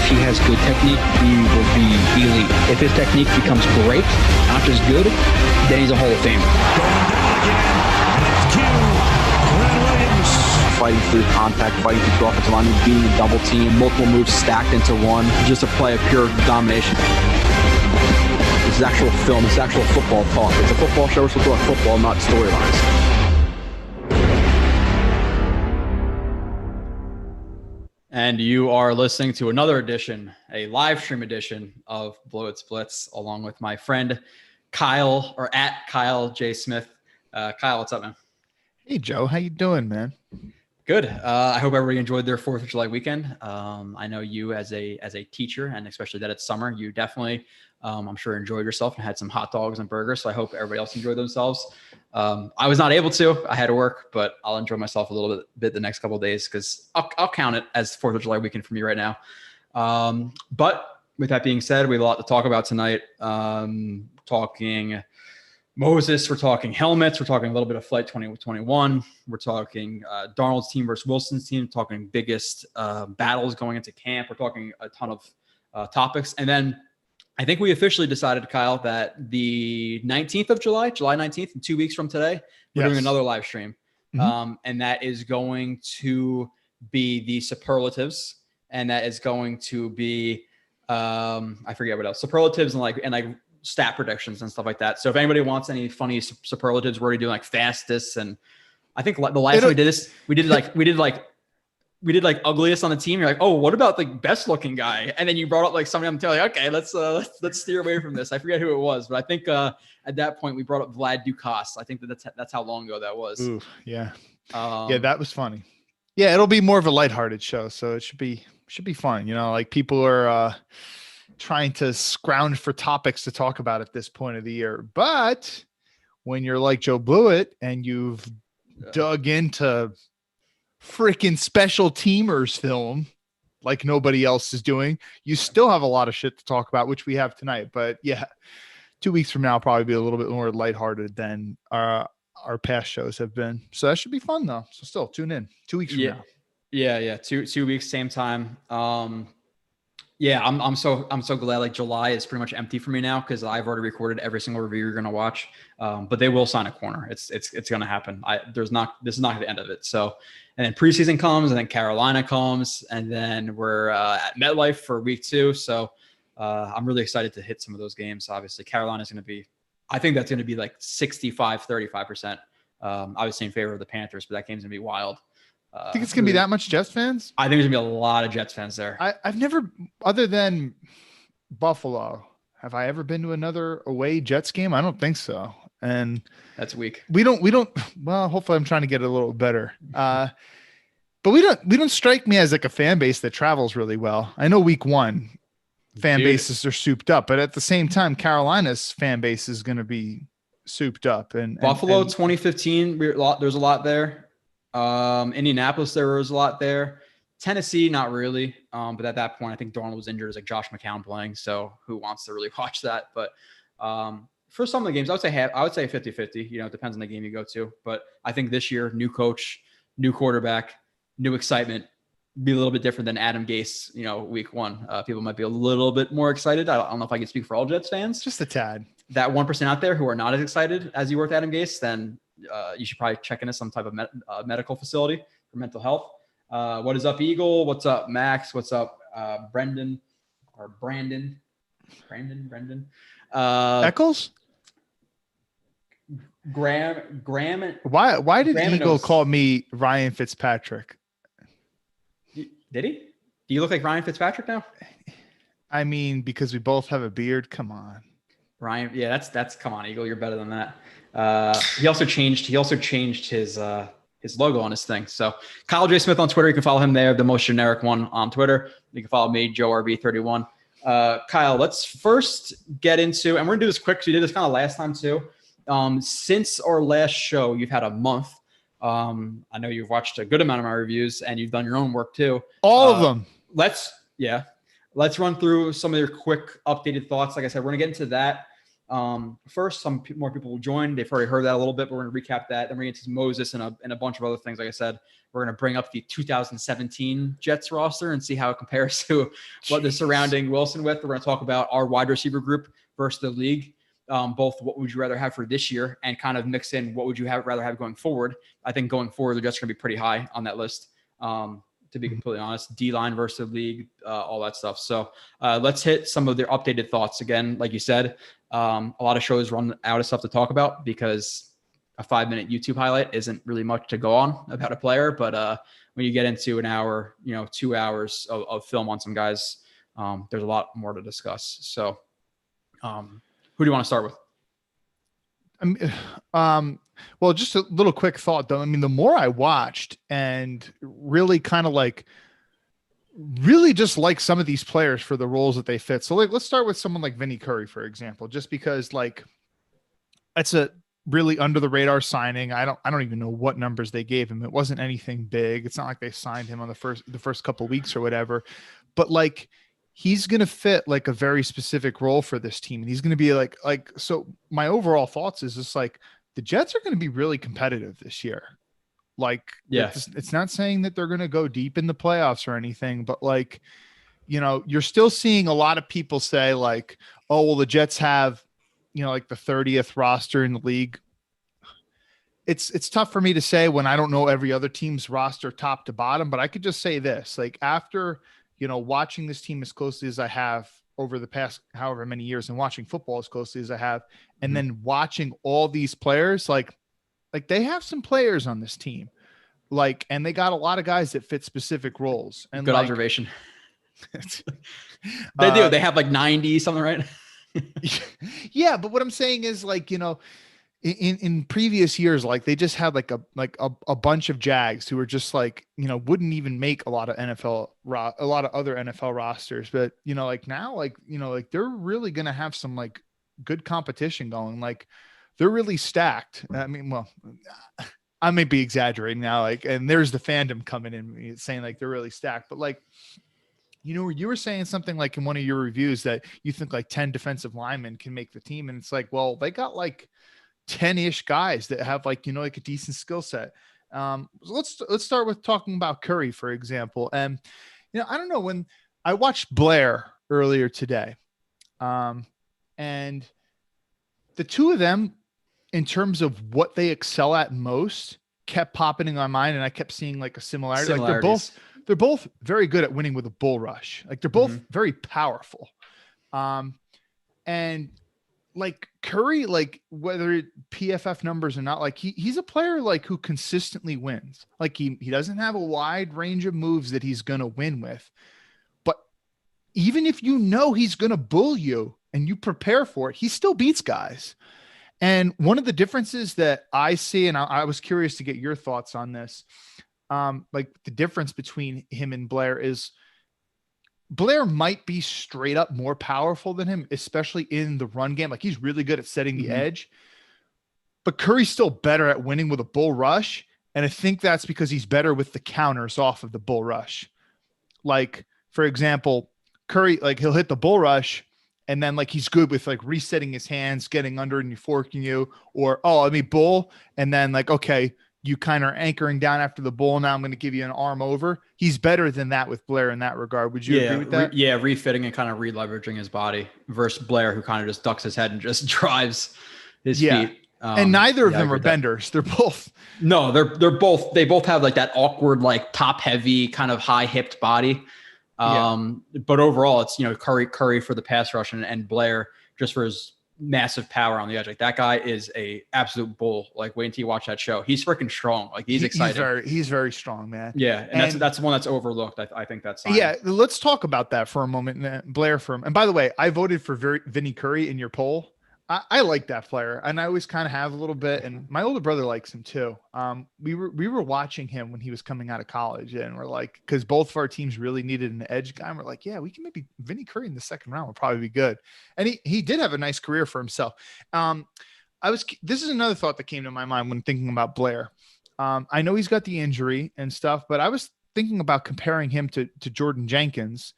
he has good technique, he will be elite. If his technique becomes great, not just good, then he's a Hall of Famer. Fighting through contact, fighting through the offensive line, being a double team, multiple moves stacked into one, just a play of pure domination. This is actual film, it's actual football talk. It's a football show, we're supposed to talk football, not storylines. And you are listening to another edition, a live stream edition of Blewett's Blitz, along with my friend Kyle, or at Kyle J. Smith. Kyle, what's up, man? Hey, Joe. How you doing, man? Good. I hope everybody enjoyed their 4th of July weekend. I know you as a teacher, and especially that it's summer, you definitely, I'm sure, enjoyed yourself and had some hot dogs and burgers. So I hope everybody else enjoyed themselves. I was not able to. I had to work, but I'll enjoy myself a little bit the next couple of days because I'll count it as 4th of July weekend for me right now. But with that being said, we have a lot to talk about tonight. Talking Moses, we're talking helmets, we're talking a little bit of Flight 2021, we're talking Darnold's team versus Wilson's team, talking biggest battles going into camp, we're talking a ton of topics. And then I think we officially decided, Kyle, that the 19th of July 19th, in 2 weeks from today, we're doing another live stream. And that is going to be the superlatives, and that is going to be, I forget what else, superlatives and like stat predictions and stuff like that. So if anybody wants any funny superlatives, we're already doing like fastest. And I think the last time we did this, we did like ugliest on the team. You're like, oh, what about the best looking guy? And then you brought up like somebody. I'm telling you, okay, let's steer away from this. I forget who it was, but I think at that point we brought up Vlad Dukas. I think that's how long ago that was. Ooh, yeah. Yeah, that was funny. Yeah, it'll be more of a lighthearted show, so it should be fun. You know, like people are trying to scrounge for topics to talk about at this point of the year. But when you're like Joe Blewett and you've dug into freaking special teamers film like nobody else is doing, you still have a lot of shit to talk about, which we have tonight. But yeah, 2 weeks from now, I'll probably be a little bit more lighthearted than our past shows have been. So that should be fun though. So still tune in 2 weeks from now. Yeah. 2 weeks, same time. Yeah, I'm so glad like July is pretty much empty for me now because I've already recorded every single review you're gonna watch. But they will sign a corner. It's gonna happen. This is not the end of it. So, and then preseason comes, and then Carolina comes, and then we're at MetLife for week 2. So I'm really excited to hit some of those games. Obviously, Carolina's gonna be, I think that's gonna be like 65-35%. Obviously in favor of the Panthers, but that game's gonna be wild. I think it's going to be that much Jets fans. I think there's going to be a lot of Jets fans there. I've never, other than Buffalo, have I ever been to another away Jets game? I don't think so. And that's weak. We don't, well, hopefully I'm trying to get a little better. But we don't strike me as like a fan base that travels really well. I know week 1 fan bases are souped up, but at the same time, Carolina's fan base is going to be souped up. And Buffalo 2015, there's a lot there. Indianapolis, there was a lot there. Tennessee, not really. But at that point, I think Darnold was injured. It was like Josh McCown playing. So who wants to really watch that? But for some of the games, I would say 50-50. You know, it depends on the game you go to. But I think this year, new coach, new quarterback, new excitement, be a little bit different than Adam Gase, you know, week 1. People might be a little bit more excited. I don't know if I can speak for all Jets fans. Just a tad. That 1% out there who are not as excited as you were with Adam Gase, then you should probably check into some type of medical facility for mental health. What is up, Eagle? What's up, Max? What's up, Brandon? Eccles? Graham. Why did Graham Eagle call me Ryan Fitzpatrick? Did he? Do you look like Ryan Fitzpatrick now? I mean, because we both have a beard. Come on, Ryan. Yeah, that's come on, Eagle. You're better than that. He also changed his logo on his thing. So Kyle J. Smith on Twitter. You can follow him there, the most generic one on Twitter. You can follow me, Joe RB31. Kyle, let's first get into, and we're gonna do this quick. So we did this kind of last time too. Since our last show, you've had a month. I know you've watched a good amount of my reviews and you've done your own work too. All of them. Let's run through some of your quick updated thoughts. Like I said, we're gonna get into that. First, more people will join. They've already heard that a little bit, but we're going to recap that. Then we're going to get to Moses and a bunch of other things. Like I said, we're going to bring up the 2017 Jets roster and see how it compares to what they're surrounding Wilson with. We're going to talk about our wide receiver group versus the league. Both what would you rather have for this year and kind of mix in what would you rather have going forward. I think going forward, the Jets are going to be pretty high on that list. To be completely honest, D-line versus the league, all that stuff. So let's hit some of their updated thoughts again. Like you said, a lot of shows run out of stuff to talk about because a 5-minute YouTube highlight isn't really much to go on about a player. But when you get into an hour, 2 hours of film on some guys, there's a lot more to discuss. So who do you want to start with? Well, just a little quick thought though. I mean, the more I watched and really kind of really just like some of these players for the roles that they fit. So let's start with someone like Vinny Curry, for example, just because that's a really under the radar signing. I don't even know what numbers they gave him. It wasn't anything big. It's not like they signed him on the first couple of weeks or whatever, but he's going to fit a very specific role for this team. And he's going to be so my overall thoughts is just the Jets are going to be really competitive this year. It's not saying that they're going to go deep in the playoffs or anything, but you're still seeing a lot of people say oh, well, the Jets have, the 30th roster in the league. It's tough for me to say when I don't know every other team's roster top to bottom, but I could just say this, after, watching this team as closely as I have over the past however many years and watching football as closely as I have, and then watching all these players, they have some players on this team, and they got a lot of guys that fit specific roles. And good observation. They do. They have 90 something, right? Yeah. But what I'm saying is in previous years, they just had a bunch of Jags who were just wouldn't even make a lot of a lot of other NFL rosters. But, now, they're really going to have some good competition going. They're really stacked. I mean, well, I may be exaggerating now, and there's the fandom coming in saying they're really stacked, but you were saying something in one of your reviews that you think 10 defensive linemen can make the team. And it's well, they got 10-ish guys that have a decent skill set. Let's start with talking about Curry, for example. And, I don't know, when I watched Blair earlier today, and the two of them, in terms of what they excel at most, kept popping in my mind, and I kept seeing a similarity. They're both very good at winning with a bull rush. They're both very powerful. And Curry, whether PFF numbers or not, he's a player who consistently wins. He doesn't have a wide range of moves that he's going to win with, but even if he's going to bull you and you prepare for it, he still beats guys. And one of the differences that I see, and I was curious to get your thoughts on this, the difference between him and Blair is Blair might be straight up more powerful than him, especially in the run game. He's really good at setting the edge, but Curry's still better at winning with a bull rush. And I think that's because he's better with the counters off of the bull rush. For example, Curry, he'll hit the bull rush, and then he's good with resetting his hands, getting under and forking you, or, bull. And then okay, you kind of anchoring down after the bull. Now I'm going to give you an arm over. He's better than that with Blair in that regard. Would you agree with that? Refitting and kind of re-leveraging his body versus Blair, who kind of just ducks his head and just drives his feet. And neither of them are benders. They're both. No, they both have that awkward, top heavy kind of high hipped body. But overall it's, Curry for the pass rush and Blair just for his massive power on the edge. That guy is a absolute bull. Wait until you watch that show. He's freaking strong. He's exciting. He's very strong, man. Yeah. And that's the one that's overlooked. I think that's fine. Yeah. Let's talk about that for a moment. Blair and by the way, I voted for Vinny Curry in your poll. I like that player, and I always kind of have a little bit, and my older brother likes him too. We were watching him when he was coming out of college, and we're because both of our teams really needed an edge guy. And we're yeah, we can maybe Vinny Curry in the second round would probably be good. And he did have a nice career for himself. This is another thought that came to my mind when thinking about Blair. I know he's got the injury and stuff, but I was thinking about comparing him to Jordan Jenkins.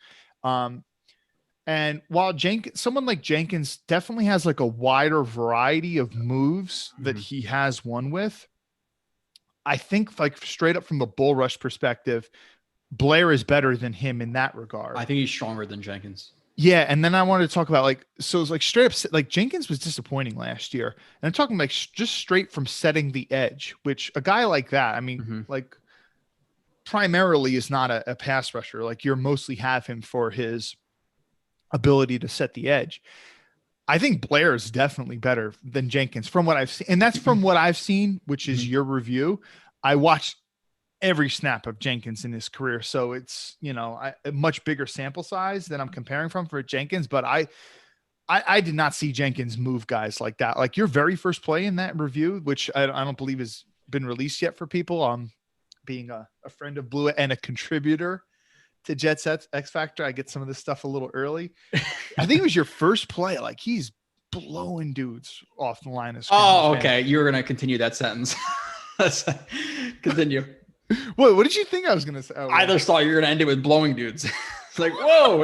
And while someone like Jenkins definitely has like a wider variety of moves that he has won with, I think like straight up from a bull rush perspective, Blair is better than him in that regard. I think he's stronger than Jenkins. Yeah. And then I wanted to talk about so it's like straight up, like Jenkins was disappointing last year. And I'm talking like just straight from setting the edge, which a guy like that, I mean, like primarily is not a pass rusher. Like you're mostly have him for his ability to set the edge. I think Blair is definitely better than Jenkins from what I've seen. And that's from what I've seen, which is your review. I watched every snap of Jenkins in his career. So it's, a much bigger sample size than I'm comparing from for Jenkins, but I did not see Jenkins move guys like that. Like your very first play in that review, which I don't believe has been released yet for people. Being a friend of Blewett and a contributor to Jets X Factor, I get some of this stuff a little early. I think it was your first play. Like he's blowing dudes off the line of scrimmage. Oh, okay. You were going to continue that sentence. Continue. What did you think I was going to say? I just thought you were going to end it with blowing dudes. It's like, whoa.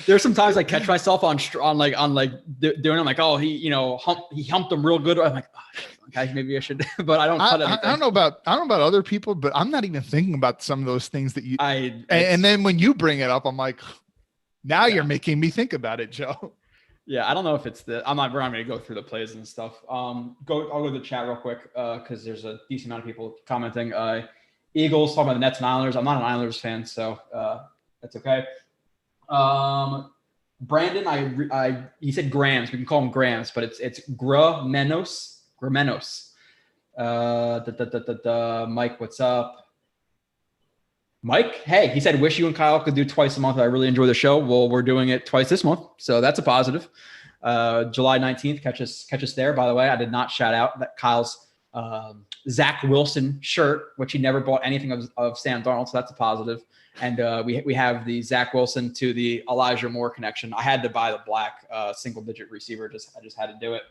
There's some times I catch myself on doing. I'm like, oh, he humped him real good. I'm like, oh, guys, maybe I should, but I don't. I don't know about other people, but I'm not even thinking about some of those things that you. And then when you bring it up, I'm like, now you're making me think about it, Joe. Yeah, I don't know if it's we're not going to go through the plays and stuff. I'll go to the chat real quick because there's a decent amount of people commenting. Eagles talking about the Nets and Islanders. I'm not an Islanders fan, so that's okay. Brandon, he said Grams. We can call him Grams, but it's Gramenos. Mike, what's up? Mike, hey, he said, wish you and Kyle could do twice a month. I really enjoy the show. Well, we're doing it twice this month, so that's a positive. July 19th, catch us there. By the way, I did not shout out that Kyle's Zach Wilson shirt, which he never bought anything of Sam Darnold, so that's a positive. And we have the Zach Wilson to the Elijah Moore connection. I had to buy the black single-digit receiver. I just had to do it.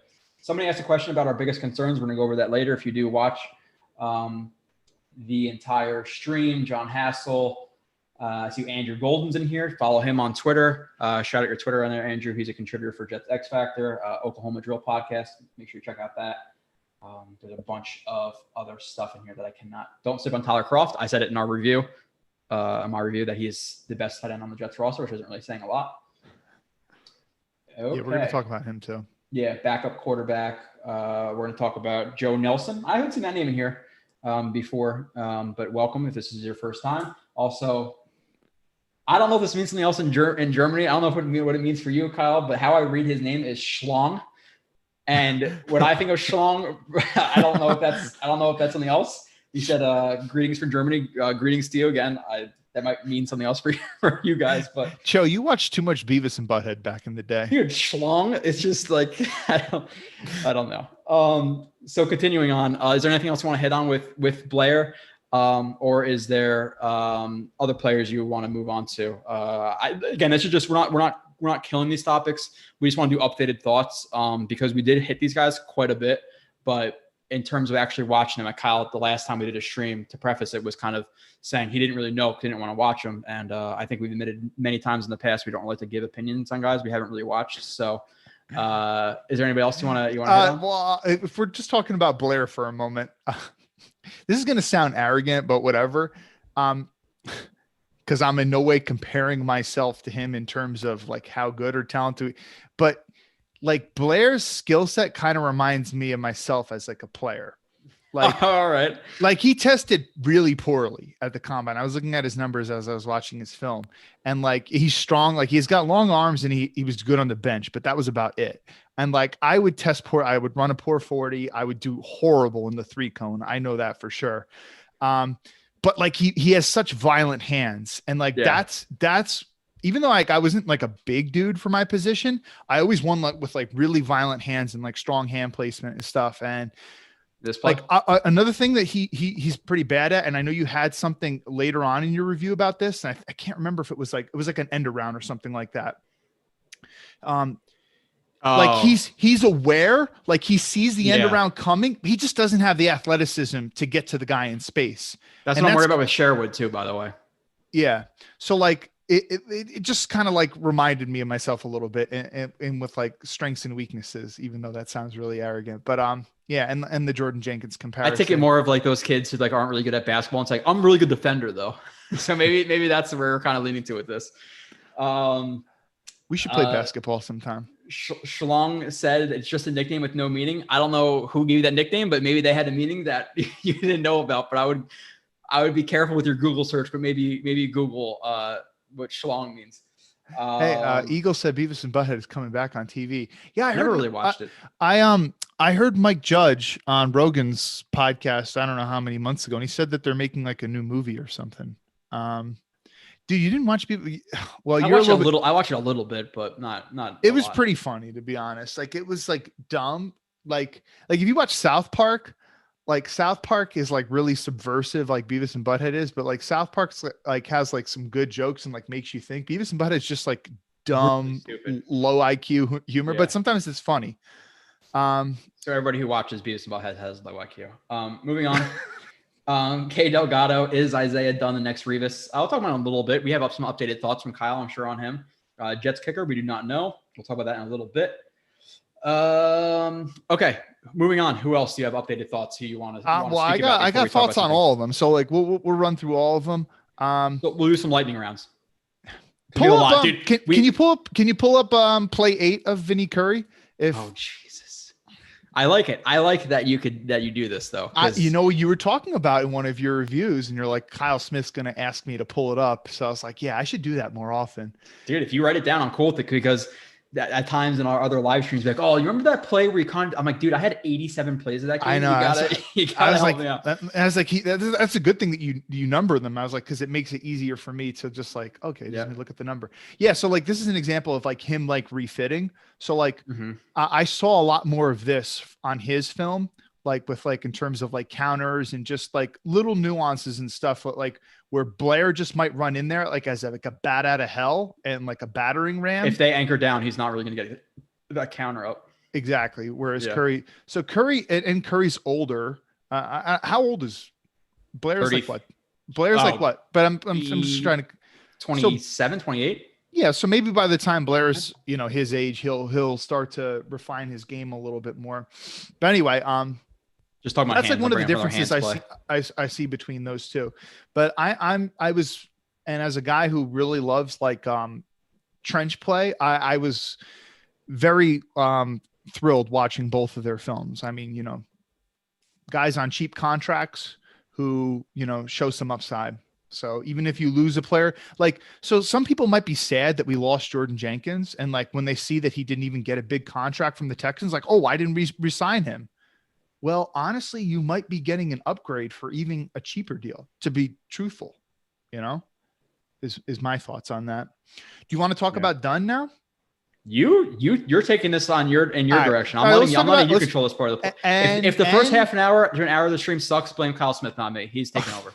Somebody asked a question about our biggest concerns. We're going to go over that later. If you do watch the entire stream, John Hassel, I see Andrew Golden's in here. Follow him on Twitter. Shout out your Twitter on there, Andrew. He's a contributor for Jets X Factor, Oklahoma Drill Podcast. Make sure you check out that. There's a bunch of other stuff in here that don't sleep on Tyler Kroft. I said it in our review, my review, that he is the best tight end on the Jets roster, which isn't really saying a lot. Okay. Yeah, we're going to talk about him too. Yeah, backup quarterback. We're going to talk about Joe Nelson. I haven't seen that name in here before, but welcome if this is your first time. Also, I don't know if this means something else in Germany. I don't know what it means for you, Kyle, but how I read his name is Schlong. And when I think of Schlong, I don't know if that's something else. You said greetings from Germany. Greetings to you again. That might mean something else for you guys, but Joe, you watched too much Beavis and Butthead back in the day. Dude, Schlong. It's just like I don't know. So continuing on, is there anything else you want to hit on with Blair, or is there other players you want to move on to? Again, this is just we're not killing these topics. We just want to do updated thoughts because we did hit these guys quite a bit, but in terms of actually watching them, Kyle, the last time we did a stream, to preface it, was kind of saying he didn't really know, didn't want to watch them. And I think we've admitted many times in the past we don't like to give opinions on guys we haven't really watched. So is there anybody else you want to hit on? Well, if we're just talking about Blair for a moment, this is going to sound arrogant, but whatever. Because I'm in no way comparing myself to him in terms of like how good or talented, but like Blair's skill set kind of reminds me of myself as like a player. Like, all right. Like he tested really poorly at the combine. I was looking at his numbers as I was watching his film, and like, he's strong. Like he's got long arms and he was good on the bench, but that was about it. And like, I would test poor. I would run a poor 40. I would do horrible in the 3-cone. I know that for sure. But like he has such violent hands, and like, that's even though like I wasn't like a big dude for my position, I always won like with like really violent hands and like strong hand placement and stuff. And this play. Like another thing that he's pretty bad at, and I know you had something later on in your review about this, and I can't remember if it was like an end around or something like that. Like he's aware, like he sees the end around coming. He just doesn't have the athleticism to get to the guy in space. That's what I'm worried about with Sherwood too, by the way. Yeah. So like it just kind of like reminded me of myself a little bit, and with like strengths and weaknesses, even though that sounds really arrogant. But yeah, and the Jordan Jenkins comparison. I take it more of like those kids who like aren't really good at basketball. It's like, I'm a really good defender though. So maybe that's where we're kind of leaning to with this. We should play basketball sometime. Shalong said it's just a nickname with no meaning. I don't know who gave you that nickname, but maybe they had a meaning that you didn't know about. But I would be careful with your Google search, but maybe Google what Shalong means. Hey, Eagle said Beavis and Butthead is coming back on TV. Yeah, I never really watched it. I heard Mike Judge on Rogan's podcast, I don't know how many months ago, and he said that they're making like a new movie or something. Dude, you didn't watch people? Well, I watched it a little bit, but not. It was pretty funny, to be honest. Like, it was like dumb. Like if you watch South Park, like South Park is like really subversive, like Beavis and Butthead is, but like South Park's like has like some good jokes and like makes you think. Beavis and Butthead is just like dumb, really low IQ humor, but sometimes it's funny. So everybody who watches Beavis and Butthead has low IQ. Moving on. K Delgado, is Isaiah Dunn the next Revis? I'll talk about it in a little bit. We have some updated thoughts from Kyle, I'm sure, on him. Jets kicker, we do not know. We'll talk about that in a little bit. Okay, moving on. Who else do you have updated thoughts? Who you want to? Well, I got thoughts on all of them. So like we'll run through all of them. So we'll do some lightning rounds. Pull up, can you pull up play 8 of Vinny Curry? Oh Jesus, I like it. I like that you do this though. You were talking about in one of your reviews, and you're like, Kyle Smith's going to ask me to pull it up. So I was like, yeah, I should do that more often. Dude, if you write it down, I'm cool with it, because at times in our other live streams, like, oh, you remember that play where I'm like, dude, I had 87 plays of that game. I know. You gotta help me out. I was like, that's a good thing that you number them. I was like, because it makes it easier for me to just like, okay, just let me look at the number. Yeah. So like, this is an example of like him like refitting. So like, I saw a lot more of this on his film, like with like in terms of like counters and just like little nuances and stuff, like where Blair just might run in there like as a bat out of hell and like a battering ram. If they anchor down, he's not really going to get that counter up. Exactly. Whereas Curry, and Curry's older. How old is Blair's? 30. Like what? Blair's like what? But I'm just trying to 27, 28. Yeah. So maybe by the time Blair's, his age, he'll start to refine his game a little bit more. But anyway, just talking about that's like one of the differences I see between those two. But I was, and as a guy who really loves like trench play, I was very thrilled watching both of their films. I mean, guys on cheap contracts who, show some upside. So even if you lose a player, so some people might be sad that we lost Jordan Jenkins. And like, when they see that he didn't even get a big contract from the Texans, like, oh, why didn't we resign him? Well, honestly, you might be getting an upgrade for even a cheaper deal, to be truthful, is my thoughts on that. Do you want to talk about Dunn now? You're taking this in your direction. I'm letting you control this part of the play. If the first half an hour to an hour of the stream sucks, blame Kyle Smith, not me. He's taking over.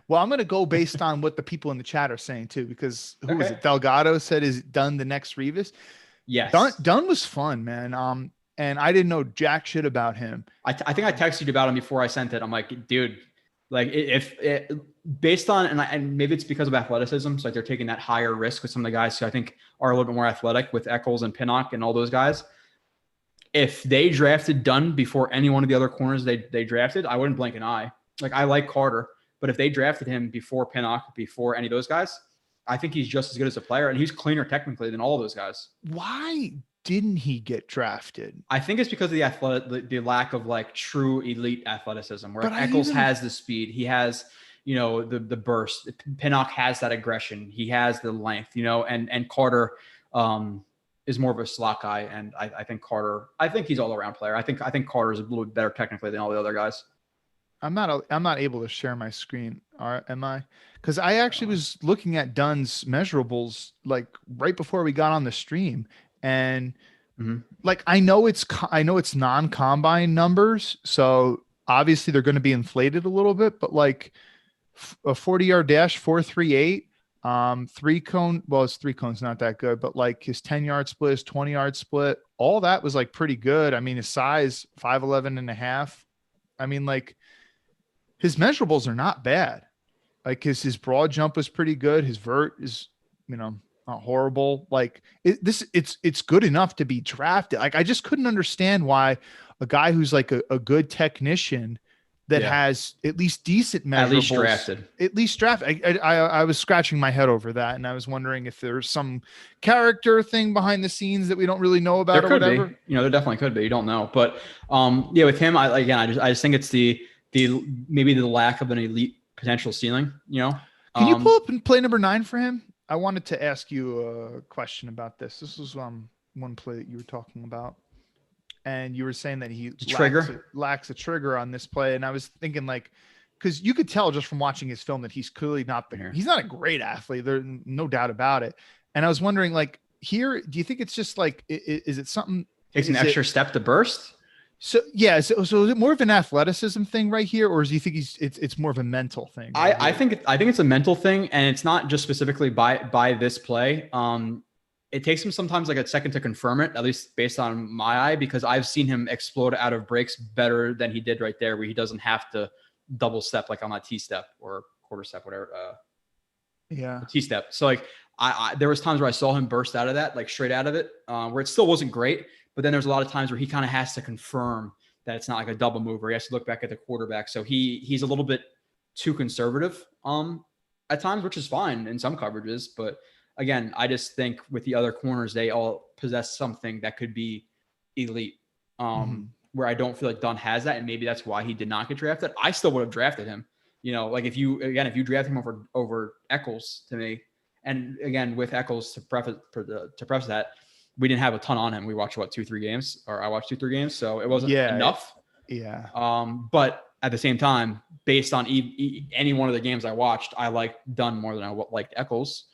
Well, I'm going to go based on what the people in the chat are saying too, because who was it? Delgado said, is Dunn the next Revis? Yes. Dunn was fun, man. And I didn't know jack shit about him. I think I texted you about him before I sent it. I'm like, dude, like based on, and maybe it's because of athleticism. So like they're taking that higher risk with some of the guys who I think are a little bit more athletic, with Eccles and Pinnock and all those guys. If they drafted Dunn before any one of the other corners they drafted, I wouldn't blink an eye. Like, I like Carter, but if they drafted him before Pinnock, before any of those guys, I think he's just as good as a player, and he's cleaner technically than all of those guys. Why didn't he get drafted? I think it's because of the lack of like true elite athleticism, where Eccles has the speed, he has, the burst. Pinnock has that aggression, he has the length, and Carter is more of a slot guy. And I think he's all around player. I think Carter is a little bit better technically than all the other guys. I'm not able to share my screen. Am I? Because I actually was looking at Dunn's measurables like right before we got on the stream. And like, I know it's non-combine numbers, so obviously they're going to be inflated a little bit, but like a 40-yard dash, 4.38, 3 cone. Well, his 3 cone's not that good, but like his 10-yard split, his 20-yard split, all that was like pretty good. I mean, his size 5'11.5. I mean, like, his measurables are not bad. Like his broad jump was pretty good. His vert is, not horrible. Like it's good enough to be drafted. Like I just couldn't understand why a guy who's like a good technician that has at least decent measurables, at least drafted. I was scratching my head over that, and I was wondering if there's some character thing behind the scenes that we don't really know about, or whatever. There definitely could be. You don't know, but with him, I just think it's the maybe the lack of an elite potential ceiling. Can you pull up and play number 9 for him? I wanted to ask you a question about this. This was one play that you were talking about. And you were saying that he lacks a trigger on this play. And I was thinking because you could tell just from watching his film that he's clearly he's not a great athlete. There's no doubt about it. And I was wondering here, do you think it's just is it something? Takes an extra step to burst? So yeah. So is it more of an athleticism thing right here? Or do you think it's more of a mental thing? I think it's a mental thing, and it's not just specifically by this play. It takes him sometimes a second to confirm it, at least based on my eye, because I've seen him explode out of breaks better than he did right there, where he doesn't have to double step on that T-step or quarter step, whatever. T-step. So I there was times where I saw him burst out of that, straight out of it, where it still wasn't great. But then there's a lot of times where he kind of has to confirm that it's not a double move, or he has to look back at the quarterback. So he's a little bit too conservative at times, which is fine in some coverages, but again, I just think with the other corners, they all possess something that could be elite, where I don't feel like Dunn has that. And maybe that's why he did not get drafted. I still would have drafted him. If you draft him over Eccles to me, and again, with Eccles to preface that, we didn't have a ton on him. We watched 2-3 games, or I watched 2-3 games. So it wasn't enough. Yeah. But at the same time, based on any one of the games I watched, I liked Dunn more than I liked Eccles.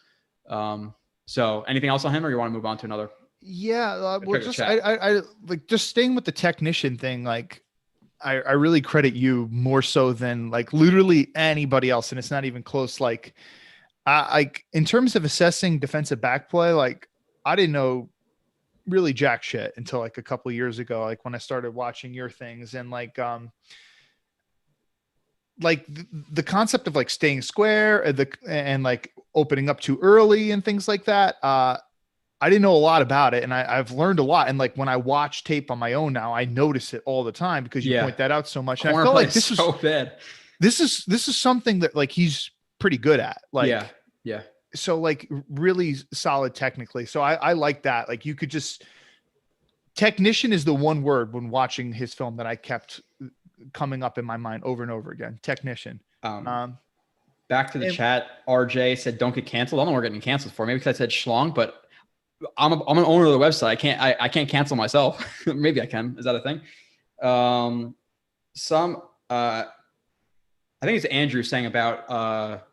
So anything else on him, or you want to move on to another? Yeah. I just staying with the technician thing. I really credit you more so than literally anybody else. And it's not even close. In terms of assessing defensive back play, I didn't know really jack shit until a couple of years ago, when I started watching your things, and the concept of staying square and opening up too early and things like that. I didn't know a lot about it, and I've learned a lot. And when I watch tape on my own now, I notice it all the time because you point that out so much. And I felt this is so bad. This is something that he's pretty good at. Yeah. So really solid technically. So I like that. You could just, technician is the one word when watching his film that I kept coming up in my mind over and over again. Technician. Back to the chat. RJ said, "Don't get canceled." I don't know what we're getting canceled for. Maybe because I said schlong, but I'm an owner of the website. I can't cancel myself. Maybe I can. Is that a thing? I think it's Andrew saying about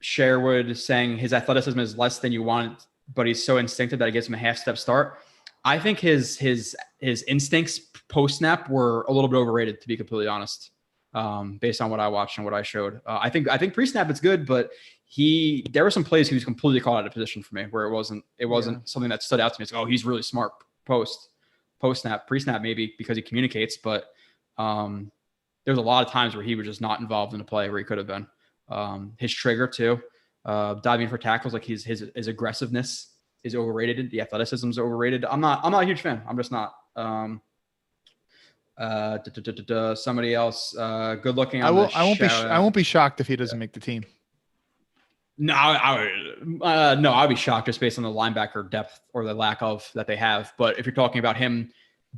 Sherwood saying his athleticism is less than you want, but he's so instinctive that it gives him a half step start. I think his instincts post snap were a little bit overrated, to be completely honest. Based on what I watched and what I showed, I think pre snap it's good, but there were some plays he was completely caught out of position for me, where it wasn't something that stood out to me. It's he's really smart post snap, pre snap maybe because he communicates, but there's a lot of times where he was just not involved in a play where he could have been. His trigger too, diving for tackles, his aggressiveness is overrated. The athleticism is overrated. I'm not a huge fan. I'm just not. Somebody else, good looking. I won't be shocked if he doesn't make the team. No, I'd be shocked just based on the linebacker depth or the lack of that they have. But if you're talking about him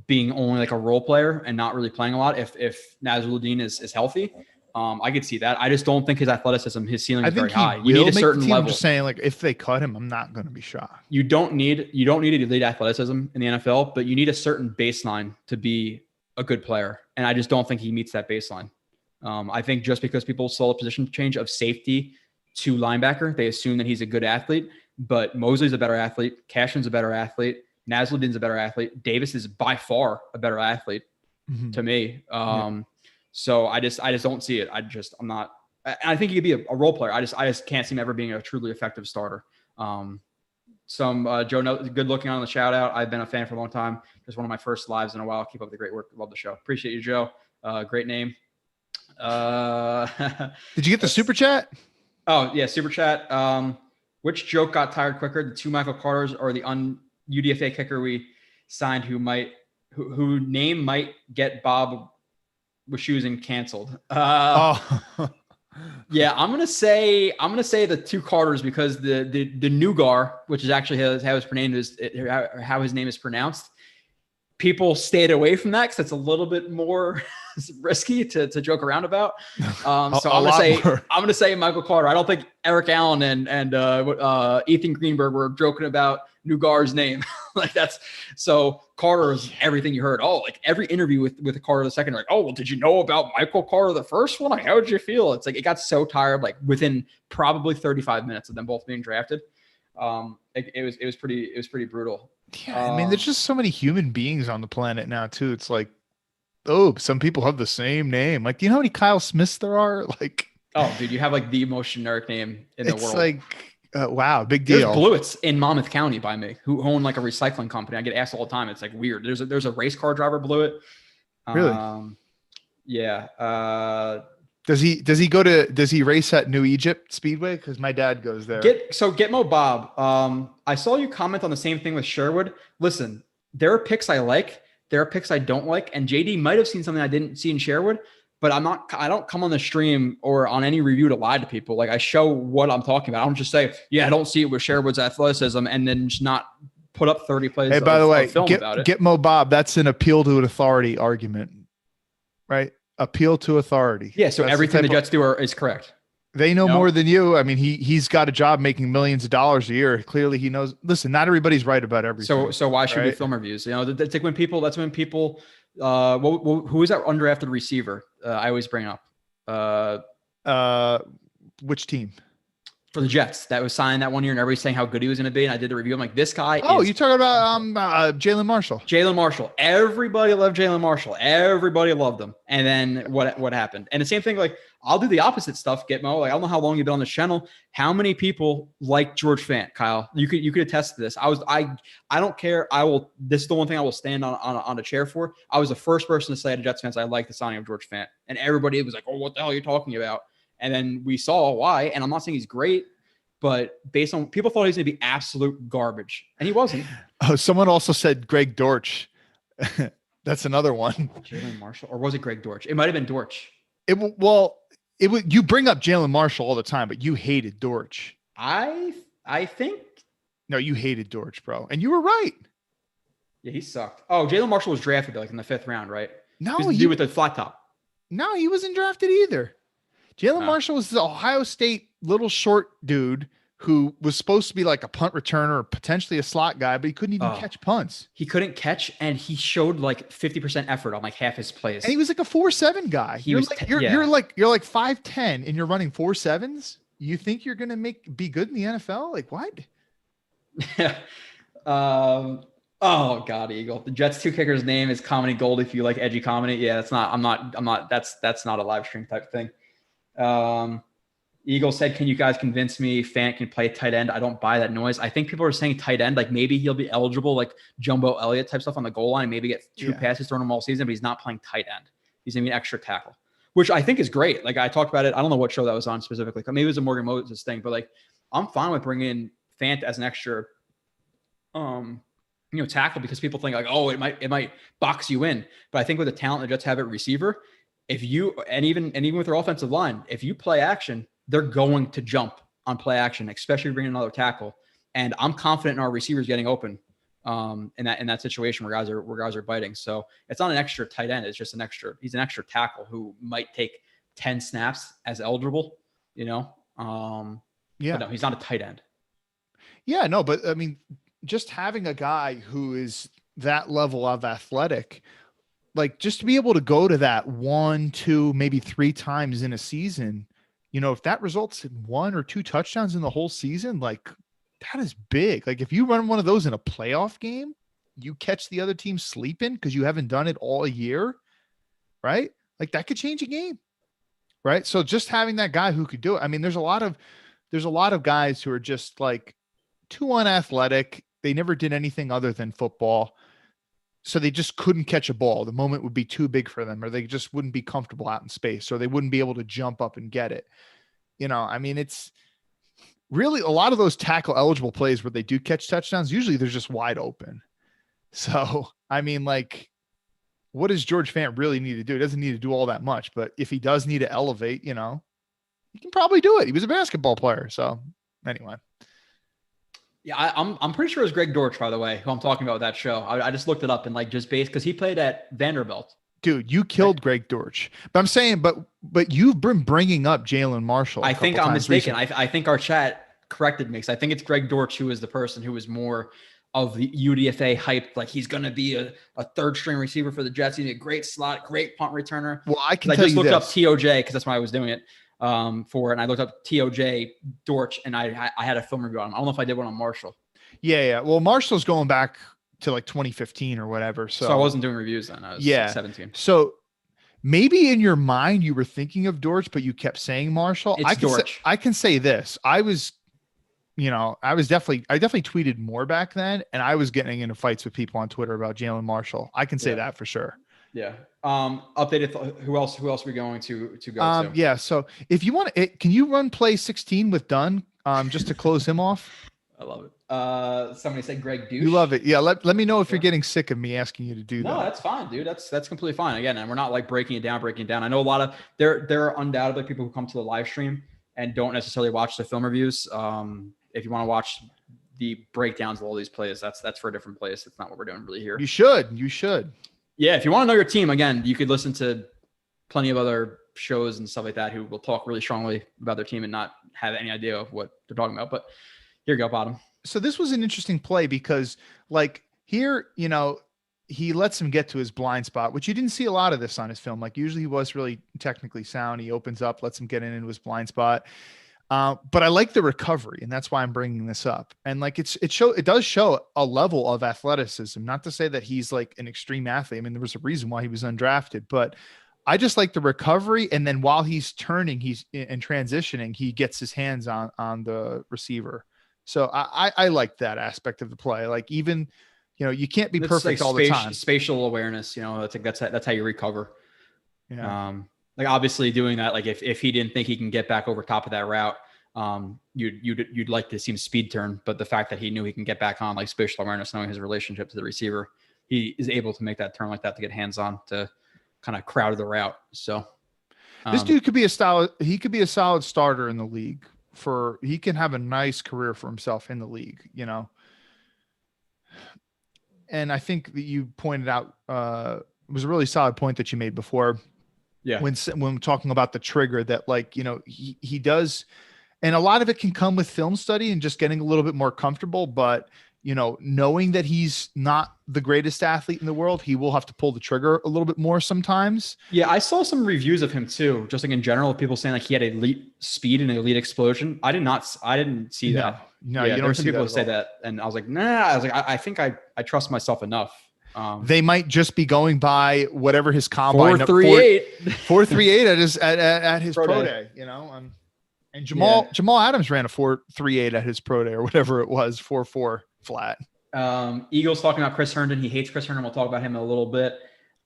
being only a role player and not really playing a lot, if Nasruddin is healthy, I could see that. I just don't think his athleticism, his ceiling is very high. You need a certain level. I'm just saying, if they cut him, I'm not going to be shocked. You don't need an elite athleticism in the NFL, but you need a certain baseline to be a good player. And I just don't think he meets that baseline. I think just because people saw the position change of safety to linebacker, they assume that he's a good athlete, but Mosley's a better athlete. Cashman's a better athlete. Nasruddin's a better athlete. Davis is by far a better athlete to me. So I just don't see it. I'm not. I think he could be a role player. I just can't see him ever being a truly effective starter. Joe, good looking on the shout out. I've been a fan for a long time. Just one of my first lives in a while. Keep up the great work. Love the show. Appreciate you, Joe. Great name. Did you get the super chat? Oh yeah, super chat. Which joke got tired quicker, the 2 Michael Carters or the UDFA kicker we signed who name might get Bob Wischusen canceled? Yeah, I'm gonna say the 2 Carters because the Nugar, which is actually how his name is pronounced. People stayed away from that because it's a little bit more risky to joke around about. So I'm gonna say Michael Carter. I don't think Eric Allen and Ethan Greenberg were joking about Nugar's name. So Carter is everything you heard. Oh, like every interview with Carter the second, like, oh, well, did you know about Michael Carter the first one? Like, how did you feel? It's like it got so tired, like within probably 35 minutes of them both being drafted. It was pretty brutal. Yeah, I mean, there's just so many human beings on the planet now, too. It's like, oh, some people have the same name. Like, do you know how many Kyle Smiths there are? Like, oh, dude, you have like the most generic name in the world. It's like, wow, big deal. There's Blewetts in Monmouth County by me who own like a recycling company. I get asked all the time. It's like weird. There's a race car driver Blewett. Really? Yeah. Does he race at New Egypt Speedway? Because my dad goes there. Gitmo Bob. I saw you comment on the same thing with Sherwood. Listen, there are picks I like, there are picks I don't like, and JD might have seen something I didn't see in Sherwood, but I don't come on the stream or on any review to lie to people. Like I show what I'm talking about. I don't just say, yeah, I don't see it with Sherwood's athleticism and then just not put up 30 plays. Hey, by the way, Gitmo Bob, that's an appeal to an authority argument, right? Appeal to authority. Yeah, so that's everything the Jets do is correct. They know more than you. I mean, he's got a job making millions of dollars a year. Clearly, he knows. Listen, not everybody's right about everything. So why should we film reviews? You know, that's like when people. Who is that undrafted receiver? I always bring up. Which team? For the Jets that was signed that one year, and everybody's saying how good he was going to be. And I did the review. I'm like, this guy. Oh, you talking about Jalen Marshall? Jalen Marshall. Everybody loved Jalen Marshall. Everybody loved him. And then what happened? And the same thing. Like I'll do the opposite stuff. Gitmo. Like I don't know how long you've been on this channel. How many people like George Fant? Kyle, you could attest to this. I don't care. I will. This is the one thing I will stand on a chair for. I was the first person to say to Jets fans I like the signing of George Fant, and everybody was like, "Oh, what the hell are you talking about?" And then we saw why. And I'm not saying he's great, but based on people thought he was going to be absolute garbage, and he wasn't. Oh, someone also said Greg Dortch. That's another one. Jalen Marshall, or was it Greg Dortch? It might have been Dortch. You bring up Jalen Marshall all the time, but you hated Dortch. I think. No, you hated Dortch, bro, and you were right. Yeah, he sucked. Oh, Jalen Marshall was drafted like in the 5th round, right? No, he with the flat top. No, he wasn't drafted either. Jalen Marshall was the Ohio State little short dude who was supposed to be like a punt returner or potentially a slot guy, but he couldn't even catch punts. He couldn't catch, and he showed like 50% effort on like half his plays. And he was like a 4.7 guy. You're like 5'10" and you're running 4.7s. You think you're gonna be good in the NFL? Like what? Oh God, Eagle. The Jets 2 kicker's name is Comedy Gold. If you like edgy comedy, yeah, that's not. I'm not. That's not a live stream type thing. Eagle said, can you guys convince me Fant can play tight end? I don't buy that noise. I think people are saying tight end, like maybe he'll be eligible, like Jumbo Elliott type stuff on the goal line, maybe get 2 passes thrown him all season, but he's not playing tight end. He's going to be an extra tackle, which I think is great. Like I talked about it. I don't know what show that was on specifically. Maybe it was a Morgan Moses thing, but like, I'm fine with bringing Fant as an extra, tackle, because people think like, oh, it might box you in. But I think with the talent the Jets have at receiver, even with their offensive line, if you play action, they're going to jump on play action, especially bringing another tackle. And I'm confident in our receivers getting open in that situation where guys are biting. So it's not an extra tight end. It's just he's an extra tackle who might take 10 snaps as eligible, But no, he's not a tight end. Yeah, no, but I mean, just having a guy who is that level of athletic, like just to be able to go to that 1, 2, maybe 3 times in a season, if that results in 1 or 2 touchdowns in the whole season, like that is big. Like if you run one of those in a playoff game, you catch the other team sleeping because you haven't done it all year, right? Like that could change a game, right? So just having that guy who could do it. I mean, there's a lot of guys who are just like too unathletic. They never did anything other than football. So they just couldn't catch a ball. The moment would be too big for them, or they just wouldn't be comfortable out in space, or they wouldn't be able to jump up and get it. I mean, it's really a lot of those tackle eligible plays where they do catch touchdowns. Usually they're just wide open. So, I mean, like, what does George Fant really need to do? He doesn't need to do all that much, but if he does need to elevate, he can probably do it. He was a basketball player. So anyway. Yeah, I'm pretty sure it was Greg Dortch, by the way, who I'm talking about with that show. I just looked it up and just based because he played at Vanderbilt. Dude, you killed Greg Dortch. But I'm saying, but you've been bringing up Jalen Marshall. I think I'm mistaken. I think our chat corrected me because I think it's Greg Dortch who is the person who was more of the UDFA hype. Like he's going to be a third string receiver for the Jets. He's a great slot, great punt returner. Well, I just looked up TOJ because that's why I was doing it. And I looked up TOJ Dortch and I had a film review on him. I don't know if I did one on Marshall. Yeah. Well, Marshall's going back to like 2015 or whatever. So I wasn't doing reviews then. I was 17. So maybe in your mind you were thinking of Dortch, but you kept saying Marshall. I can say this. I definitely tweeted more back then, and I was getting into fights with people on Twitter about Jalen Marshall. I can say that for sure. Yeah. Updated. Who else are we going to go to? Yeah. So if you want it, can you run play 16 with Dunn? Just to close him off. I love it. Somebody said Greg Douche. You love it. Yeah. Let me know if you're getting sick of me asking you to do that. No, that's fine, dude. That's completely fine. Again, and we're not like breaking it down. I know a lot of there are undoubtedly people who come to the live stream and don't necessarily watch the film reviews. If you want to watch the breakdowns of all these plays, that's for a different place. It's not what we're doing really here. You should. Yeah. If you want to know your team, again, you could listen to plenty of other shows and stuff like that who will talk really strongly about their team and not have any idea of what they're talking about. But here you go, Bottom. So this was an interesting play because like here, he lets him get to his blind spot, which you didn't see a lot of this on his film. Like usually he was really technically sound. He opens up, lets him get into his blind spot. But I like the recovery, and that's why I'm bringing this up. And like it does show a level of athleticism. Not to say that he's like an extreme athlete. I mean, there was a reason why he was undrafted, but I just like the recovery. And then while he's turning, he's in transitioning, he gets his hands on the receiver. So I like that aspect of the play. Like even, you can't be perfect all the time. Spatial awareness, I think that's how you recover. Yeah. Like obviously doing that, like if he didn't think he can get back over top of that route, you'd like to see him speed turn, but the fact that he knew he can get back on, like spatial awareness, knowing his relationship to the receiver, he is able to make that turn like that to get hands on to kind of crowd the route. So this dude could be a solid starter in the league. He can have a nice career for himself in the league, And I think that you pointed out it was a really solid point that you made before. Yeah. When talking about the trigger that he does, and a lot of it can come with film study and just getting a little bit more comfortable, but knowing that he's not the greatest athlete in the world, he will have to pull the trigger a little bit more sometimes. Yeah. I saw some reviews of him too, just like in general, people saying like he had elite speed and elite explosion. I didn't see that. No, yeah, you don't see people that say that. And I was like, nah, I think I trust myself enough. They might just be going by whatever his combine 4.38 at his pro day, and Jamal Adams ran a 4.38 at his pro day or whatever it was, 4.4 flat. Eagles talking about Chris Herndon. He hates Chris Herndon. We'll talk about him in a little bit.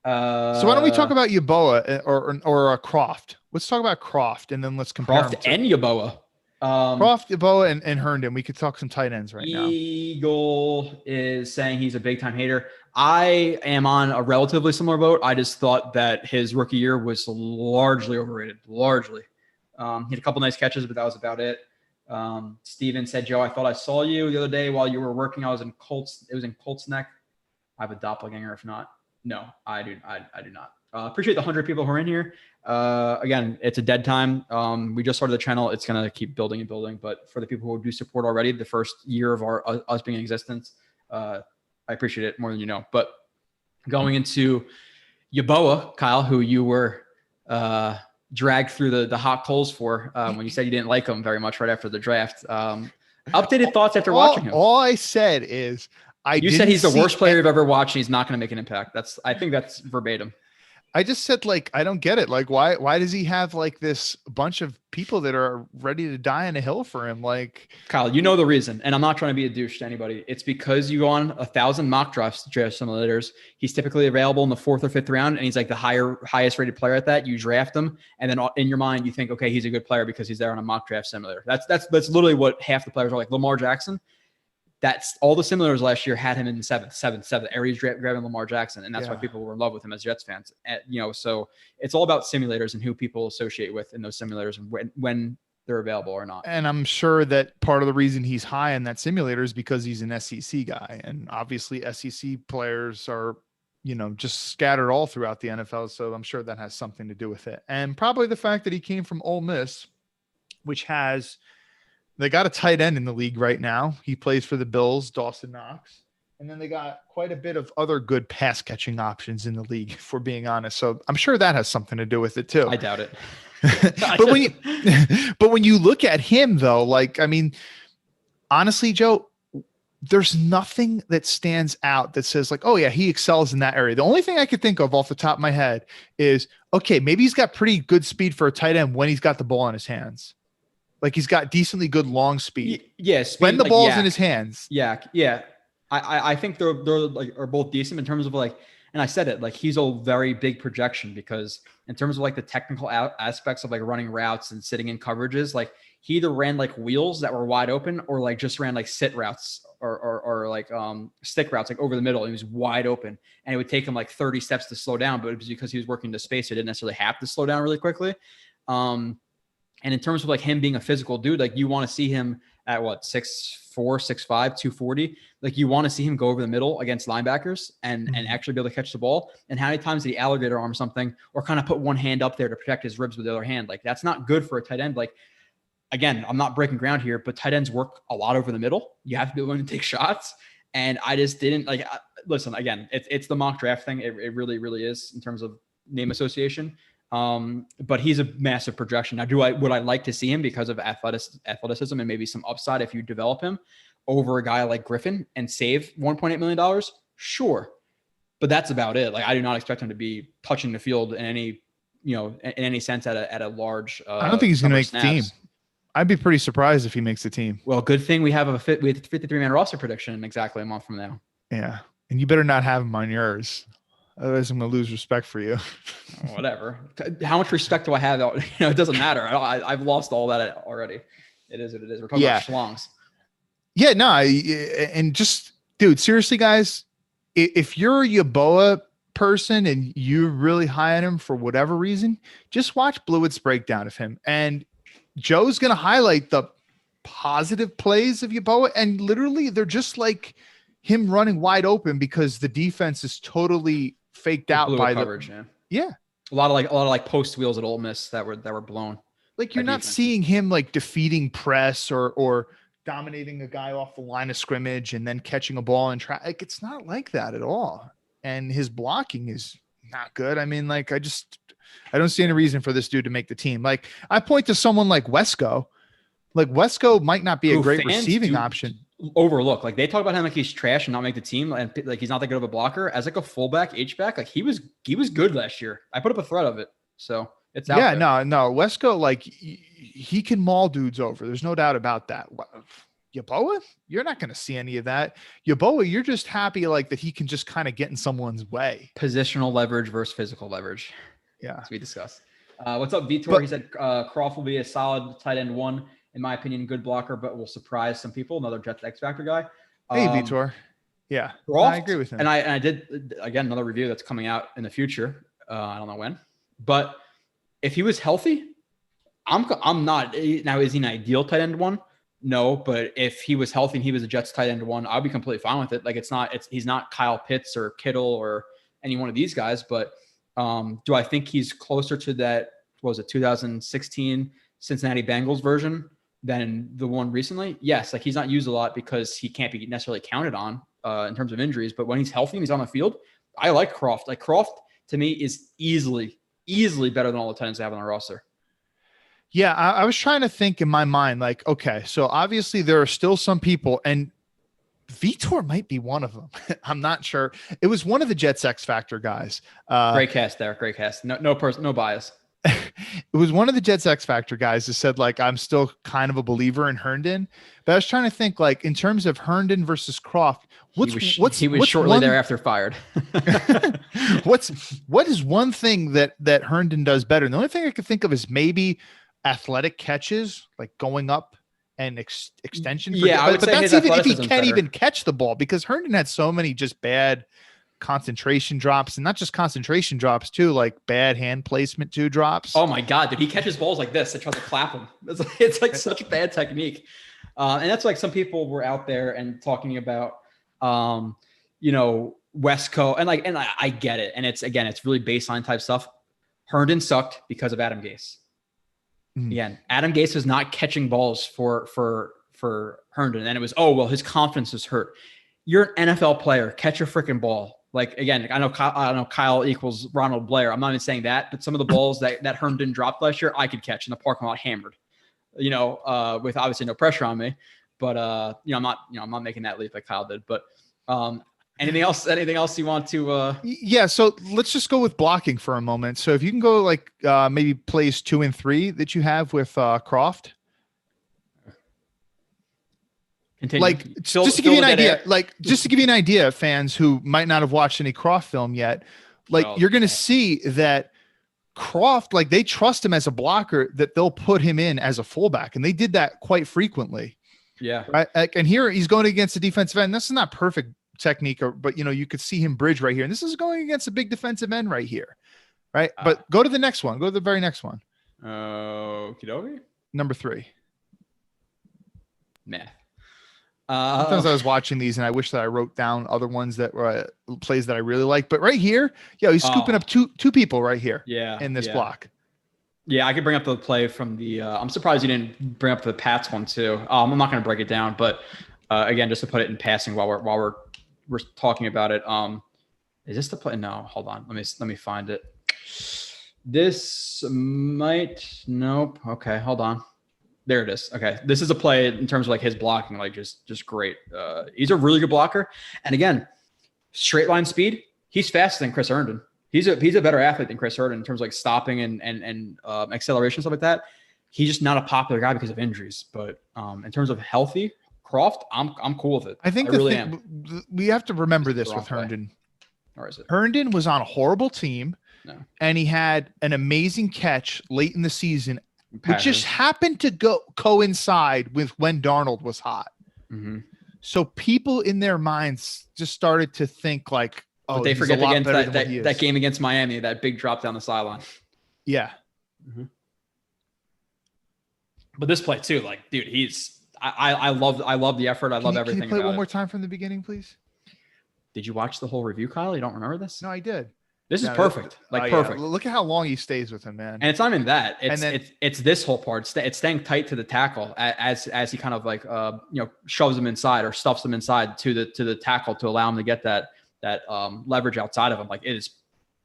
So why don't we talk about Yeboah or Croft? Let's talk about Croft and then let's compare Croft and Yeboah. Croft, Yeboah, and Herndon. We could talk some tight ends right now. Eagle is saying he's a big time hater. I am on a relatively similar boat. I just thought that his rookie year was largely overrated. Largely. He had a couple nice catches, but that was about it. Steven said, Joe, I thought I saw you the other day while you were working. It was in Colts Neck. I have a doppelganger. If not, no, I do not. Appreciate the 100 people who are in here. Again, it's a dead time. We just started the channel. It's going to keep building and building. But for the people who do support already, the first year of us being in existence, I appreciate it more than you know. But going into Yeboah, Kyle, who you were dragged through the hot coals for when you said you didn't like him very much right after the draft. Updated thoughts after watching him. All I said is you said he's the worst player you've ever watched and he's not going to make an impact. I think that's verbatim. I just said, like, I don't get it. Like, why does he have like this bunch of people that are ready to die on a hill for him? Like, Kyle, you know the reason, and I'm not trying to be a douche to anybody. It's because you go on 1,000 mock draft simulators. He's typically available in the 4th or 5th round, and he's like the highest rated player at that. You draft him, and then in your mind you think, okay, he's a good player because he's there on a mock draft simulator. That's literally what half the players are like. Lamar Jackson. That's all the simulators last year had him in the seventh. Aries grabbing Lamar Jackson, and that's why people were in love with him as Jets fans. So it's all about simulators and who people associate with in those simulators and when they're available or not. And I'm sure that part of the reason he's high in that simulator is because he's an SEC guy, and obviously SEC players are, just scattered all throughout the NFL. So I'm sure that has something to do with it, and probably the fact that he came from Ole Miss, which has. They got a tight end in the league right now. He plays for the Bills, Dawson Knox. And then they got quite a bit of other good pass catching options in the league, if we're being honest. So I'm sure that has something to do with it too. I doubt it. but when you look at him though, like, I mean, honestly, Joe, there's nothing that stands out that says like, oh yeah, he excels in that area. The only thing I could think of off the top of my head is, okay, maybe he's got pretty good speed for a tight end when he's got the ball in his hands. Like he's got decently good long speed. Yes. When the ball's in his hands. Yeah. Yeah. I think they're like are both decent in terms of like, and I said it, like he's a very big projection because in terms of like the technical aspects of like running routes and sitting in coverages, like he either ran like wheels that were wide open or like just ran like sit routes or like stick routes, like over the middle. He was wide open and it would take him like 30 steps to slow down, but it was because he was working to space. So he didn't necessarily have to slow down really quickly. And in terms of like him being a physical dude, like you want to see him at what, 6'4", 6'5", 240. Like you want to see him go over the middle against linebackers and actually be able to catch the ball. And how many times did he alligator arm something or kind of put one hand up there to protect his ribs with the other hand? Like that's not good for a tight end. Like, again, I'm not breaking ground here, but tight ends work a lot over the middle. You have to be willing to take shots. And I just didn't like, listen, again, it's the mock draft thing. It really, really is in terms of name association. But he's a massive projection. Now, would I like to see him because of athleticism and maybe some upside if you develop him over a guy like Griffin and save $1.8 million? Sure. But that's about it. Like I do not expect him to be touching the field in any sense at a large, I don't think he's going to make the team. I'd be pretty surprised if he makes the team. Well, good thing we have a 53-man roster prediction in exactly a month from now. Yeah. And you better not have him on yours. Otherwise, I'm going to lose respect for you. Whatever. How much respect do I have? It doesn't matter. I've lost all that already. It is what it is. We're talking about schlongs. Yeah, no. And just, dude, seriously, guys, if you're a Yeboah person and you're really high on him for whatever reason, just watch Blewett's breakdown of him. And Joe's going to highlight the positive plays of Yeboah. And literally, they're just like him running wide open because the defense is totally faked out by coverage. Yeah. A lot of post wheels at Ole Miss that were blown. Like you're not seeing him like defeating press or dominating a guy off the line of scrimmage and then catching a ball and like it's not like that at all. And his blocking is not good. I mean, like I don't see any reason for this dude to make the team. Like I point to someone like Wesco. Like Wesco might not be a great receiving option. Overlook. Like they talk about him like he's trash and not make the team and like he's not that good of a blocker. As like a fullback, H-back, like he was good last year. I put up a thread of it. So it's out there. No. Wesco, like he can maul dudes over. There's no doubt about that. Yeboah, you're not going to see any of that. Yeboah, you're just happy like that he can just kind of get in someone's way. Positional leverage versus physical leverage. Yeah. As we discussed. What's up, Vitor? He said Croft will be a solid tight end 1. In my opinion, good blocker, but will surprise some people. Another Jets X Factor guy. Hey, Vitor. Yeah, Croft, I agree with him. And I did, again, another review that's coming out in the future. I don't know when. But if he was healthy, I'm not. Now, is he an ideal tight end 1? No, but if he was healthy and he was a Jets tight end 1, I'd be completely fine with it. Like he's not Kyle Pitts or Kittle or any one of these guys. But do I think he's closer to that, what was it, 2016 Cincinnati Bengals version than the one recently? Yes, like he's not used a lot because he can't be necessarily counted on in terms of injuries. But when he's healthy and he's on the field, I like Croft. Like Croft to me is easily better than all the tight ends they have on the roster. Yeah, I was trying to think in my mind, like, okay, so obviously there are still some people, and Vitor might be one of them. I'm not sure. It was one of the Jets X Factor guys. Great cast there. Great cast. No bias. It was one of the Jets X Factor guys that said, like, I'm still kind of a believer in Herndon, but I was trying to think, like, in terms of Herndon versus Croft, he was shortly thereafter fired. What is one thing that Herndon does better? And the only thing I could think of is maybe athletic catches, like going up and extension. But that's even if he can't even catch the ball, because Herndon had so many just bad concentration drops, and not just concentration drops too, like bad hand placement too drops. Oh my God, dude, he catches balls like this. I try to clap him. It's like such bad technique. And that's like some people were out there and talking about, West Coast, and I get it. And it's really baseline type stuff. Herndon sucked because of Adam Gase. Again, Adam Gase was not catching balls for Herndon. And it was, his confidence is hurt. You're an NFL player. Catch a freaking ball. Like, again, I know Kyle equals Ronald Blair. I'm not even saying that, but some of the balls that Herndon dropped last year, I could catch in the parking lot hammered, with obviously no pressure on me, but I'm not making that leap like Kyle did, but anything else you want to, yeah. So let's just go with blocking for a moment. So if you can go like, maybe plays 2 and 3 that you have with, Croft. Continue. Like, just to give you an idea, fans who might not have watched any Croft film yet, you're going to see that Croft, like, they trust him as a blocker, that they'll put him in as a fullback. And they did that quite frequently. Yeah. Right. And here he's going against a defensive end. This is not perfect technique, but you could see him bridge right here. And this is going against a big defensive end right here. Right. But go to the next one. Go to the very next one. Kidovi? Number 3. Math. Sometimes I was watching these and I wish that I wrote down other ones that were plays that I really like. But right here, he's scooping up two people right here. Yeah, in this block. Yeah, I could bring up the play from the. I'm surprised you didn't bring up the Pats one too. I'm not going to break it down, but again, just to put it in passing while we're talking about it. Is this the play? No, hold on. Let me find it. This might. Nope. Okay, hold on. There it is. Okay. This is a play in terms of like his blocking, like just great. He's a really good blocker. And again, straight line speed, he's faster than Chris Herndon. He's a better athlete than Chris Herndon in terms of like stopping and acceleration, stuff like that. He's just not a popular guy because of injuries. But in terms of healthy Croft, I'm cool with it. I think we have to remember this with Herndon. Or is it? Herndon was on a horrible team, and he had an amazing catch late in the season, which just happened to coincide with when Darnold was hot. Mm-hmm. So people in their minds just started to think like, but they forget against that game against Miami, that big drop down the sideline. Yeah. Mm-hmm. But this play too, like, dude, I love the effort. I love everything. Can you play one more time from the beginning, please? Did you watch the whole review, Kyle? You don't remember this? No, I did. This is perfect. Perfect. Yeah. Look at how long he stays with him, man. And it's not even that. It's this whole part. It's staying tight to the tackle as he kind of like shoves him inside or stuffs him inside to the tackle to allow him to get that leverage outside of him. Like, it is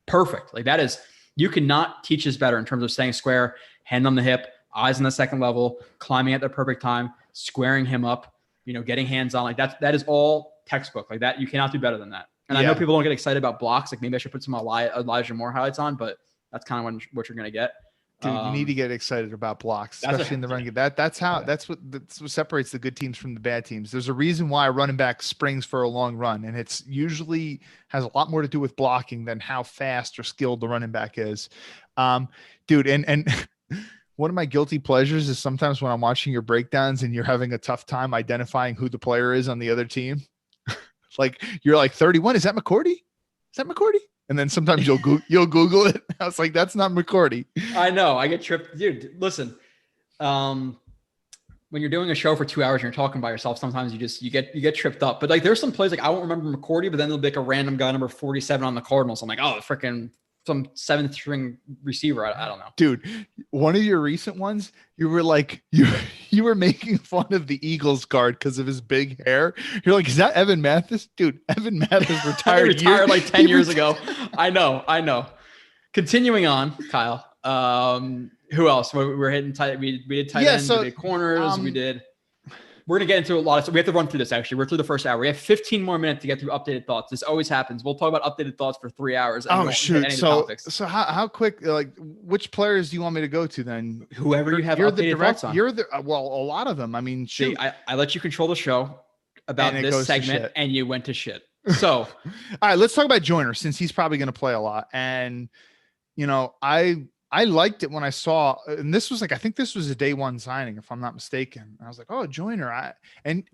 perfect. Like, that is, you cannot teach this better in terms of staying square, hand on the hip, eyes on the second level, climbing at the perfect time, squaring him up, getting hands on. Like, that is all textbook. Like, that, you cannot do better than that. And I know people don't get excited about blocks. Like, maybe I should put some Elijah Moore highlights on, but that's kind of what you're going to get. Dude, you need to get excited about blocks, especially in the run game. That's what separates the good teams from the bad teams. There's a reason why a running back springs for a long run, and it's usually has a lot more to do with blocking than how fast or skilled the running back is. Dude, and one of my guilty pleasures is sometimes when I'm watching your breakdowns and you're having a tough time identifying who the player is on the other team. Like, you're like 31. Is that McCourty? And then sometimes you'll Google it. I was like, that's not McCourty. I know. I get tripped. Dude, listen, when you're doing a show for 2 hours and you're talking by yourself, sometimes you get tripped up. But like, there's some plays like I won't remember McCourty, but then there'll be like a random guy number 47 on the Cardinals. I'm like, oh, freaking some 7th string receiver. I don't know. Dude, one of your recent ones, you were like, you were making fun of the Eagles guard because of his big hair. You're like, is that Evan Mathis? Dude, Evan Mathis retired like 10 years ago. I know. Continuing on, Kyle. Who else? We're hitting tight. We did tight ends. We did corners. We did. we're going to get into a lot of stuff. We have to run through this, actually. We're through the first hour. We have 15 more minutes to get through updated thoughts. This always happens. We'll talk about updated thoughts for 3 hours. Oh, shoot. So how quick, like, which players do you want me to go to then? Whoever you have updated thoughts on. Well, a lot of them. I mean, shoot. See, I let you control the show about this segment, and you went to shit. So, all right, let's talk about Joyner, since he's probably going to play a lot. And, you know, I liked it when I saw, and this was like, I think this was a day one signing, if I'm not mistaken. I was like, oh, Joyner. I think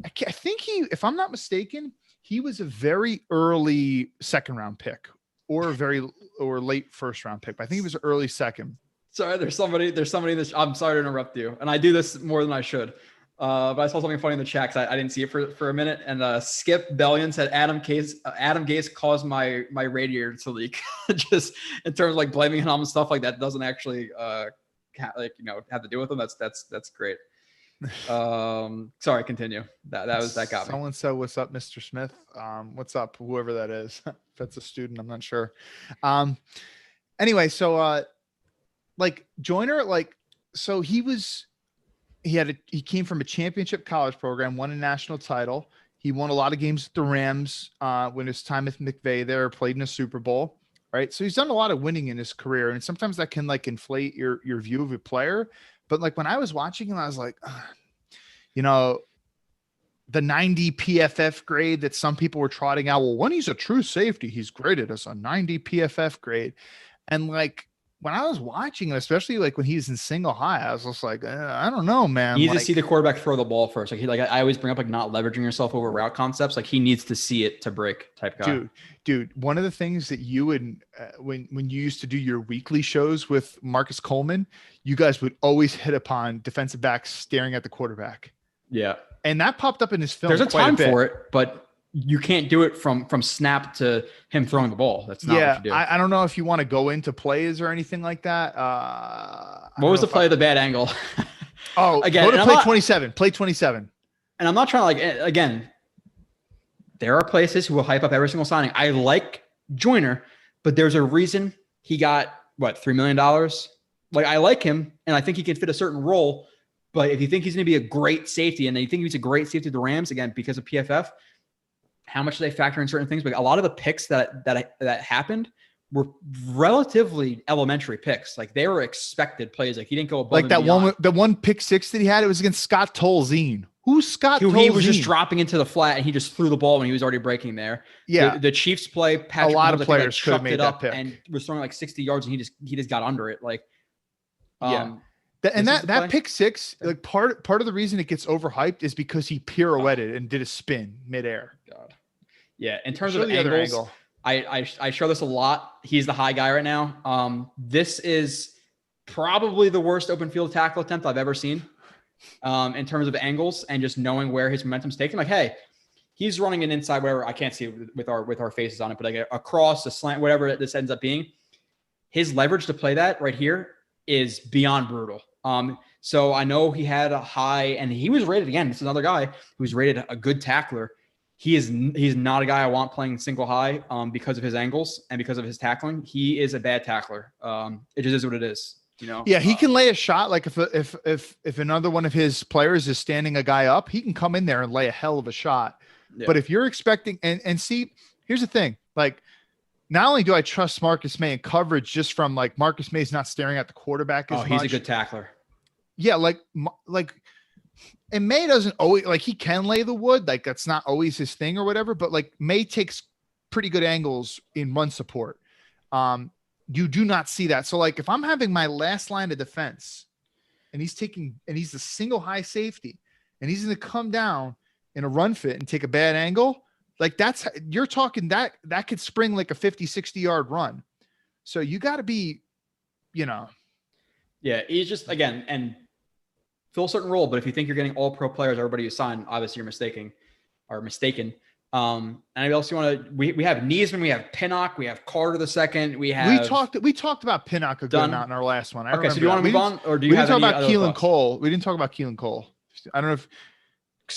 if I'm not mistaken, he was a very early second round pick or late first round pick. But I think he was an early second. Sorry, there's somebody in this. I'm sorry to interrupt you. And I do this more than I should. But I saw something funny in the chat because I didn't see it for a minute. And Skip Bellion said Adam Gase caused my radiator to leak. Just in terms of like blaming him on stuff like that doesn't actually have to do with him. That's great. Sorry, continue. That got me. Someone said, "What's up, Mr. Smith?" What's up, whoever that is. If that's a student, I'm not sure. Anyway, so like Joyner, like, so he came from a championship college program, won a national title. He won a lot of games with the Rams when his time with McVay there, played in a Super Bowl, right? So he's done a lot of winning in his career. And sometimes that can like inflate your view of a player. But like when I was watching him, I was like, you know, the 90 PFF grade that some people were trotting out. Well, when he's a true safety, he's graded as a 90 PFF grade. And like, when I was watching him, especially like when he's in single high, I was just like, I don't know, man. You need to see the quarterback throw the ball first. Like I always bring up, like not leveraging yourself over route concepts. Like he needs to see it to break type guy. Dude. One of the things that you would, when you used to do your weekly shows with Marcus Coleman, you guys would always hit upon defensive backs staring at the quarterback. Yeah. And that popped up in his film. There's a time for it, but you can't do it from snap to him throwing the ball. That's not what you do. I don't know if you want to go into plays or anything like that. What was the play of the bad angle? Again, go to play 27. Play 27. And I'm not trying to again, there are places who will hype up every single signing. I like Joyner, but there's a reason he got $3 million. Like I like him and I think he can fit a certain role. But if you think he's going to be a great safety and you think he's a great safety to the Rams, again, because of PFF, how much do they factor in certain things? But a lot of the picks that happened were relatively elementary picks. Like they were expected plays. Like he didn't go above. Like that one, the one pick six that he had, it was against Scott Tolzien. Who's Scott Tolzien? He was just dropping into the flat and he just threw the ball when he was already breaking there. Yeah. The Chiefs play, Patrick a lot of players could have made that pick and was throwing like 60 yards and he just got under it. Like, that pick six, like part of the reason it gets overhyped is because he pirouetted and did a spin midair. God. Yeah. In terms of the angles, angle. I show this a lot. He's the high guy right now. This is probably the worst open field tackle attempt I've ever seen. In terms of angles and just knowing where his momentum's taken. Like, hey, he's running an inside, whatever. I can't see it with our faces on it, but like a cross, a slant, whatever this ends up being. His leverage to play that right here is beyond brutal. So I know he had a high, and he was rated again. This is another guy who's rated a good tackler. He's not a guy I want playing single high because of his angles and because of his tackling. He is a bad tackler. It just is what it is. You know? Yeah, he can lay a shot. Like if another one of his players is standing a guy up, he can come in there and lay a hell of a shot. Yeah. But if you're expecting and see, here's the thing. Like, not only do I trust Marcus May in coverage just from like Marcus May's not staring at the quarterback as much. He's a good tackler. Yeah, like and May doesn't always like he can lay the wood, like that's not always his thing or whatever. But like May takes pretty good angles in run support. You do not see that. So like if I'm having my last line of defense and he's the single high safety and he's going to come down in a run fit and take a bad angle, like you're talking that could spring like a 50, 60 yard run. So you got to be, Yeah, he's just, again, and fill a certain role, but if you think you're getting all pro players, everybody you sign, obviously you're mistaken. And I also want to, we have Niesman, we have Pinnock, we have Carter II. We talked about Pinnock a good amount in our last one. So do you want to move on, or do you have any other thoughts? Keelan Cole. We didn't talk about Keelan Cole. I don't know if.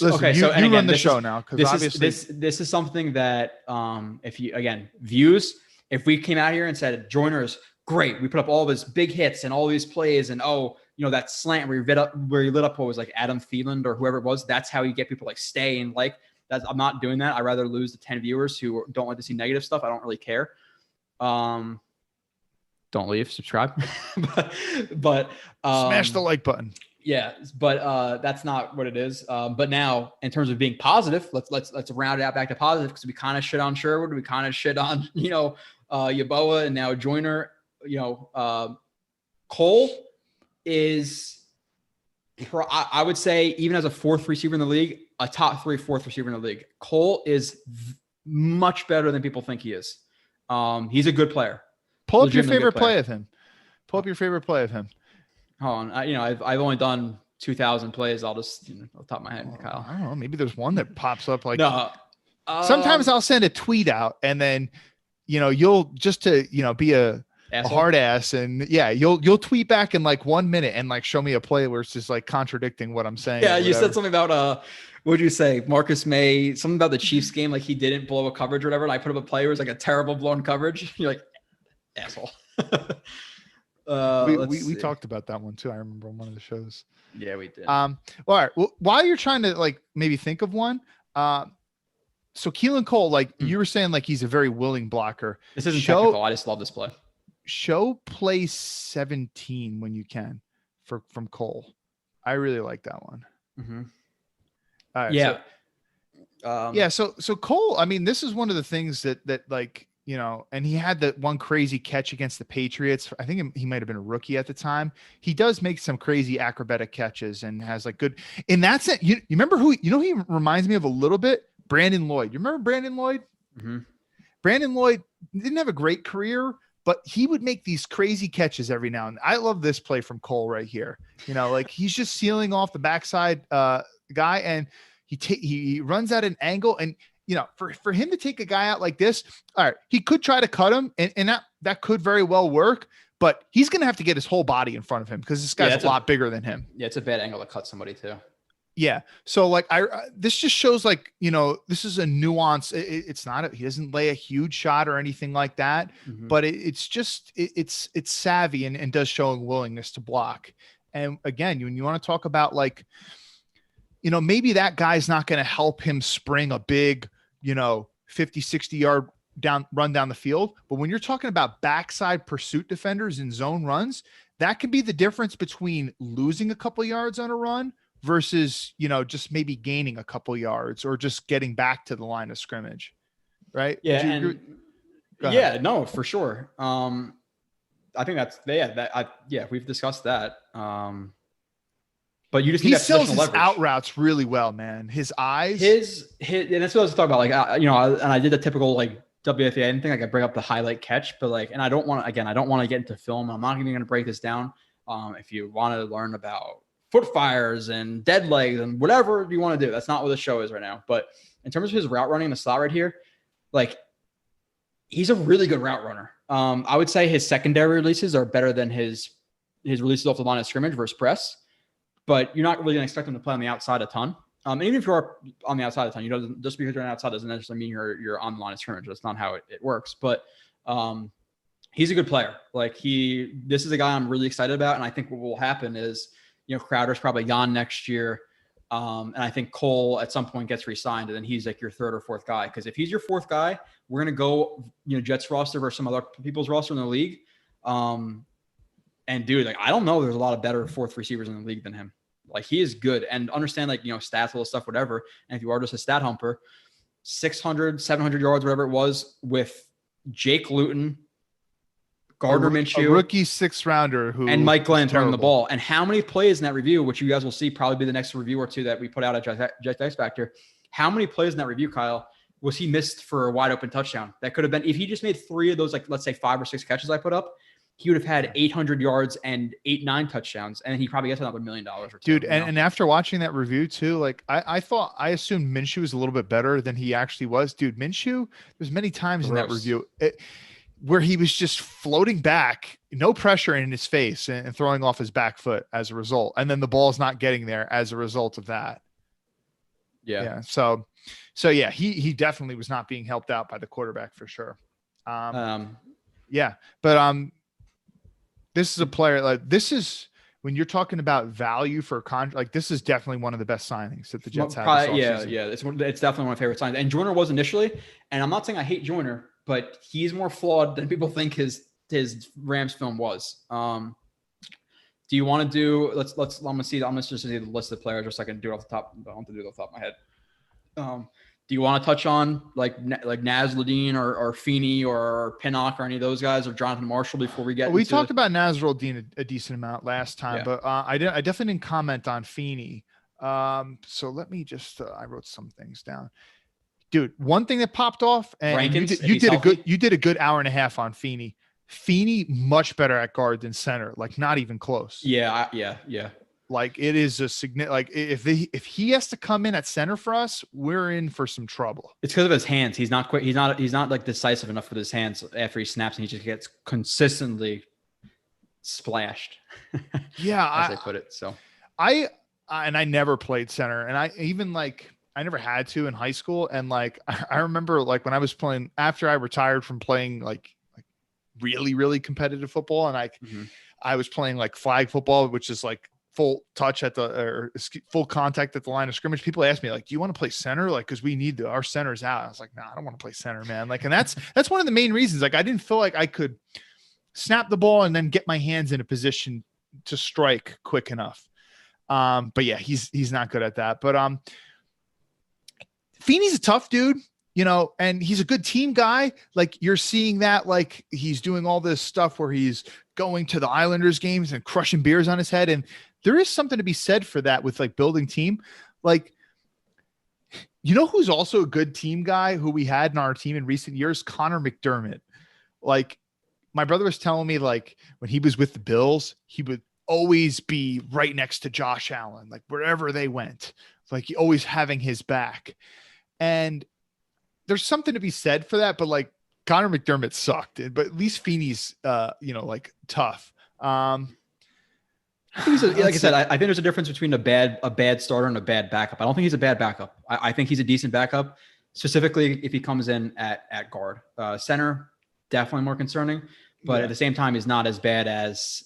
Listen, you run the show now, because obviously this is something that if we came out here and said Joyner is great, we put up all of his big hits and all these plays, and that slant where you lit up what was like Adam Thielen or whoever it was. That's how you get people like stay and like that. I'm not doing that. I'd rather lose the 10 viewers who don't like to see negative stuff. I don't really care. Don't leave, subscribe, but smash the like button. Yeah, but that's not what it is. But now, in terms of being positive, let's round it out back to positive because we kind of shit on Sherwood, we kind of shit on Yeboah, and now Joyner. Cole is, I would say, even as a fourth receiver in the league, a top 3 fourth receiver in the league. Cole is much better than people think he is. He's a good player. Pull up your favorite play of him. Pull up your favorite play of him. Hold on. I've only done 2,000 plays. I'll just off the top of my head, Kyle. I don't know. Maybe there's one that pops up like. No. Sometimes I'll send a tweet out, and then you'll just to be a hard ass, and you'll tweet back in like 1 minute and like show me a play where it's just like contradicting what I'm saying. Yeah, you said something about what did you say? Marcus May, something about the Chiefs game, like he didn't blow a coverage or whatever. And I put up a play where it was like a terrible blown coverage. You're like, asshole. We talked about that one too. I remember on one of the shows. Yeah, we did. All right. Well, while you're trying to like maybe think of one, so Keelan Cole, like you were saying, like he's a very willing blocker. This isn't technical. I just love this play. Show play 17 when you can from Cole. I really like that one. Mm-hmm. All right, yeah. So Cole, I mean, this is one of the things that like, and he had that one crazy catch against the Patriots. I think he might've been a rookie at the time. He does make some crazy acrobatic catches and has like good, in that sense. You remember who, he reminds me of a little bit, Brandon Lloyd. You remember Brandon Lloyd? Mm-hmm. Brandon Lloyd didn't have a great career, but he would make these crazy catches every now and then. I love this play from Cole right here. Like he's just sealing off the backside guy, and he runs at an angle, and for him to take a guy out like this, all right, he could try to cut him, and that could very well work, but he's going to have to get his whole body in front of him because this guy's a lot bigger than him. Yeah, it's a bad angle to cut somebody too. Yeah. So like this just shows like, this is a nuance. It's not, he doesn't lay a huge shot or anything like that, but it's just, it's savvy and does show a willingness to block. And again, when you want to talk about like, maybe that guy's not going to help him spring a big, 50, 60 yard run down the field. But when you're talking about backside pursuit defenders in zone runs, that can be the difference between losing a couple yards on a run versus, just maybe gaining a couple yards or just getting back to the line of scrimmage. Right. Yeah. No, for sure. I think we've discussed that. But you just need he that sells his leverage. Out routes really well, man. His eyes, and that's what I was talking about. Like, and I did the typical like WFA. I didn't think I could bring up the highlight catch, but like, and I don't want to get into film. I'm not even going to break this down. If you want to learn about foot fires and dead legs and whatever you want to do, that's not what the show is right now. But in terms of his route running in the slot right here, like he's a really good route runner. I would say his secondary releases are better than his releases off the line of scrimmage versus press. But you're not really going to expect him to play on the outside a ton. And even if you are on the outside a ton, just because you're on the outside doesn't necessarily mean you're on the line of scrimmage. That's not how it works. But he's a good player. Like this is a guy I'm really excited about. And I think what will happen is, Crowder's probably gone next year. And I think Cole at some point gets re-signed, and then he's like your third or fourth guy. Because if he's your fourth guy, we're going to go, Jets roster versus some other people's roster in the league. And dude, like, I don't know, there's a lot of better fourth receivers in the league than him. Like, he is good. And understand, like, stats, all this stuff, whatever. And if you are just a stat humper, 600, 700 yards, whatever it was, with Jake Luton, Gardner Minshew, a rookie 6th rounder and Mike Glenn throwing the ball. And how many plays in that review, which you guys will see probably be the next review or two that we put out at Jet X Factor, how many plays in that review, Kyle, was he missed for a wide open touchdown? That could have been, if he just made 3 of those, like, let's say 5 or 6 catches I put up, he would have had 800 yards and 8-9 touchdowns, and he probably gets another $1 million or two. Dude, and after watching that review too, like I assumed Minshew was a little bit better than he actually was. Dude, Minshew, there's many times in that review where he was just floating back, no pressure in his face, and throwing off his back foot as a result, and then the ball's not getting there as a result of that. Yeah. So yeah, he definitely was not being helped out by the quarterback for sure. Yeah, but this is a player like this is when you're talking about value for a contract, like this is definitely one of the best signings that the Jets had. Yeah. It's definitely one of my favorite signings. And Joyner was initially, and I'm not saying I hate Joyner, but he's more flawed than people think his Rams film was. Do you want to do? Let's. I'm gonna just see the list of players, just so I can do it off the top. I don't want to do it off the top of my head. Do you want to touch on like Nasruddin or Feeney or Pinnock or any of those guys, or Jonathan Marshall before we get? We talked about Nasruddin a decent amount last time, but I definitely didn't comment on Feeney. So let me just I wrote some things down, dude. One thing that popped off, and Rankins, you did a good hour and a half on Feeney. Feeney much better at guard than center, like not even close. Yeah. Like it is a significant. Like if he has to come in at center for us, we're in for some trouble. It's because of his hands. He's not quick. He's not like decisive enough with his hands after he snaps, and he just gets consistently splashed. Yeah, as I put it. So I never played center, and I never had to in high school. And like I remember like when I was playing after I retired from playing like really, really competitive football. And I was playing like flag football, which is like full touch full contact at the line of scrimmage. People ask me like, do you want to play center? Like, cause we need our centers out. I was like, nah, I don't want to play center, man. Like, and that's one of the main reasons. Like, I didn't feel like I could snap the ball and then get my hands in a position to strike quick enough. But yeah, he's not good at that, but, Feeney's a tough dude. And he's a good team guy. Like you're seeing that, like he's doing all this stuff where he's going to the Islanders games and crushing beers on his head. And there is something to be said for that with like building team. Like, who's also a good team guy who we had in our team in recent years? Conor McDermott. Like my brother was telling me like when he was with the Bills, he would always be right next to Josh Allen, like wherever they went, like he always having his back. And there's something to be said for that, but like Conor McDermott sucked, but at least Feeney's, like tough. I think like I said, I think there's a difference between a bad starter and a bad backup. I don't think he's a bad backup. I think he's a decent backup, specifically if he comes in at guard. Center, definitely more concerning, but at the same time, he's not as bad as,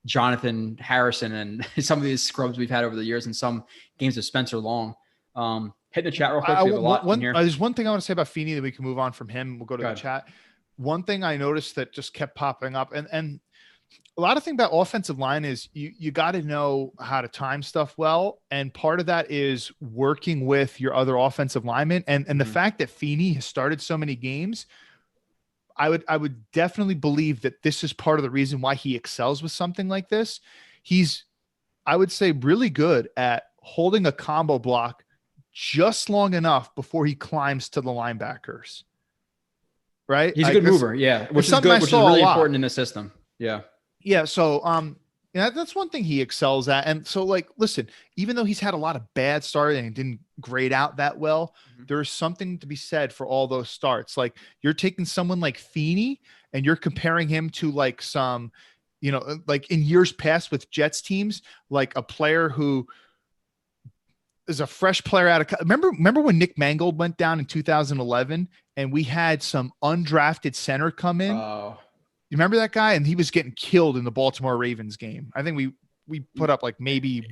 Jonathan Harrison and some of these scrubs we've had over the years in some games of Spencer Long. Hit the chat real quick. We have a lot in here. There's one thing I want to say about Feeney that we can move on from him. We'll go to the chat. One thing I noticed that just kept popping up, and a lot of thing about offensive line is you got to know how to time stuff well. And part of that is working with your other offensive linemen. And the fact that Feeney has started so many games, I would definitely believe that this is part of the reason why he excels with something like this. He's, I would say, really good at holding a combo block just long enough before he climbs to the linebackers. Right? He's a good mover. Yeah. Which is good, which is really important in the system. Yeah. Yeah. So, that's one thing he excels at. And so like, listen, even though he's had a lot of bad starts and didn't grade out that well, there's something to be said for all those starts. Like you're taking someone like Feeney and you're comparing him to like some, like in years past with Jets teams, like a player who is a fresh player out of, remember when Nick Mangold went down in 2011 and we had some undrafted center come in? Oh, you remember that guy? And he was getting killed in the Baltimore Ravens game. I think we put up like maybe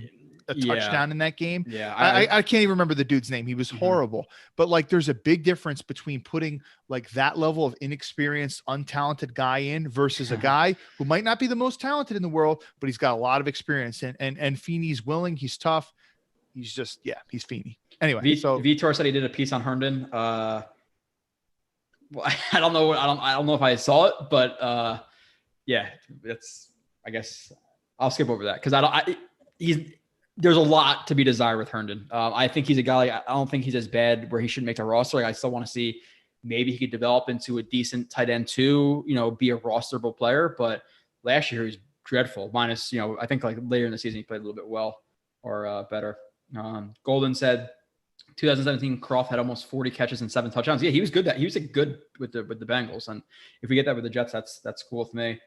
a touchdown in that game. Yeah. I can't even remember the dude's name. He was horrible, but like, there's a big difference between putting like that level of inexperienced, untalented guy in versus a guy who might not be the most talented in the world, but he's got a lot of experience and Feeney's willing, he's tough. He's just, he's Feeney. Anyway, Vitor said he did a piece on Herndon. Well, I don't know if I saw it, but I guess I'll skip over that because there's a lot to be desired with Herndon. I think he's a guy. I don't think he's as bad where he shouldn't make the roster. Like, I still want to see maybe he could develop into a decent tight end too. Be a rosterable player. But last year he was dreadful. Minus, I think like later in the season he played a little bit well or better. Golden said 2017 Croft had almost 40 catches and 7 touchdowns. Yeah, he was good. He was good with the Bengals. And if we get that with the Jets, that's cool with me.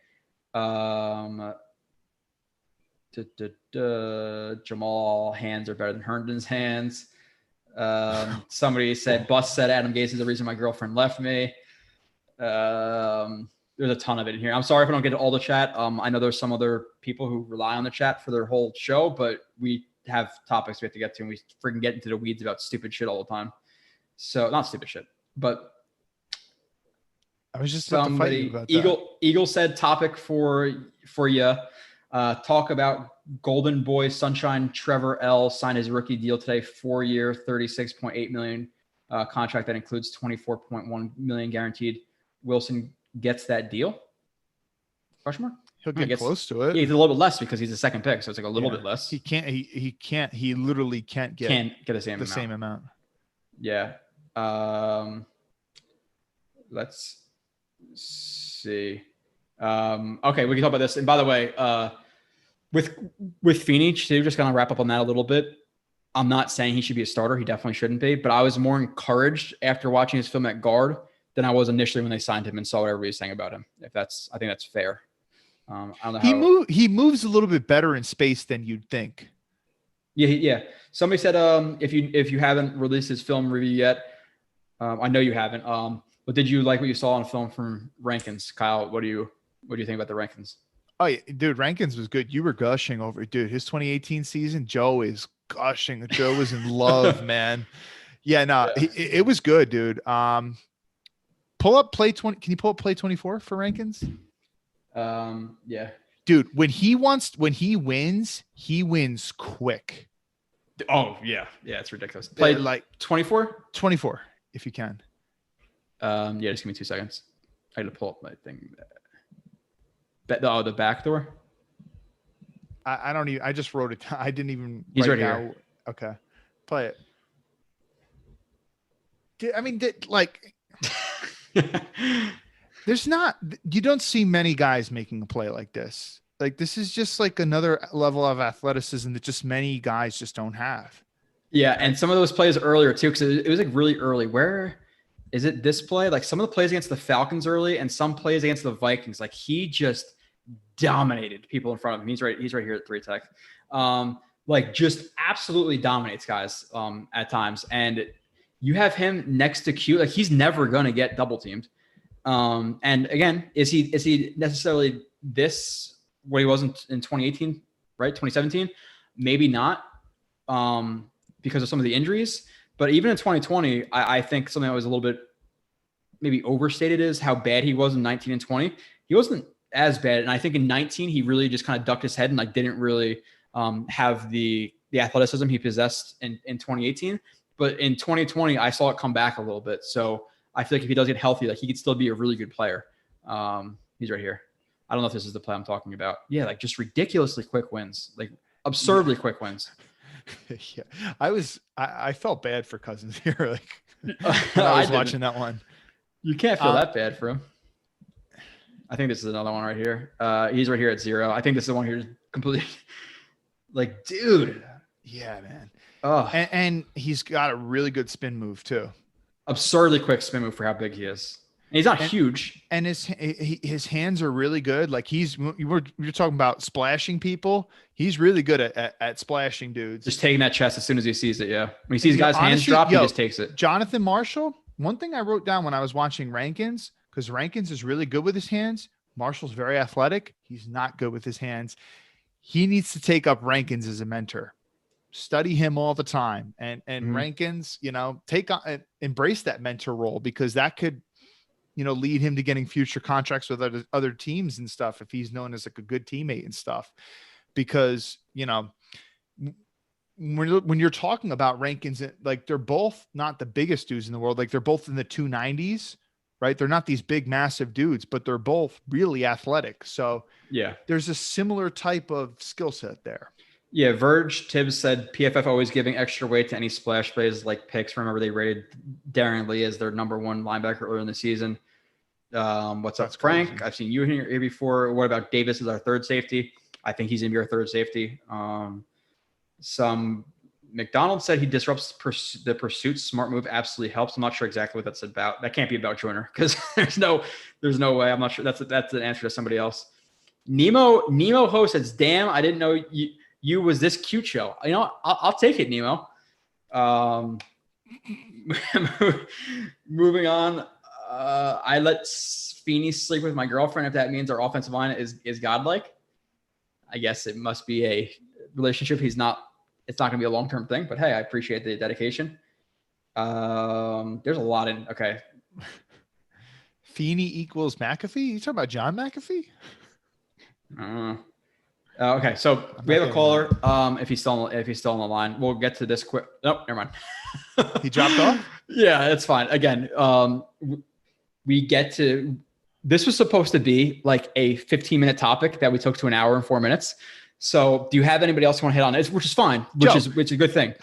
Jamal hands are better than Herndon's hands. Somebody said Bus said Adam Gase is the reason my girlfriend left me. there's a ton of it in here. I'm sorry if I don't get to all the chat. I know there's some other people who rely on the chat for their whole show, but we have topics we have to get to, and we freaking get into the weeds about stupid shit all the time. So not stupid shit, but I was just about to fight you about that. Eagle said topic for you. Talk about Golden Boy Sunshine Trevor L signed his rookie deal today, 4-year, $36.8 million contract that includes $24.1 million guaranteed. Wilson gets that deal? Question mark? He'll get close to it. Yeah, he's a little bit less because he's a second pick, so it's like a little bit less. He can't. He literally can't get the same amount. Yeah. Let's see. Okay, we can talk about this. And by the way, with Feeney, too, just gonna wrap up on that a little bit. I'm not saying he should be a starter. He definitely shouldn't be. But I was more encouraged after watching his film at guard than I was initially when they signed him and saw what everybody was saying about him. I think that's fair. I don't know he moves a little bit better in space than you'd think. Yeah. Somebody said if you haven't released his film review yet, I know you haven't. But did you like what you saw on film from Rankins? Kyle, what do you think about the Rankins? Oh yeah, dude, Rankins was good. You were gushing over it, dude. His 2018 season, Joe is gushing. Joe was in love, man. Yeah, no, yeah. It was good, dude. Pull up play 20. Can you pull up play 24 for Rankins? Yeah. Dude, when he wins, he wins quick. Oh, yeah. Yeah, it's ridiculous. Play like 24? 24, if you can. Yeah, just give me 2 seconds. I got to pull up my thing. The back door? I don't even, I just wrote it down. I didn't even. He's right here. Okay. Play it. I mean, you don't see many guys making a play like this. Like, this is just like another level of athleticism that just many guys just don't have. Yeah. And some of those plays earlier too, because it was like really early. Where is it this play? Like some of the plays against the Falcons early and some plays against the Vikings, like he just dominated people in front of him. He's right here at 3 tech. Like just absolutely dominates guys at times. And you have him next to Q, like he's never going to get double teamed. And again, is he necessarily this what he wasn't in 2018, right? 2017, maybe not, because of some of the injuries. But even in 2020, I think something that was a little bit maybe overstated is how bad he was in 19 and 20. He wasn't as bad, and I think in 19 he really just kind of ducked his head and like didn't really have the athleticism he possessed in 2018. But in 2020, I saw it come back a little bit. So I feel like if he does get healthy, like he could still be a really good player. He's right here. I don't know if this is the play I'm talking about. Yeah, like just ridiculously quick wins, like absurdly quick wins. Yeah, I felt bad for Cousins here. Like when I was watching that one. You can't feel that bad for him. I think this is another one right here. He's right here at 0. I think this is the one here completely. Like, dude. Yeah, man. Oh, and he's got a really good spin move too. Absurdly quick spin move for how big he is. And he's not huge. And his hands are really good. Like you're talking about splashing people. He's really good at splashing dudes. Just taking that chest as soon as he sees it. Yeah. When he sees guys' hands drop, he just takes it. Jonathan Marshall. One thing I wrote down when I was watching Rankins, because Rankins is really good with his hands. Marshall's very athletic. He's not good with his hands. He needs to take up Rankins as a mentor. Study him all the time, and Rankins, embrace that mentor role, because that could, lead him to getting future contracts with other teams and stuff if he's known as like a good teammate and stuff. Because when you're talking about Rankins, like they're both not the biggest dudes in the world. Like they're both in the 290s, right? They're not these big, massive dudes, but they're both really athletic. So yeah, there's a similar type of skill set there. Yeah, Verge Tibbs said PFF always giving extra weight to any splash plays like picks. Remember, they rated Darren Lee as their number 1 linebacker earlier in the season. What's up, Frank? Crazy. I've seen you here before. What about Davis as our third safety? I think he's going to be our third safety. Some McDonald said he disrupts the pursuit. Smart move absolutely helps. I'm not sure exactly what that's about. That can't be about Joyner because there's no way. I'm not sure. That's an answer to somebody else. Nemo Ho says, "Damn, I didn't know you was this cute show." I'll take it, Nemo. Moving on. I let Feeney sleep with my girlfriend if that means our offensive line is godlike. I guess it must be a relationship. It's not going to be a long-term thing, but hey, I appreciate the dedication. There's a lot in, okay. Feeney equals McAfee? You talking about John McAfee? Okay, so we have a caller. If he's still on the line, we'll get to this quick. Nope, never mind. He dropped off? Yeah, it's fine. Again, we get to. This was supposed to be like a 15-minute topic that we took to an hour and 4 minutes. So, do you have anybody else you want to hit on? Which is fine, which is a good thing.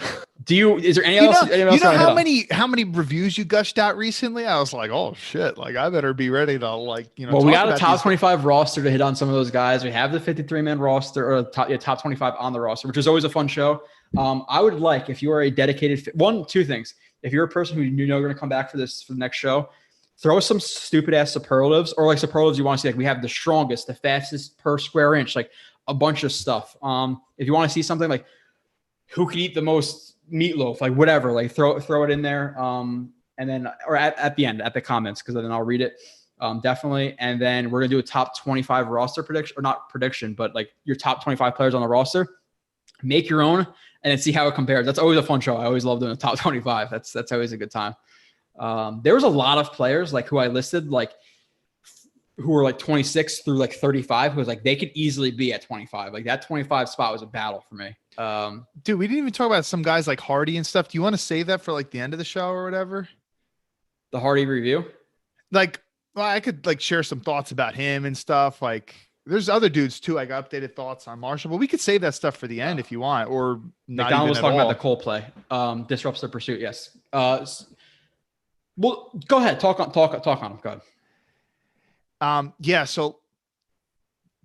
Is there any else? You know how many reviews you gushed out recently? I was like, oh shit! Like I better be ready to Well, we got a top 25 roster to hit on some of those guys. We have the 53-man roster or top 25 on the roster, which is always a fun show. I would like if you are a dedicated two things. If you're a person who you know you're going to come back for the next show, throw some stupid ass superlatives or like superlatives you want to see. Like we have the strongest, the fastest per square inch, like a bunch of stuff. If you want to see something like who can eat the most meatloaf, like whatever, like throw it in there. And then, or at the end, at the comments, because then I'll read it. Definitely. And then we're going to do a top 25 roster prediction, or not prediction, but like your top 25 players on the roster. Make your own and then see how it compares. That's always a fun show. I always love doing the top 25. That's always a good time. There was a lot of players like who I listed, like who were like 26 through like 35, who was like, they could easily be at 25. Like that 25 spot was a battle for me. Dude, we didn't even talk about some guys like Hardy and stuff. Do you want to save that for like the end of the show or whatever? The Hardy review? Like, well, I could like share some thoughts about him and stuff. Like there's other dudes too. I got updated thoughts on Marshall, but we could save that stuff for the end if you want, or not. McDonald was talking all. about the Cole play. Disrupts the pursuit. Yes. Well, go ahead. Talk on him. Go ahead. Yeah. So,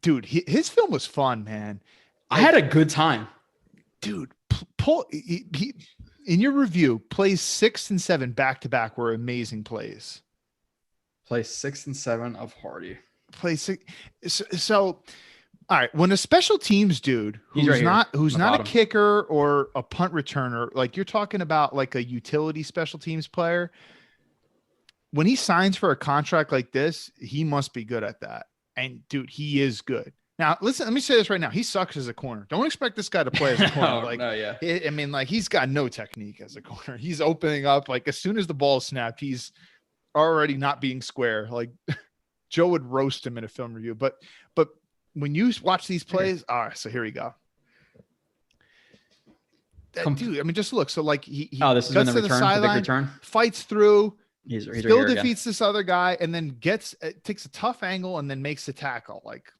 dude, his film was fun, man. I had a good time, dude. He in your review, plays 6 and 7 back to back were amazing plays. Play 6 and 7 of Hardy. Play 6. So, all right. When a special teams dude who's right not bottom. a kicker or a punt returner, like you're talking about like a utility special teams player. When he signs for a contract like this, he must be good at that. And dude, he is good. Now, listen, let me say this right now. He sucks as a corner. Don't expect this guy to play as a corner. He's got no technique as a corner. He's opening up. Like as soon as the ball is snapped, he's already not being square. Like Joe would roast him in a film review. But when you watch these plays, all right, so here we go. Dude, I mean, just look. So like he this is in the return, the big return. Fights through. He's still defeats this other guy and then takes a tough angle and then makes the tackle. Like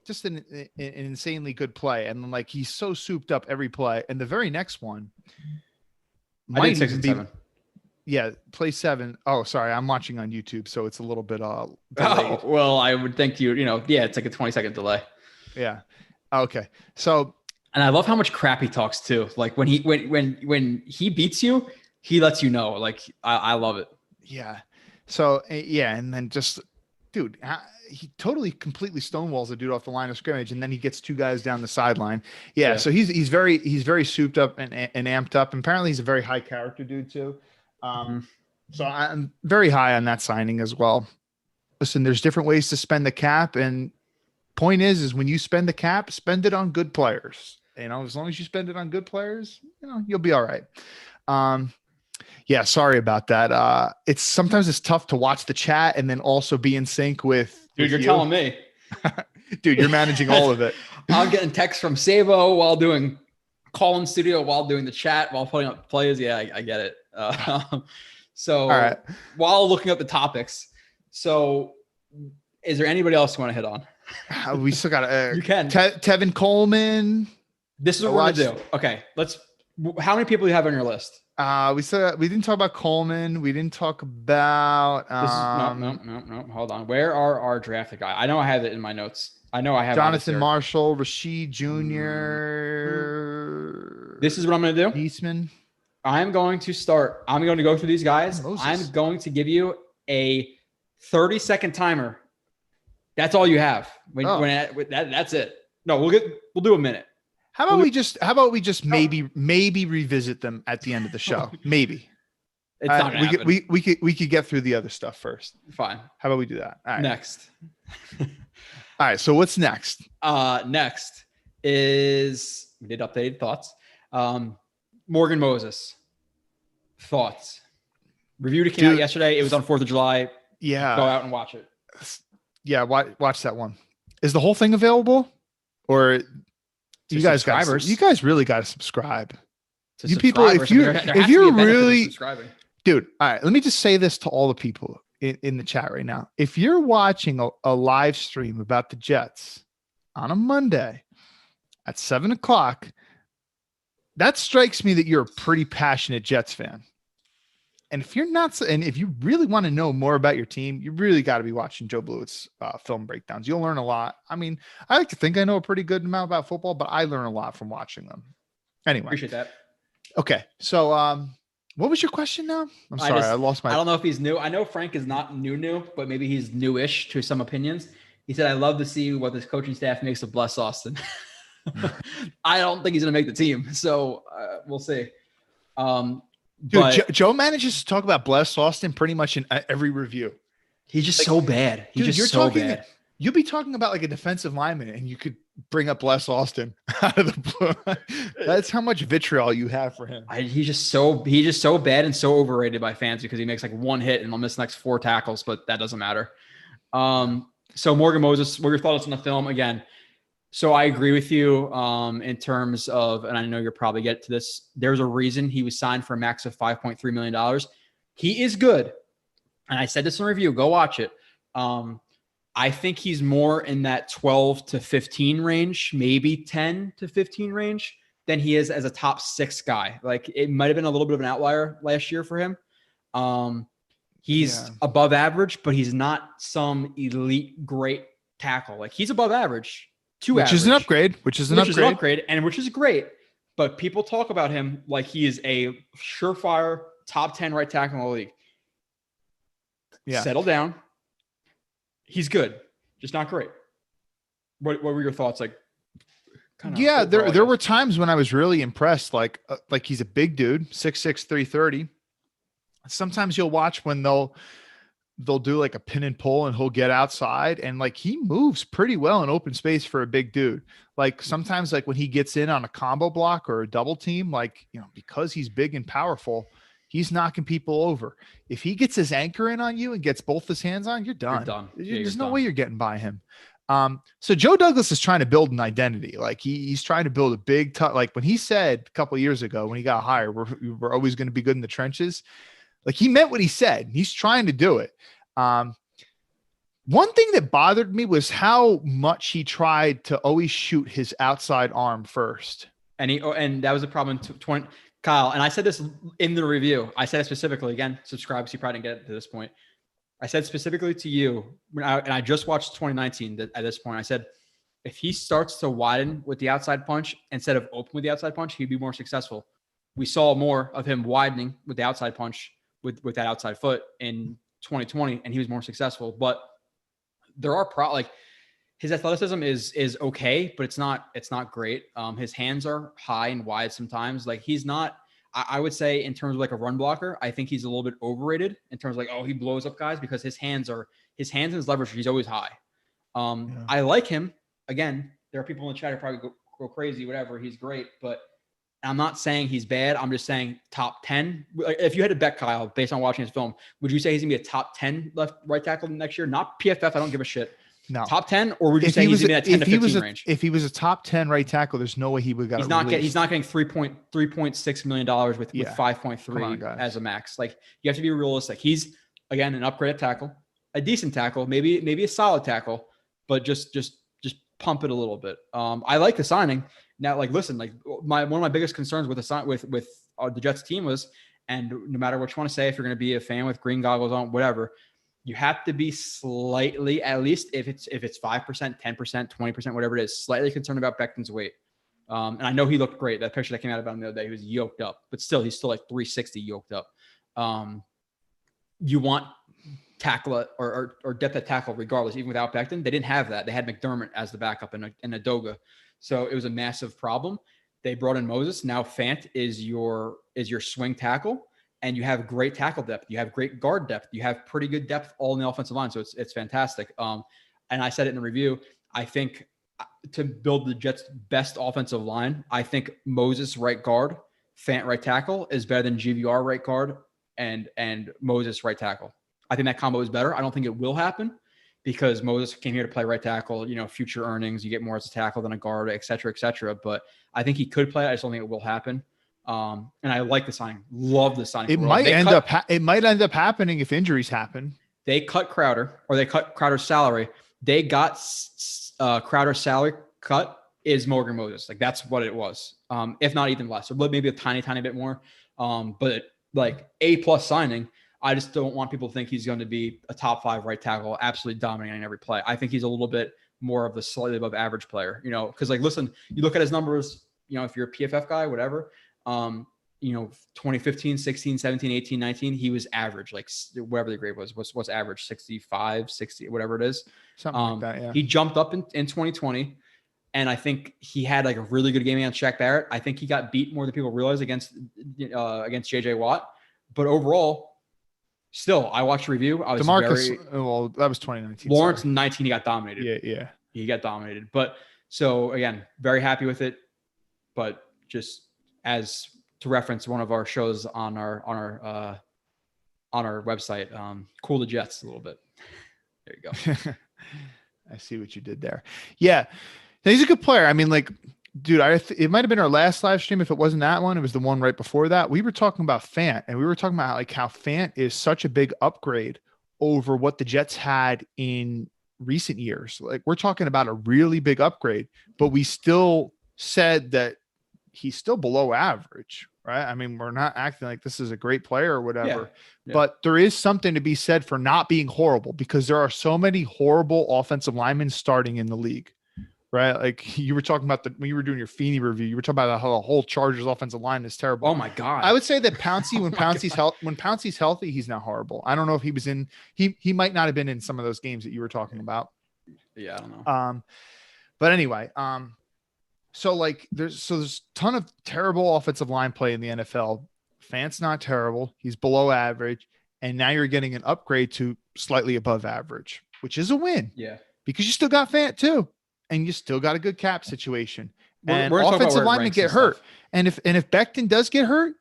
just an insanely good play. And like, he's so souped up every play. And the very next one, I did 6 and 7. Yeah. Play 7. Oh, sorry. I'm watching on YouTube. So it's a little bit, delayed. Oh, well, I would think it's like a 20-second delay. Yeah. Okay. So, and I love how much crap he talks too. Like when he beats you, he lets you know, like, I love it. Yeah. So and then just, dude, he totally completely stonewalls a dude off the line of scrimmage, and then he gets 2 guys down the sideline. Yeah. So he's very souped up and amped up. And apparently he's a very high character dude too. So I'm very high on that signing as well. Listen, there's different ways to spend the cap, and point is when you spend the cap, spend it on good players. As long as you spend it on good players, you'll be all right. Yeah, sorry about that. Sometimes it's tough to watch the chat and then also be in sync with. Dude, you're telling me. Dude, you're managing all of it. I'm getting texts from Sabo while doing call in studio, while doing the chat, while putting up plays. Yeah, I get it. So all right. While looking up the topics. So is there anybody else you want to hit on? We still got you can. Tevin Coleman. This is what we're going to do. Okay. How many people do you have on your list? We didn't talk about Coleman. We didn't talk about no. Hold on. Where are our drafted guys? I know I have it in my notes. I know I have Jonathan Marshall, Rashid Jr. This is what I'm going to do. Eastman. I'm going to go through these guys. I'm going to give you a 30-second timer. That's all you have. That's it. No, we'll do a minute. How about we just maybe revisit them at the end of the show? Maybe. It's not gonna happen. We could get through the other stuff first. Fine. How about we do that? All right. Next. All right. So what's next? Next is we did updated thoughts. Morgan Moses. Thoughts. Review came out yesterday. It was on 4th of July. Yeah. Go out and watch it. Yeah, watch that one. Is the whole thing available? Or you guys really got to subscribe. You people, if you're really subscribing. Dude, all right, let me just say this to all the people in the chat right now. If you're watching a live stream about the Jets on a Monday at 7:00, that strikes me that you're a pretty passionate Jets fan. And if you're not, and if you really want to know more about your team, you really got to be watching Joe Blewett's film breakdowns. You'll learn a lot. I mean, I like to think I know a pretty good amount about football, but I learn a lot from watching them. Anyway. Appreciate that. Okay. So, what was your question now? I'm sorry. I lost my. I don't know if he's new. I know Frank is not new, but maybe he's newish to some opinions. He said, I love to see what this coaching staff makes of Bless Austin. I don't think he's going to make the team. So we'll see. Dude, Joe manages to talk about Bless Austin pretty much in every review. He's just so bad. He's just so bad. You'll be talking about like a defensive lineman and you could bring up Bless Austin out of the blue. That's how much vitriol you have for him. He's just so bad and so overrated by fans because he makes like one hit and he'll miss the next 4 tackles, but that doesn't matter. So Morgan Moses, what are your thoughts on the film again? So I agree with you in terms of, and I know you'll probably get to this. There's a reason he was signed for a max of $5.3 million. He is good. And I said this in review, go watch it. I think he's more in that 12 to 15 range, maybe 10 to 15 range than he is as a top 6 guy. Like it might've been a little bit of an outlier last year for him. He's above average, but he's not some elite great tackle. Like he's above average. Which is an upgrade, and which is great. But people talk about him like he is a surefire top 10 right tackle in the league. Yeah. Settle down. He's good, just not great. What were your thoughts? Like, there were times when I was really impressed. Like he's a big dude, 6'6", 330. Sometimes you'll watch when they'll do like a pin and pull and he'll get outside and like he moves pretty well in open space for a big dude. Like sometimes like when he gets in on a combo block or a double team, like, you know, because he's big and powerful, he's knocking people over. If he gets his anchor in on you and gets both his hands on, you're done. There's no way you're getting by him. So Joe Douglas is trying to build an identity. Like he's trying to build a big, like when he said a couple of years ago, when he got hired, we're always going to be good in the trenches. Like he meant what he said. He's trying to do it. One thing that bothered me was how much he tried to always shoot his outside arm first. And that was a problem in 20, Kyle. And I said this in the review. I said it specifically, again, subscribe so you probably didn't get it to this point. I said specifically to you, and I just watched 2019 at this point. I said, if he starts to widen with the outside punch instead of open with the outside punch, he'd be more successful. We saw more of him widening with the outside punch with that outside foot in 2020, and he was more successful. But there are like his athleticism is okay, but it's not great. His hands are high and wide sometimes. Like he's not, I would say in terms of like a run blocker, I think he's a little bit overrated in terms of like, oh, he blows up guys because his hands and his leverage, he's always high. I like him. Again, there are people in the chat who probably go crazy, whatever. He's great, but I'm not saying he's bad. I'm just saying top 10. If you had to bet, Kyle, based on watching his film, would you say he's going to be a top 10 right tackle next year? Not PFF. I don't give a shit. No. Top 10? Or would you say he's in that 10 to 15 range? If he was a top 10 right tackle, there's no way he would have got He's not getting $3.6 million with 5.3 as a max. Like you have to be realistic. He's, again, an upgraded tackle, a decent tackle, maybe a solid tackle, but just pump it a little bit. I like the signing. Now, like, listen, like one of my biggest concerns with the Jets team was, and no matter what you want to say, if you're going to be a fan with green goggles on, whatever, you have to be slightly, at least if it's 5%, 10%, 20%, whatever it is, slightly concerned about Becton's weight. And I know he looked great. That picture that came out about him the other day, he was yoked up, but still, he's still like 360 yoked up. You want tackle or depth at tackle regardless, even without Becton. They didn't have that. They had McDermott as the backup and Adoga. So it was a massive problem. They brought in Moses. Now Fant is your swing tackle. and you have great tackle depth. You have great guard depth. You have pretty good depth all in the offensive line. So it's fantastic. And I said it in the review. I think to build the Jets' best offensive line, I think Moses right guard, Fant right tackle is better than GVR right guard and Moses right tackle. I think that combo is better. I don't think it will happen because Moses came here to play right tackle, future earnings, you get more as a tackle than a guard, et cetera, et cetera. But I think he could play. I just don't think it will happen. And I like the signing. Love the signing. It might end up happening if injuries happen. They cut Crowder, or they cut Crowder's salary. They got Crowder's salary cut is Morgan Moses. Like that's what it was. If not even less, or maybe a tiny bit more. But like A+ signing. I just don't want people to think he's going to be a top 5 right tackle, absolutely dominating every play. I think he's a little bit more of the slightly above average player, because like, listen, you look at his numbers, if you're a PFF guy, whatever, 2015, 16, 17, 18, 19, he was average, like whatever the grade was, what's average, 65, 60, whatever it is. Something like that, yeah. He jumped up in 2020. And I think he had like a really good game against Shaq Barrett. I think he got beat more than people realize against JJ Watt. But overall, still, I watched the review. I was that was 2019. Lawrence 19, he got dominated. Yeah. He got dominated. But so again, very happy with it. But just as to reference one of our shows on our website, cool the Jets a little bit. There you go. I see what you did there. Yeah. He's a good player. I mean, like, dude, it might have been our last live stream. If it wasn't that one, it was the one right before that. We were talking about Fant, and we were talking about like how Fant is such a big upgrade over what the Jets had in recent years. Like we're talking about a really big upgrade, but we still said that he's still below average, right? I mean, we're not acting like this is a great player or whatever, but there is something to be said for not being horrible because there are so many horrible offensive linemen starting in the league. Right. Like you were talking about when you were doing your Feeney review, you were talking about how the whole Chargers offensive line is terrible. Oh my God. I would say that Pouncey, when Pouncey's healthy, he's not horrible. I don't know if he was he might not have been in some of those games that you were talking about. Yeah. I don't know. But anyway, so like there's a ton of terrible offensive line play in the NFL. Fant's not terrible. He's below average. And now you're getting an upgrade to slightly above average, which is a win. Yeah. Because you still got Fant too. And you still got a good cap situation. And we're offensive linemen get hurt. And if Becton does get hurt,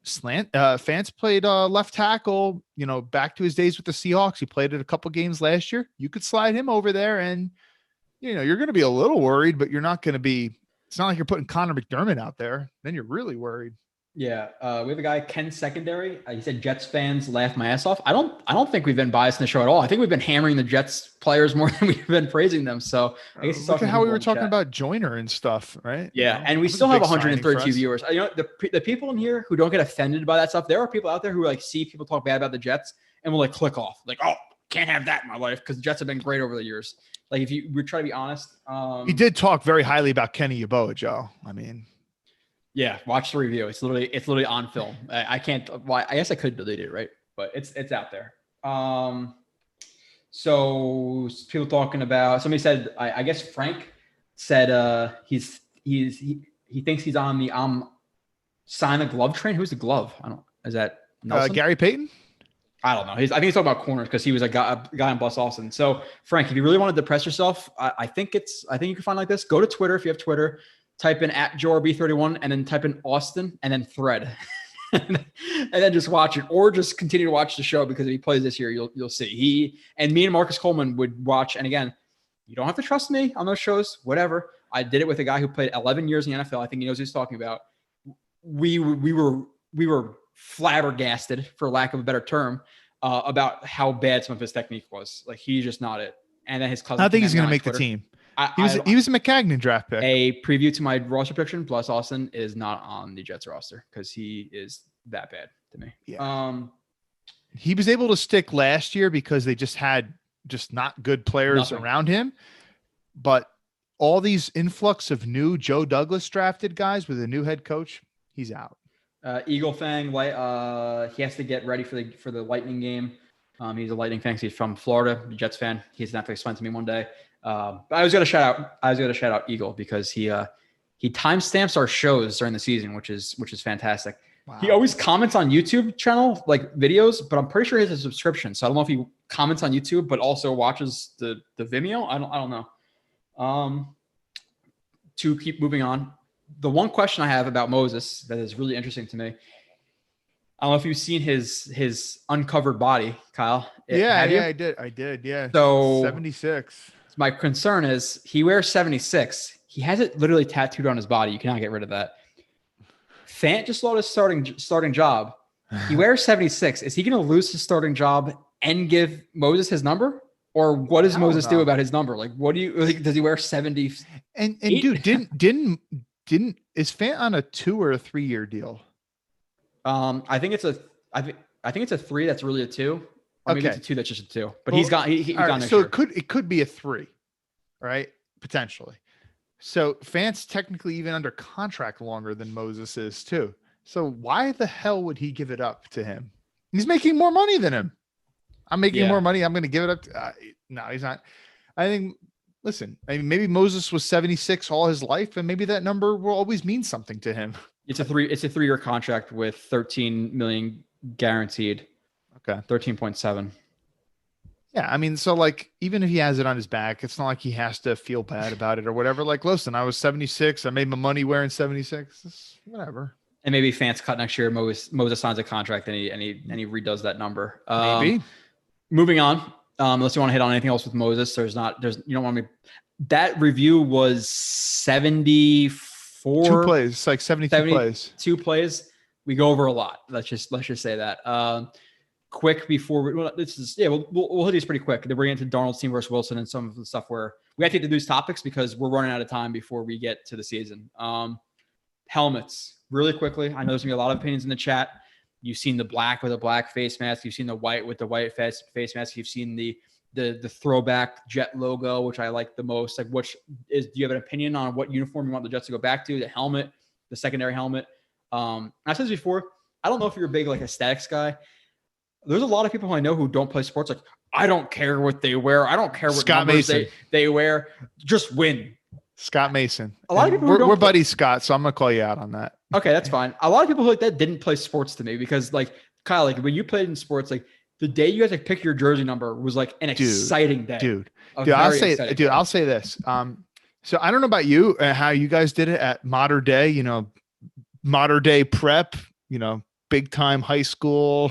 Fant's played left tackle, back to his days with the Seahawks. He played it a couple games last year. You could slide him over there and, you're going to be a little worried, but you're not going to be, it's not like you're putting Conor McDermott out there. Then you're really worried. Yeah. We have a guy, Ken Secondary. He said Jets fans laugh my ass off. I don't think we've been biased in the show at all. I think we've been hammering the Jets players more than we've been praising them. So I guess look at how we were talking about Joyner and stuff, right? Yeah. And we still have 132 viewers. The people in here who don't get offended by that stuff, there are people out there who like see people talk bad about the Jets and will like click off like, oh, can't have that in my life because the Jets have been great over the years. Like if we're trying to be honest. He did talk very highly about Kenny Yeboah, Joe. I mean, yeah, watch the review. It's literally on film. I can't. Well, I guess I could delete it, right? But it's out there. So people talking about. Somebody said. I guess Frank said he thinks he's on the sign a glove train. Who's the glove? I don't. Is that Nelson? Gary Payton? I don't know. I think he's talking about corners because he was a guy in Bus Austin. So Frank, if you really want to depress yourself, I think you can find like this. Go to Twitter if you have Twitter. Type in @JoeRB31 and then type in Austin and then thread and then just watch it or just continue to watch the show because if he plays this year, you'll see me and Marcus Coleman would watch. And again, you don't have to trust me on those shows, whatever. I did it with a guy who played 11 years in the NFL. I think he knows what he's talking about. We were flabbergasted, for lack of a better term, about how bad some of his technique was. Like he's just not it. And then his cousin. I think he's going to make the team. He was a McCagnon draft pick. A preview to my roster prediction, plus Austin is not on the Jets roster because he is that bad to me. Yeah. He was able to stick last year because they just had not good players around him. But all these influx of new Joe Douglas drafted guys with a new head coach, he's out. Eagle Fang, he has to get ready for the Lightning game. He's a Lightning fan. He's from Florida, a Jets fan. He's not to explain to me one day. But I was gonna shout out Eagle because he timestamps our shows during the season, which is fantastic. Wow. He always comments on YouTube channel, like videos, but I'm pretty sure he has a subscription. So I don't know if he comments on YouTube, but also watches the Vimeo. I don't know. To keep moving on, the one question I have about Moses that is really interesting to me. I don't know if you've seen his uncovered body, Kyle. I did. Yeah. So 76. my concern is he wears 76. He has it literally tattooed on his body. You cannot get rid of that. Fant just lost his starting job. He wears 76. Is he going to lose his starting job and give Moses his number? Or what does Moses do about his number? Like, what do you like? Does he wear 70? And dude, didn't is Fant on a 2 or a 3 year deal? I think it's a 3 that's really a 2. Or maybe it's a 2 that's just a 2. But he's got next so year. it could be a 3, right? Potentially. So Fant's technically even under contract longer than Moses is too. So why the hell would he give it up to him? He's making more money than him. I'm making more money. I'm going to give it up. No, he's not. I think, listen, I mean, maybe Moses was 76 all his life, and maybe that number will always mean something to him. It's a 3-year contract with 13 million guaranteed. Okay. 13.7. Yeah. I mean, so like, even if he has it on his back, it's not like he has to feel bad about it or whatever. Like, listen, I was 76. I made my money wearing 76. It's whatever. And maybe Fant's cut next year. Moses signs a contract and he redoes that number. Maybe. Moving on. Unless you want to hit on anything else with Moses, you don't want me. That review was 74. 2 plays. It's like 72 plays. 2 plays. We go over a lot. Let's just say that. Quick before we'll hit these pretty quick. Then we're into Darnold's team versus Wilson and some of the stuff where we have to get to these topics because we're running out of time before we get to the season. Helmets really quickly. I know there's gonna be a lot of opinions in the chat. You've seen the black with a black face mask. You've seen the white with the white face mask. You've seen the throwback Jet logo, which I like the most. Like, do you have an opinion on what uniform you want the Jets to go back to? The helmet, the secondary helmet. I said this before. I don't know if you're a big like aesthetics guy. There's a lot of people who I know who don't play sports. Like, I don't care what they wear. I don't care what numbers they wear. Just win. Scott Mason. A lot of people we're buddies, Scott, so I'm gonna call you out on that. Okay, that's fine. A lot of people like that didn't play sports to me because, like, Kyle, like when you played in sports, like the day you had to pick your jersey number was like an exciting day. Dude, I'll say this. So I don't know about you, how you guys did it at Modern Day. Modern Day prep. Big time high school.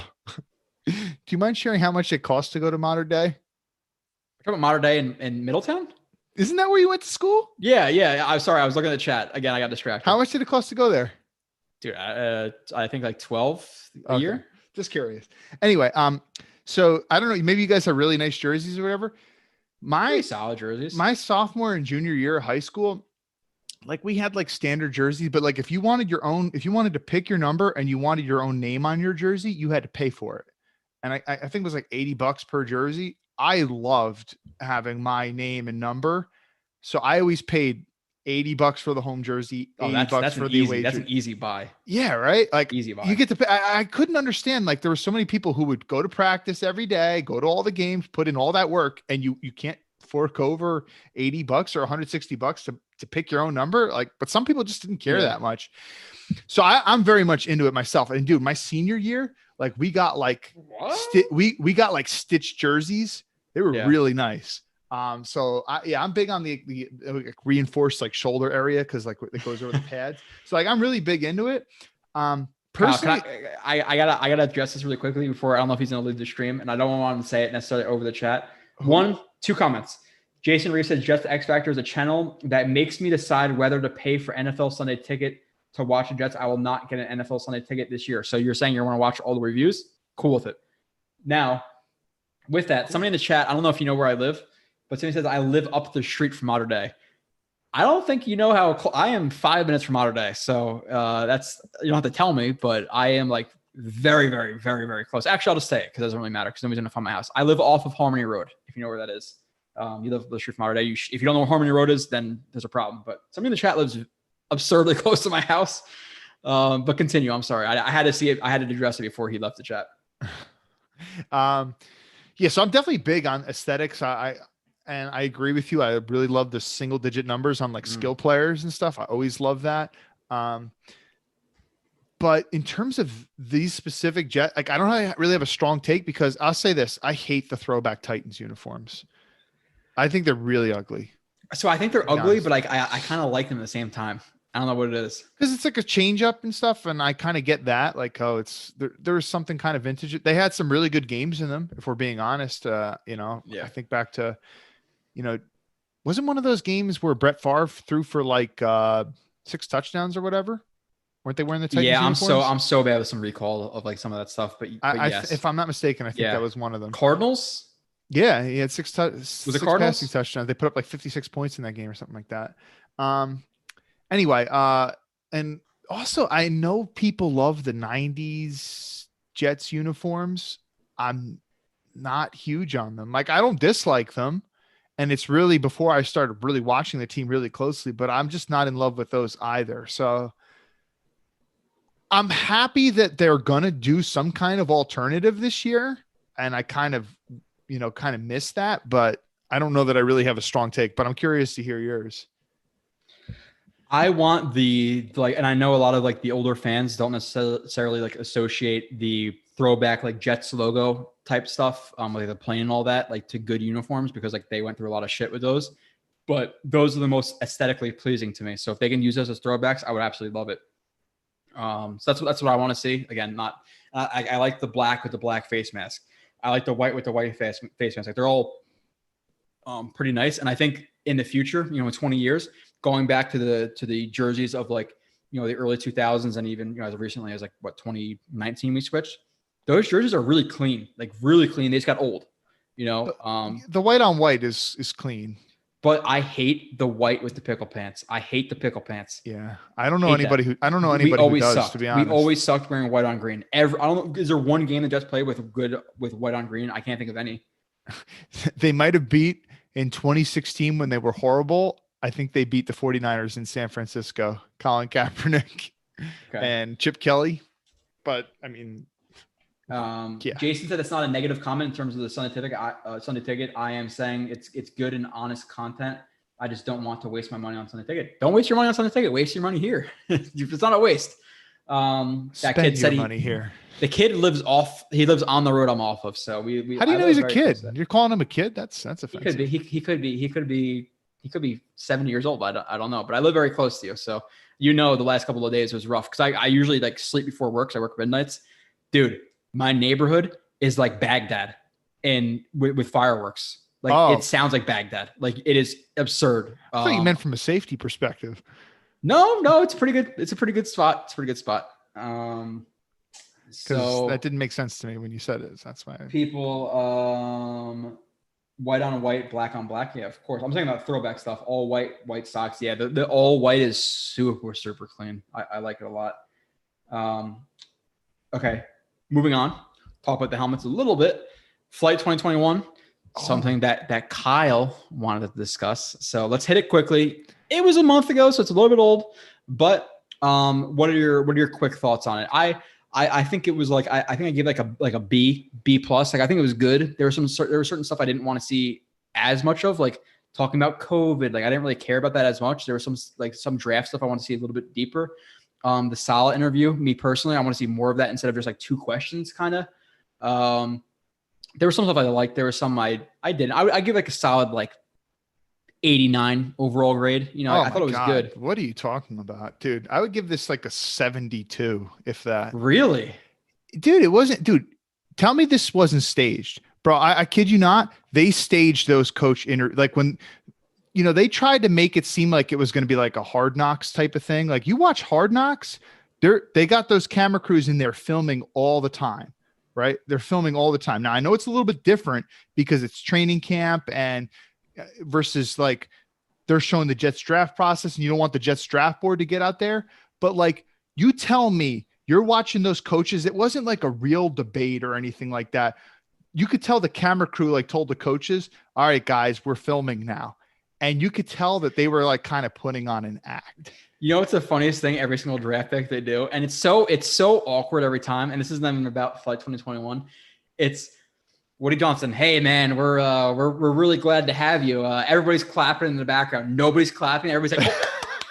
Do you mind sharing how much it costs to go to Modern Day? You're talking about Modern Day in Middletown? Isn't that where you went to school? Yeah. I'm sorry. I was looking at the chat. Again, I got distracted. How much did it cost to go there? Dude, I think like 12 a year. Just curious. Anyway, so I don't know. Maybe you guys have really nice jerseys or whatever. Pretty solid jerseys. My sophomore and junior year of high school, like we had like standard jerseys, but like if you wanted to pick your number and you wanted your own name on your jersey, you had to pay for it. And I think it was like $80 per jersey. I loved having my name and number. So I always paid $80 for the home jersey, $80 for the away jersey. That's an easy buy. Yeah, right? Like easy buy. You get to pay. I couldn't understand. Like there were so many people who would go to practice every day, go to all the games, put in all that work, and you can't fork over $80 or $160 to pick your own number. Like, but some people just didn't care that much. So I'm very much into it myself. And dude, my senior year, like we got like we got like stitched jerseys. They were really nice. So I'm big on the reinforced like shoulder area because like it goes over the pads. So like I'm really big into it. Personally, I gotta address this really quickly before I don't know if he's gonna leave the stream, and I don't want him to say it necessarily over the chat. 2 comments. Jason Reeves says Jets X Factor is a channel that makes me decide whether to pay for NFL Sunday ticket to watch the Jets. I will not get an NFL Sunday ticket this year. So you're saying you want to watch all the reviews? Cool with it. Now, with that, somebody in the chat, I don't know if you know where I live, but somebody says I live up the street from Modern Day. I don't think you know how I am 5 minutes from Modern Day. So that's, you don't have to tell me, but I am like very, very, very, very close. Actually, I'll just say it because it doesn't really matter because nobody's going to find my house. I live off of Harmony Road, if you know where that is. You live up the street from Modern Day. If you don't know where Harmony Road is, then there's a problem. But somebody in the chat lives absurdly close to my house. But continue. I'm sorry. I had to see it. I had to address it before he left the chat. Yeah, so I'm definitely big on aesthetics. I agree with you. I really love the single digit numbers on like skill players and stuff. I always love that. But in terms of these specific like I don't really have a strong take, because I'll say this: I hate the throwback Titans uniforms. I think they're really ugly. So I think they're ugly, but like I kind of like them at the same time. I don't know what it is. Because it's like a change up and stuff, and I kind of get that. Like, oh, it's there's something kind of vintage. They had some really good games in them, if we're being honest. You know, I think back to, you know, wasn't one of those games where Brett Favre threw for like 6 touchdowns or whatever? Weren't they wearing the Titans uniforms? I'm so bad with some recall of like some of that stuff. But yes. If I'm not mistaken, I think that was one of them. Cardinals? Yeah, he had 6 Was it Cardinals? passing touchdowns. They put up like 56 points in that game or something like that. Anyway, and also I know people love the 90s Jets uniforms. I'm not huge on them. Like, I don't dislike them. And it's really before I started really watching the team really closely, but I'm just not in love with those either. So I'm happy that they're going to do some kind of alternative this year. And I kind of miss that, but I don't know that I really have a strong take, but I'm curious to hear yours. I want and I know a lot of like the older fans don't necessarily like associate the throwback like Jets logo type stuff, like the plane and all that, like to good uniforms, because like they went through a lot of shit with those. But those are the most aesthetically pleasing to me. So if they can use those as throwbacks, I would absolutely love it. So that's what I want to see. Again, I like the black with the black face mask. I like the white with the white face mask. Like they're all pretty nice. And I think in the future, in 20 years, going back to the jerseys of like, the early 2000s and even, as recently as like 2019 we switched. Those jerseys are really clean, like really clean. They just got old, The white on white is clean. But I hate the white with the pickle pants. I hate the pickle pants. Yeah. I don't know anybody who does, sucked. To be honest. We always sucked wearing white on green. I don't know. Is there one game the Jets played with white on green? I can't think of any. They might have beat in 2016 when they were horrible. I think they beat the 49ers in San Francisco, Colin Kaepernick and Chip Kelly. But I mean, Jason said it's not a negative comment in terms of the Sunday ticket. I am saying it's good and honest content. I just don't want to waste my money on Sunday ticket. Don't waste your money on Sunday ticket. Waste your money here. It's not a waste. That kid said money here. The kid lives on the road I'm off of. So we how do you know he's a kid? You're calling him a kid? That's offensive. He could be 70 years old. I don't know, but I live very close to you. So, the last couple of days was rough. Cause I usually like sleep before work. So I work midnights, dude. My neighborhood is like Baghdad and with fireworks. Like It sounds like Baghdad. Like it is absurd. I thought you meant from a safety perspective. No, it's pretty good. It's a pretty good spot. So that didn't make sense to me when you said it. That's why people, white on white, black on black. Yeah, of course. I'm talking about throwback stuff. All white socks. Yeah. The all white is super, super clean. I like it a lot. Okay. Moving on, talk about the helmets a little bit. Flight 2021, something that Kyle wanted to discuss. So let's hit it quickly. It was a month ago, so it's a little bit old. But what are your quick thoughts on it? I think it was like I think I gave like a B plus. Like I think it was good. There was certain stuff I didn't want to see as much of, like talking about COVID. Like I didn't really care about that as much. There was some draft stuff I want to see a little bit deeper. The Salah interview, me personally, I want to see more of that instead of just like 2 questions kind of. There was some stuff I liked. There was some I didn't. I give like a solid like 89 overall grade. I thought it was good. What are you talking about, dude? I would give this like a 72, if that. Really? Dude, it wasn't. Dude, tell me this wasn't staged. Bro, I kid you not. They staged those coach like when they tried to make it seem like it was going to be like a Hard Knocks type of thing. Like you watch Hard Knocks, they got those camera crews in there filming all the time, right? They're filming all the time. Now I know it's a little bit different because it's training camp and versus like they're showing the Jets draft process and you don't want the Jets draft board to get out there. But like you tell me you're watching those coaches. It wasn't like a real debate or anything like that. You could tell the camera crew like told the coaches, all right, guys, we're filming now. And you could tell that they were like kind of putting on an act. What's the funniest thing? Every single draft pick they do, and it's so awkward every time. And this isn't even about Flight 2021. It's Woody Johnson. Hey man, we're really glad to have you. Everybody's clapping in the background. Nobody's clapping. Everybody's like,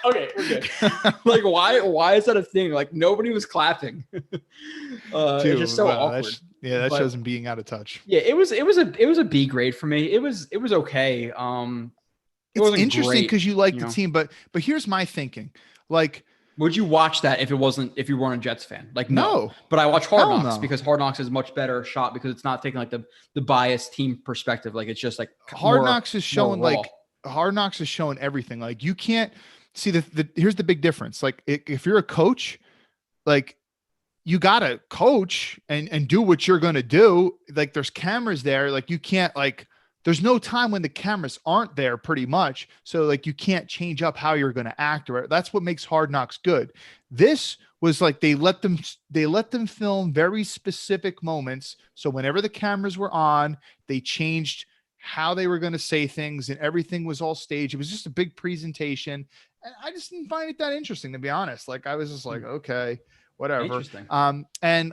oh, okay, we're Like, why is that a thing? Like, nobody was clapping. It's just so awkward. That shows him being out of touch. Yeah, it was a B grade for me. It was okay. It's interesting because you like the team, but here's my thinking. Like, would you watch that if you weren't a Jets fan? Like, no. But I watch Hard Knocks because Hard Knocks is much better shot because it's not taking like the biased team perspective. Like, it's just like Hard Knocks is showing everything. Like, you can't see here's the big difference. Like, if you're a coach, like, you gotta coach and do what you're gonna do. Like, there's cameras there. Like, you can't there's no time when the cameras aren't there pretty much. So like, you can't change up how you're going to act, or that's what makes Hard Knocks good. This was like, they let them film very specific moments. So whenever the cameras were on, they changed how they were going to say things and everything was all staged. It was just a big presentation. And I just didn't find it that interesting, to be honest. Like, I was just like, okay, whatever. Interesting. And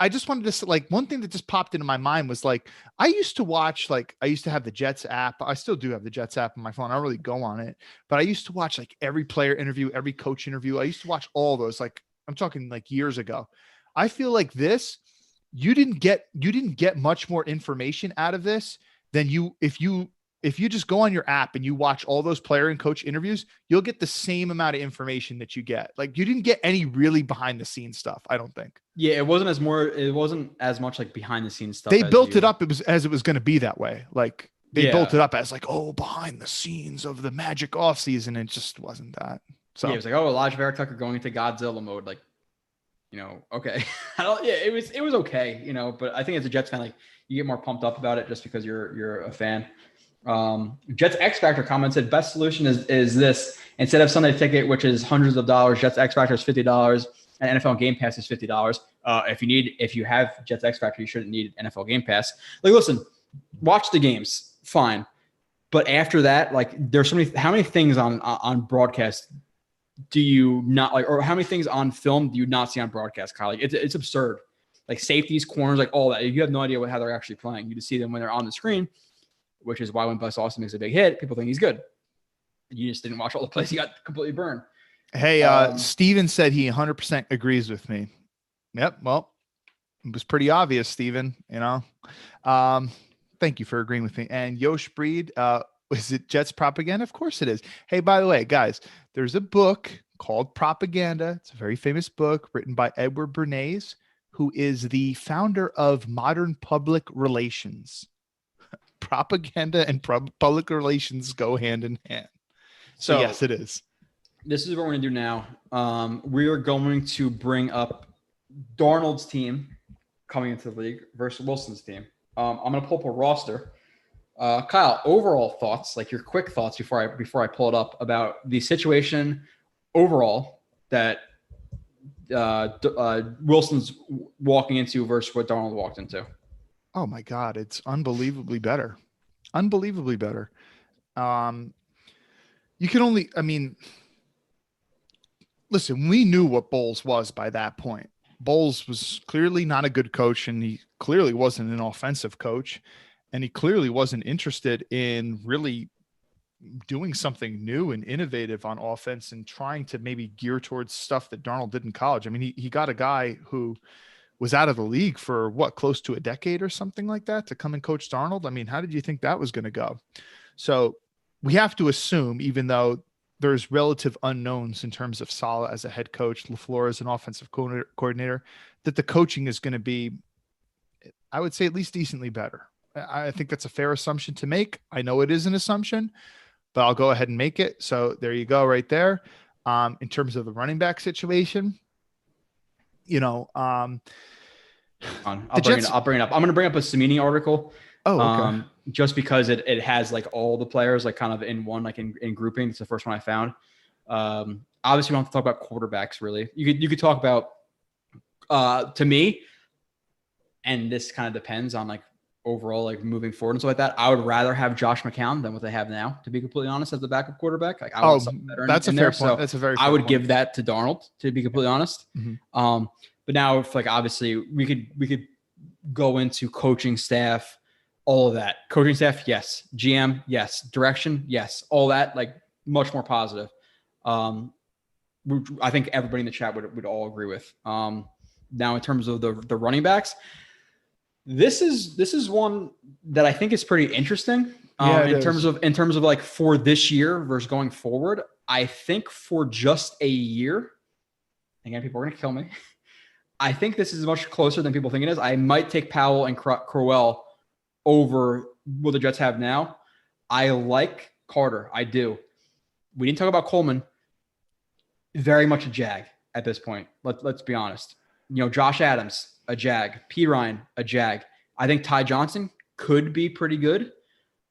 I just wanted to like, one thing that just popped into my mind was like, I used to have the Jets app. I still do have the Jets app on my phone. I don't really go on it, but I used to watch like every player interview, every coach interview. I used to watch all those, like, I'm talking like years ago. I feel like you didn't get much more information out of this than if you just go on your app and you watch all those player and coach interviews, you'll get the same amount of information that you get. Like, you didn't get any really behind the scenes stuff, I don't think. Yeah, it wasn't as much like behind the scenes stuff. They built it up. It was going to be that way. Like, they built it up as like, oh, behind the scenes of the Magic offseason. It just wasn't that. So it was like, oh, Elijah Vera Tucker going into Godzilla mode. Like, okay. It was okay, but I think as a Jets fan, like, you get more pumped up about it just because you're a fan. Jets X Factor comment said, best solution is this: instead of Sunday Ticket, which is hundreds of dollars, Jets X Factor is $50, and NFL Game Pass is $50. If you have Jets X Factor, you shouldn't need NFL Game Pass. Like, listen, watch the games, fine, but after that, like, there's so many. How many things on broadcast do you not like, or how many things on film do you not see on broadcast, Kyle? Like, it's absurd. Like, safeties, corners, like all that. You have no idea how they're actually playing. You just see them when they're on the screen, which is why when Bus Austin makes a big hit, people think he's good. You just didn't watch all the plays. He got completely burned. Hey, Steven said he 100% agrees with me. Yep. Well, it was pretty obvious, Steven, thank you for agreeing with me. And Yosh Breed, is it Jets propaganda? Of course it is. Hey, by the way, guys, there's a book called Propaganda. It's a very famous book written by Edward Bernays, who is the founder of modern public relations. Propaganda and public relations go hand in hand. So yes, it is. This is what we're going to do now. We are going to bring up Darnold's team coming into the league versus Wilson's team. I'm going to pull up a roster. Kyle, overall thoughts, like your quick thoughts before I pull it up about the situation overall that Wilson's walking into versus what Darnold walked into. Oh my God, it's unbelievably better. Unbelievably better. You can only, listen, we knew what Bowles was by that point. Bowles was clearly not a good coach, and he clearly wasn't an offensive coach, and he clearly wasn't interested in really doing something new and innovative on offense and trying to maybe gear towards stuff that Darnold did in college. I mean, he got a guy who was out of the league for close to a decade or something like that to come and coach Darnold. I mean, how did you think that was going to go? So we have to assume, even though there's relative unknowns in terms of Saleh as a head coach, LaFleur as an offensive coordinator, that the coaching is going to be, I would say, at least decently better. I think that's a fair assumption to make. I know it is an assumption, but I'll go ahead and make it. So there you go right there. In terms of the running back situation, I'll bring it up. I'm going to bring up a Samini article. Oh, okay. Just because it has like all the players like kind of in one, like in grouping. It's the first one I found. Obviously we don't have to talk about quarterbacks really. You could talk about, to me, and this kind of depends on like overall, like moving forward and stuff like that. I would rather have Josh McCown than what they have now, to be completely honest, as the backup quarterback. Like, I want something better. That's a fair point. That's a very fair I would point. give that to Darnold, to be completely honest. Mm-hmm. But now, if like obviously we could go into coaching staff, all of that. Coaching staff, yes. GM, yes. Direction, yes. All that, like much more positive. I think everybody in the chat would all agree with. Now, in terms of the running backs, this is one that I think is pretty interesting. In terms of like for this year versus going forward, I think for just a year, again, people are going to kill me. I think this is much closer than people think it is. I might take Powell and Crowell over what the Jets have now. I like Carter. I do. We didn't talk about Coleman. Very much a Jag at this point. Let's be honest. Josh Adams, a Jag. P. Ryan, a Jag. I think Ty Johnson could be pretty good.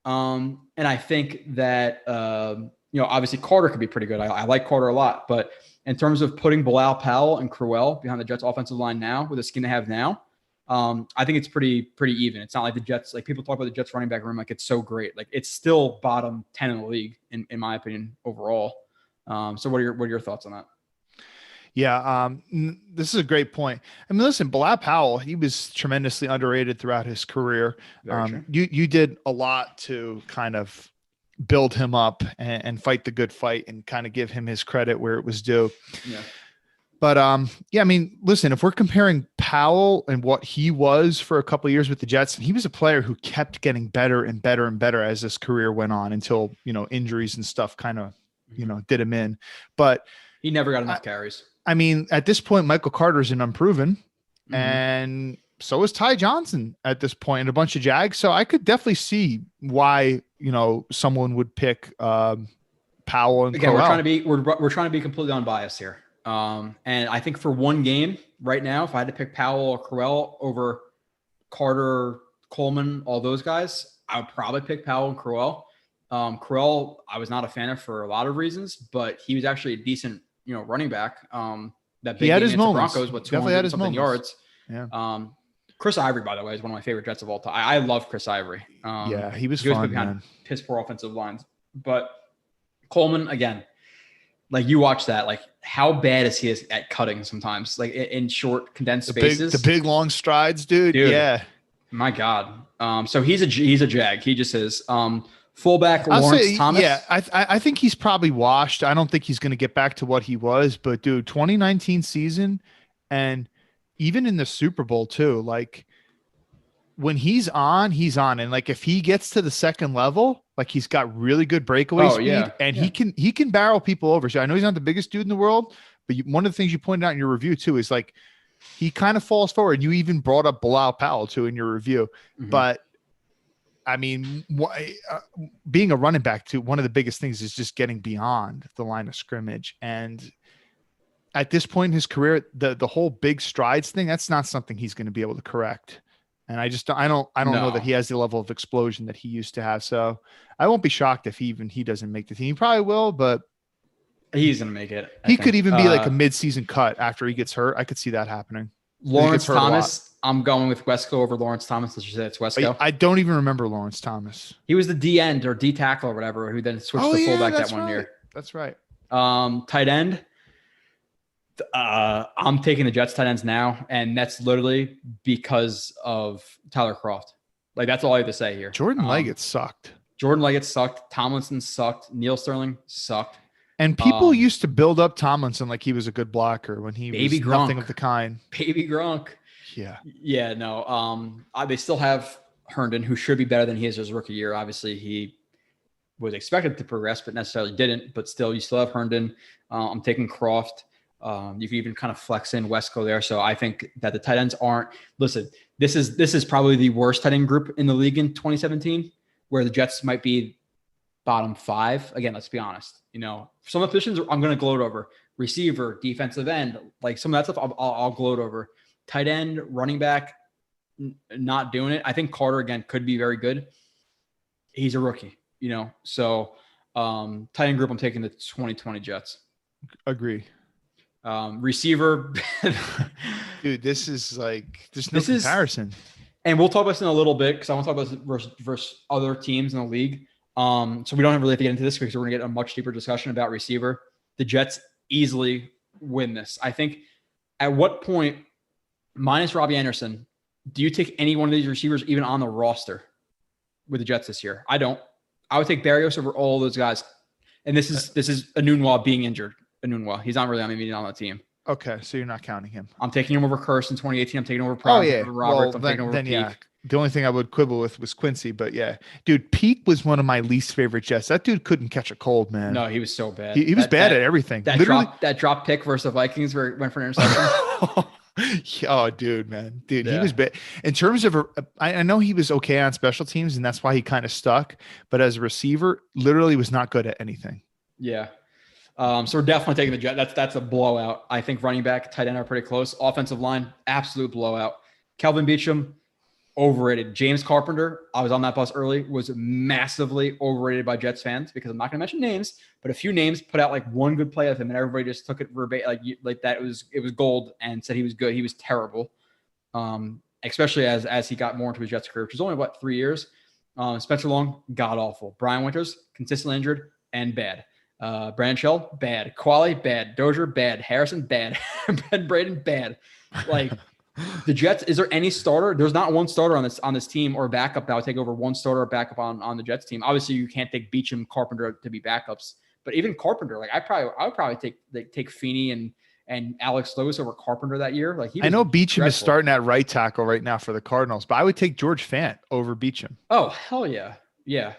And I think that, obviously Carter could be pretty good. I like Carter a lot. But in terms of putting Bilal Powell and Crowell behind the Jets offensive line now with the scheme they have now, I think it's pretty even. It's not like the Jets, like people talk about the Jets running back room like it's so great. Like it's still bottom 10 in the league, in my opinion, overall. So what are your thoughts on that? Yeah, this is a great point. I mean, listen, Bilal Powell, he was tremendously underrated throughout his career. You did a lot to kind of build him up and fight the good fight and kind of give him his credit where it was due. Yeah. But I mean, listen, if we're comparing Powell and what he was for a couple of years with the Jets, and he was a player who kept getting better and better and better as his career went on until, injuries and stuff kind of, did him in. But he never got enough carries. I mean, at this point, Michael Carter's an unproven, and so is Ty Johnson at this point, and a bunch of Jags. So I could definitely see why, someone would pick Powell and again. Crowell. We're trying to be completely unbiased here. And I think for one game right now, if I had to pick Powell or Crowell over Carter, Coleman, all those guys, I would probably pick Powell and Crowell. Crowell, I was not a fan of for a lot of reasons, but he was actually a decent, running back. That big game against the Broncos with 200 something yards. Yeah. Chris Ivory, by the way, is one of my favorite Jets of all time. I love Chris Ivory. He was fun, behind piss poor offensive lines. But Coleman, again, like you watch that, like how bad is he at cutting sometimes, like in short condensed spaces. The big long strides, dude. Yeah. My God. So he's a Jag. He just is. Fullback Lawrence Thomas. Yeah, I think he's probably washed. I don't think he's going to get back to what he was. But dude, 2019 season, and even in the Super Bowl too. Like when he's on, and like if he gets to the second level, like he's got really good breakaway speed, and he can barrel people over. So I know he's not the biggest dude in the world, but one of the things you pointed out in your review too is like he kind of falls forward. You even brought up Bilal Powell too in your review, but. I mean, being a running back too, one of the biggest things is just getting beyond the line of scrimmage. And at this point in his career, the whole big strides thing, that's not something he's going to be able to correct. And I don't know that he has the level of explosion that he used to have. So I won't be shocked if he doesn't make the team. He probably will, but he's going to make it. He could even be like a mid-season cut after he gets hurt. I could see that happening. Lawrence Thomas, I'm going with Wesco over Lawrence Thomas. Let's just say it's Wesco. I don't even remember Lawrence Thomas. He was the D end or D tackle or whatever, who then switched to fullback that one year. That's right. Tight end. I'm taking the Jets tight ends now, and that's literally because of Tyler Kroft. Like that's all I have to say here. Jordan Leggett sucked. Tomlinson sucked. Neil Sterling sucked. And people used to build up Tomlinson like he was a good blocker when he was nothing of the kind. Baby Gronk. Yeah. Yeah, no. They still have Herndon, who should be better than he is his rookie year. Obviously, he was expected to progress, but necessarily didn't. But still, you still have Herndon. I'm taking Kroft. You can even kind of flex in Wesco there. So I think that the tight ends aren't. Listen, this is probably the worst tight end group in the league in 2017, where the Jets might be bottom 5. Again, let's be honest. Some of the positions I'm going to gloat over. Receiver, defensive end, like some of that stuff I'll gloat over. Tight end, running back, not doing it. I think Carter, again, could be very good. He's a rookie, So tight end group, I'm taking the 2020 Jets. Agree. Receiver. Dude, this is like, there's no comparison. And we'll talk about this in a little bit because I want to talk about this versus other teams in the league. So we don't really have to get into this because we're going to get a much deeper discussion about receiver. The Jets easily win this. I think at what point, minus Robbie Anderson, do you take any one of these receivers even on the roster with the Jets this year? I don't. I would take Barrios over all those guys. And this is Enunwa being injured. Enunwa. He's not really on the team. Okay, so you're not counting him. I'm taking him over Curse in 2018. I'm taking over Pryor. Oh yeah, over Roberts. I'm taking over then Peak. yeah. The only thing I would quibble with was Quincy, but yeah, dude, Peak was one of my least favorite Jets. That dude couldn't catch a cold, man. No, he was so bad. He was bad at everything. That drop pick versus the Vikings where it went for an interception. Oh, dude, man. Dude, Yeah. he was bad. In terms of, I know he was okay on special teams, and that's why he kind of stuck. But as a receiver, literally was not good at anything. Yeah. So we're definitely taking the Jet. That's a blowout. I think running back, tight end are pretty close. Offensive line, absolute blowout. Kelvin Beachum, overrated. James Carpenter, I was on that bus early, was massively overrated by Jets fans because I'm not going to mention names, but a few names put out like one good play of him, and everybody just took it verbatim, like that. It was gold, and said he was good. He was terrible, especially as he got more into his Jets career, which was only 3 years. Spencer Long, god awful. Brian Winters, consistently injured and bad. Brandon Shell, bad. Quali, bad. Dozier, bad. Harrison, bad. Ben Braden, bad. Like the Jets, is there any starter? There's not one starter on this team or backup that would take over one starter or backup on the Jets team. Obviously, you can't take Beachum, Carpenter to be backups, but even Carpenter, like I would probably take Feeney and Alex Lewis over Carpenter that year. Like I know Beachum is starting at right tackle right now for the Cardinals, but I would take George Fant over Beachum. Oh hell yeah, yeah.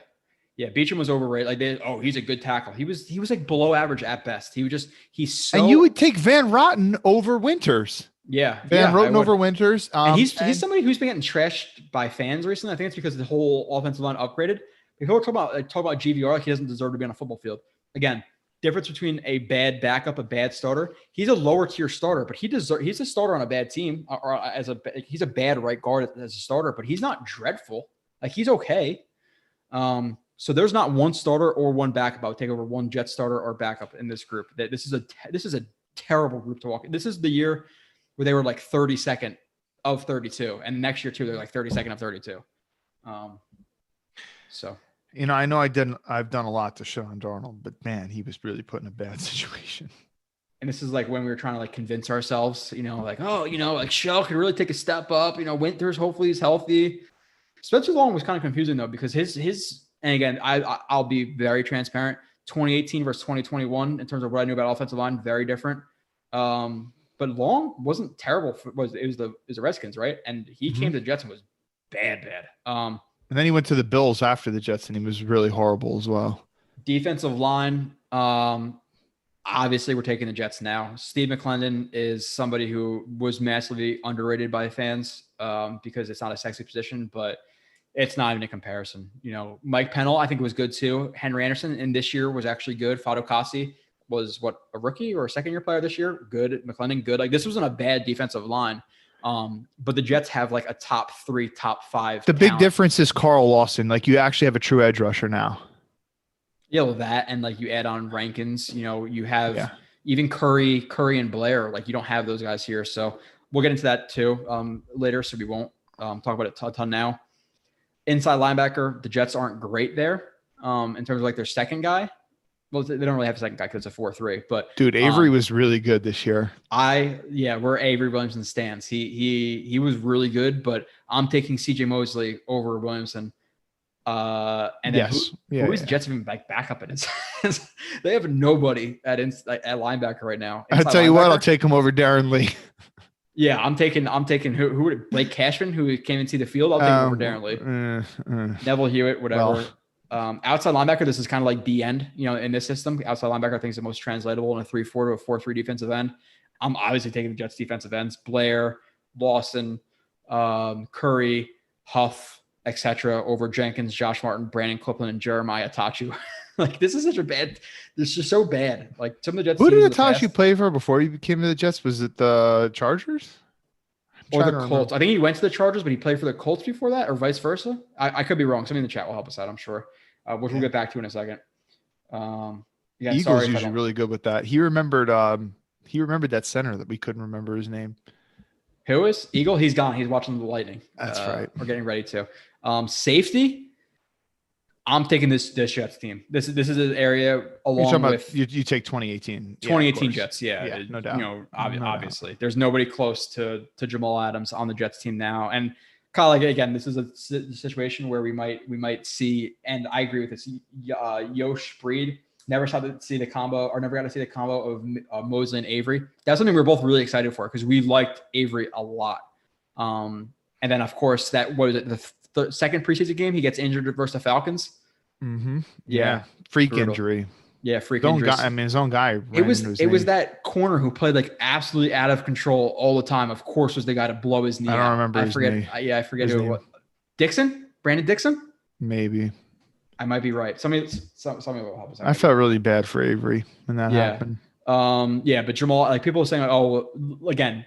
Yeah, Beachum was overrated. Like he's a good tackle. He was like below average at best. And you would take Van Roten over Winters. Yeah, Van Roten over Winters. And he's somebody who's been getting trashed by fans recently. I think it's because the whole offensive line upgraded. People talk about GVR like he doesn't deserve to be on a football field. Again, difference between a bad backup, a bad starter. He's a lower tier starter, but he's a starter on a bad team, or he's a bad right guard as a starter, but he's not dreadful. Like he's okay. So there's not one starter or one backup. I would take over one Jet starter or backup in this group. This is a terrible group to walk in. This is the year where they were like 32nd of 32, and next year too they're like 32nd of 32. So I know I've done a lot to shit on Darnold, but man, he was really put in a bad situation. And this is like when we were trying to like convince ourselves, like Shell could really take a step up. Winters hopefully he's healthy. Spencer Long was kind of confusing though because his and again, I'll be very transparent. 2018 versus 2021 in terms of what I knew about offensive line, very different. But Long wasn't terrible. It was the Redskins, right? And he came to the Jets and was bad. And then he went to the Bills after the Jets, and he was really horrible as well. Defensive line, obviously we're taking the Jets now. Steve McClendon is somebody who was massively underrated by fans because it's not a sexy position, but it's not even a comparison. Mike Pennell, I think, was good too. Henry Anderson in this year was actually good. Fado Kasi was a rookie or a second-year player this year? Good. McClendon, good. Like this wasn't a bad defensive line. But the Jets have like a top 3, top 5. The big difference is Carl Lawson. Like you actually have a true edge rusher now. Yeah, well, that and like you add on Rankins. You have even Curry and Blair. Like you don't have those guys here. So we'll get into that too later. So we won't talk about it a ton now. Inside linebacker, the Jets aren't great there in terms of like their second guy. Well, they don't really have a second guy because it's a 4-3. But dude, Avery was really good this year. We're Avery Williamson stands. He was really good, but I'm taking CJ Mosley over Williamson. And then who is the Jets even like backup in it? They have nobody at linebacker right now. I'll tell you what, I'll take him over Darren Lee. Yeah, I'm taking who would it, Blake Cashman, who came and see the field. I'll take him over Darren Lee. Neville Hewitt, whatever. Well, outside linebacker, this is kind of like the end, in this system. Outside linebacker, I think is the most translatable in a 3-4 to a 4-3 defensive end. I'm obviously taking the Jets defensive ends: Blair, Lawson, Curry, Huff, etc. over Jenkins, Josh Martin, Brandon Copeland, and Jeremiah Tachu. Like this is this is so bad. Like some of the Jets. Who did Tachu play for before he came to the Jets? Was it the Chargers? Or the Colts? I think he went to the Chargers, but he played for the Colts before that, or vice versa. I could be wrong. Somebody in the chat will help us out, I'm sure. Which we'll get back to in a second. Eagles usually really good with that. He remembered that center that we couldn't remember his name. Who is Eagle? He's gone. He's watching the Lightning. That's right. We're getting ready to. Safety. I'm taking this Jets team. This is an area along with you take 2018. 2018 Jets. Yeah, no doubt. Obviously, there's nobody close to Jamal Adams on the Jets team now. And Kyle, again, this is a situation where we might see, and I agree with this. Yosh Breed Never got to see the combo of Mosley and Avery. That's something we were both really excited for because we liked Avery a lot. And then, of course, that was the second preseason game. He gets injured versus the Falcons. Mm-hmm. Yeah. Freak brutal. injury. Yeah, freak injury. His own guy. It was that corner who played like absolutely out of control all the time. Of course, was the guy to blow his knee. I don't remember. I forget who it was. Dixon? Brandon Dixon? Maybe. I might be right. Somebody will help us. I felt really bad for Avery when that happened. But Jamal, like people were saying, like, oh, again,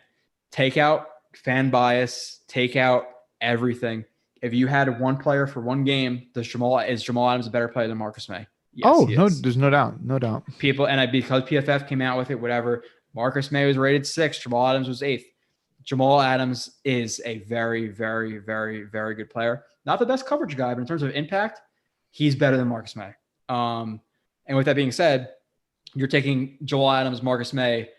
take out fan bias, take out everything. If you had one player for one game, is Jamal Adams a better player than Marcus May? Yes, no, there's no doubt. People, because PFF came out with it, whatever. Marcus May was rated 6th. Jamal Adams was 8th. Jamal Adams is a very, very, very, very good player. Not the best coverage guy, but in terms of impact, he's better than Marcus May. And with that being said, you're taking Jamal Adams, Marcus May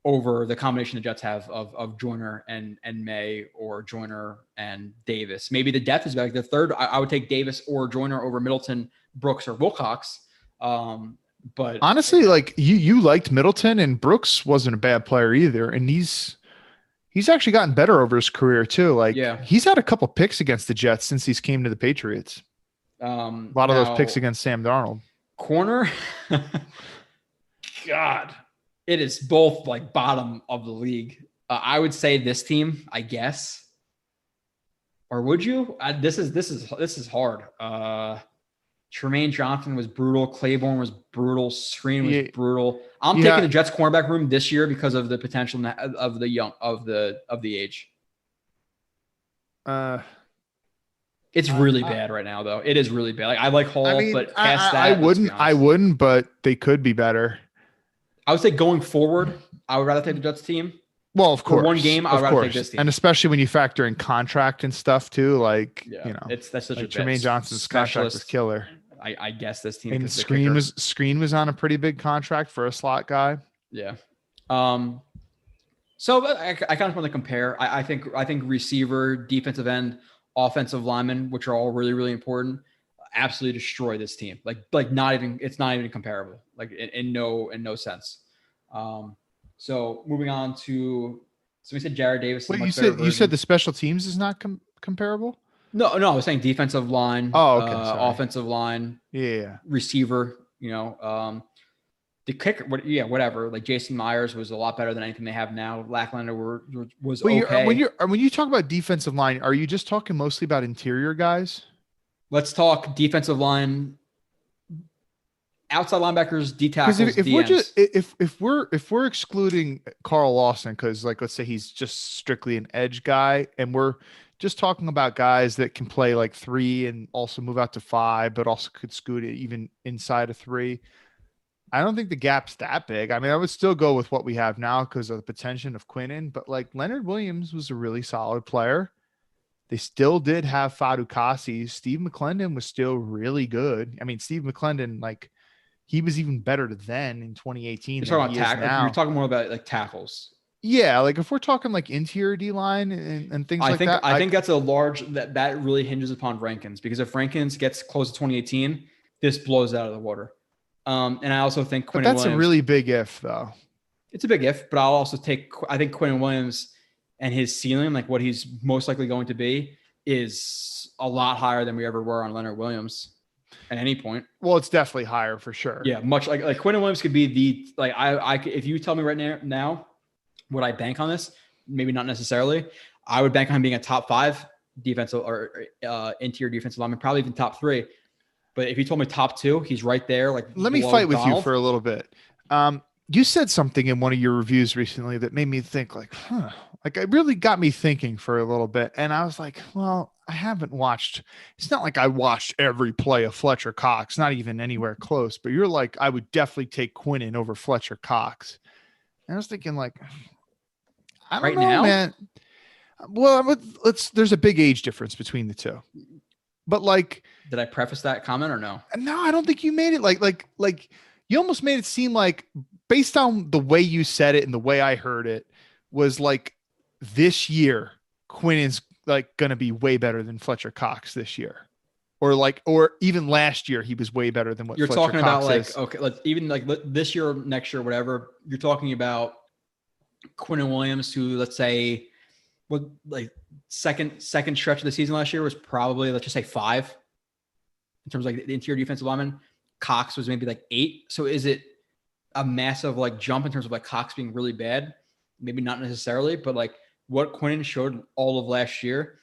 over the combination the Jets have of Joyner and May, or Joyner and Davis. Maybe the depth is better. The third, I would take Davis or Joyner over Middleton, Brooks, or Wilcox. But honestly, like you liked Middleton, and Brooks wasn't a bad player either. And he's actually gotten better over his career too. Like he's had a couple picks against the Jets since he's came to the Patriots. A lot of those picks against Sam Darnold. Corner. God, it is both like bottom of the league. I would say this team, I guess. Or would you? This is hard. Tremaine Johnson was brutal. Claiborne was brutal. Screen was brutal. I'm taking the Jets cornerback room this year because of the potential of the age. It's really bad right now, though. It is really bad. Like I like Hall, but past that, I wouldn't, but they could be better. I would say going forward, I would rather take the Jets team. Well, of course. For one game, I would rather take this team. And especially when you factor in contract and stuff too, like that's such a Tremaine Johnson's contract was killer. I guess this team. And Screen was on a pretty big contract for a slot guy. Yeah. So I kind of want to compare. I think receiver, defensive end, offensive linemen, which are all really, really important, absolutely destroy this team. Like it's not even comparable. Like in no sense. So moving on to, we said Jared Davis. Wait, you said the special teams is not comparable? No, I was saying defensive line. Oh, okay. Offensive line. Yeah. Receiver. The kicker. Whatever. Like Jason Myers was a lot better than anything they have now. Lacklander was okay. When you talk about defensive line, are you just talking mostly about interior guys? Let's talk defensive line. Outside linebackers, D tackles, if we're excluding Carl Lawson, because like let's say he's just strictly an edge guy, and we're just talking about guys that can play like 3 and also move out to 5, but also could scoot it even inside of 3. I don't think the gap's that big. I mean, I would still go with what we have now because of the potential of Quinnen, but like Leonard Williams was a really solid player. They still did have Fadu Kasi. Steve McClendon was still really good. I mean, Steve McClendon, like, he was even better then in 2018. You're talking about tackles. You're talking more about like tackles. Yeah, like if we're talking like interior D line and things like that. I think that's a large that really hinges upon Rankins, because if Rankins gets close to 2018, this blows out of the water. And I also think Quinnen Williams. That's a really big if, though. It's a big if, but I'll also I think Quinnen Williams and his ceiling, like what he's most likely going to be, is a lot higher than we ever were on Leonard Williams at any point. Well, it's definitely higher for sure. Yeah, much like Quinnen Williams could be the if you tell me right now would I bank on this? Maybe not necessarily. I would bank on him being a top 5 defensive or interior defensive lineman, probably even top 3. But if you told me top 2, he's right there. Like, let me fight with you for a little bit. You said something in one of your reviews recently that made me think like, like it really got me thinking for a little bit. And I was like, well, I haven't watched. It's not like I watched every play of Fletcher Cox, not even anywhere close. But you're like, I would definitely take Quinnen over Fletcher Cox. And I was thinking like, I don't know, now, man. Well, there's a big age difference between the two. But like, did I preface that comment or no? No, I don't think you made it like you almost made it seem like, based on the way you said it and the way I heard it, was like this year Quinnen's like going to be way better than Fletcher Cox this year. or even last year, he was way better than what you're Fletcher talking Cox about. is. Okay, this year, next year, whatever. You're talking about Quinnen Williams, who let's say, second stretch of the season last year was probably, let's just say 5 in terms of the interior defensive lineman. Cox was maybe 8. So is it a massive jump in terms of Cox being really bad? Maybe not necessarily, but what Quinnen showed all of last year,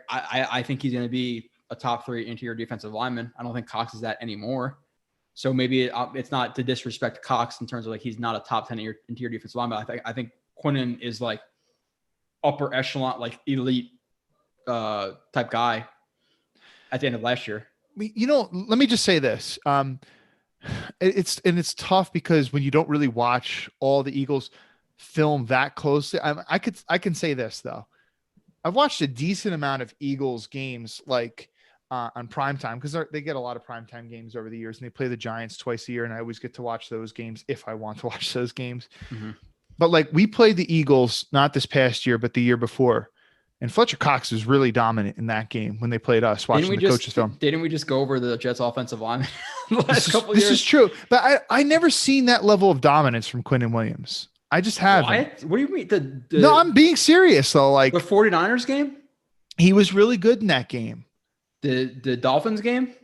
I think he's going to be a top 3 interior defensive lineman. I don't think Cox is that anymore. So maybe it's not to disrespect Cox in terms of he's not a top 10 interior defensive lineman. I think Quinnen is upper echelon, elite type guy at the end of last year. Let me just say this. It's tough because when you don't really watch all the Eagles film that closely, I can say this though. I've watched a decent amount of Eagles games on primetime because they get a lot of primetime games over the years, and they play the Giants twice a year, and I always get to watch those games if I want to watch those games. Mm-hmm. But we played the Eagles not this past year, but the year before. And Fletcher Cox was really dominant in that game when they played us, watching the coaches film. Didn't we just go over the Jets offensive line This is true. But I never seen that level of dominance from Quinnen Williams. I just haven't. What do you mean? No, I'm being serious though. The 49ers game? He was really good in that game. The Dolphins game?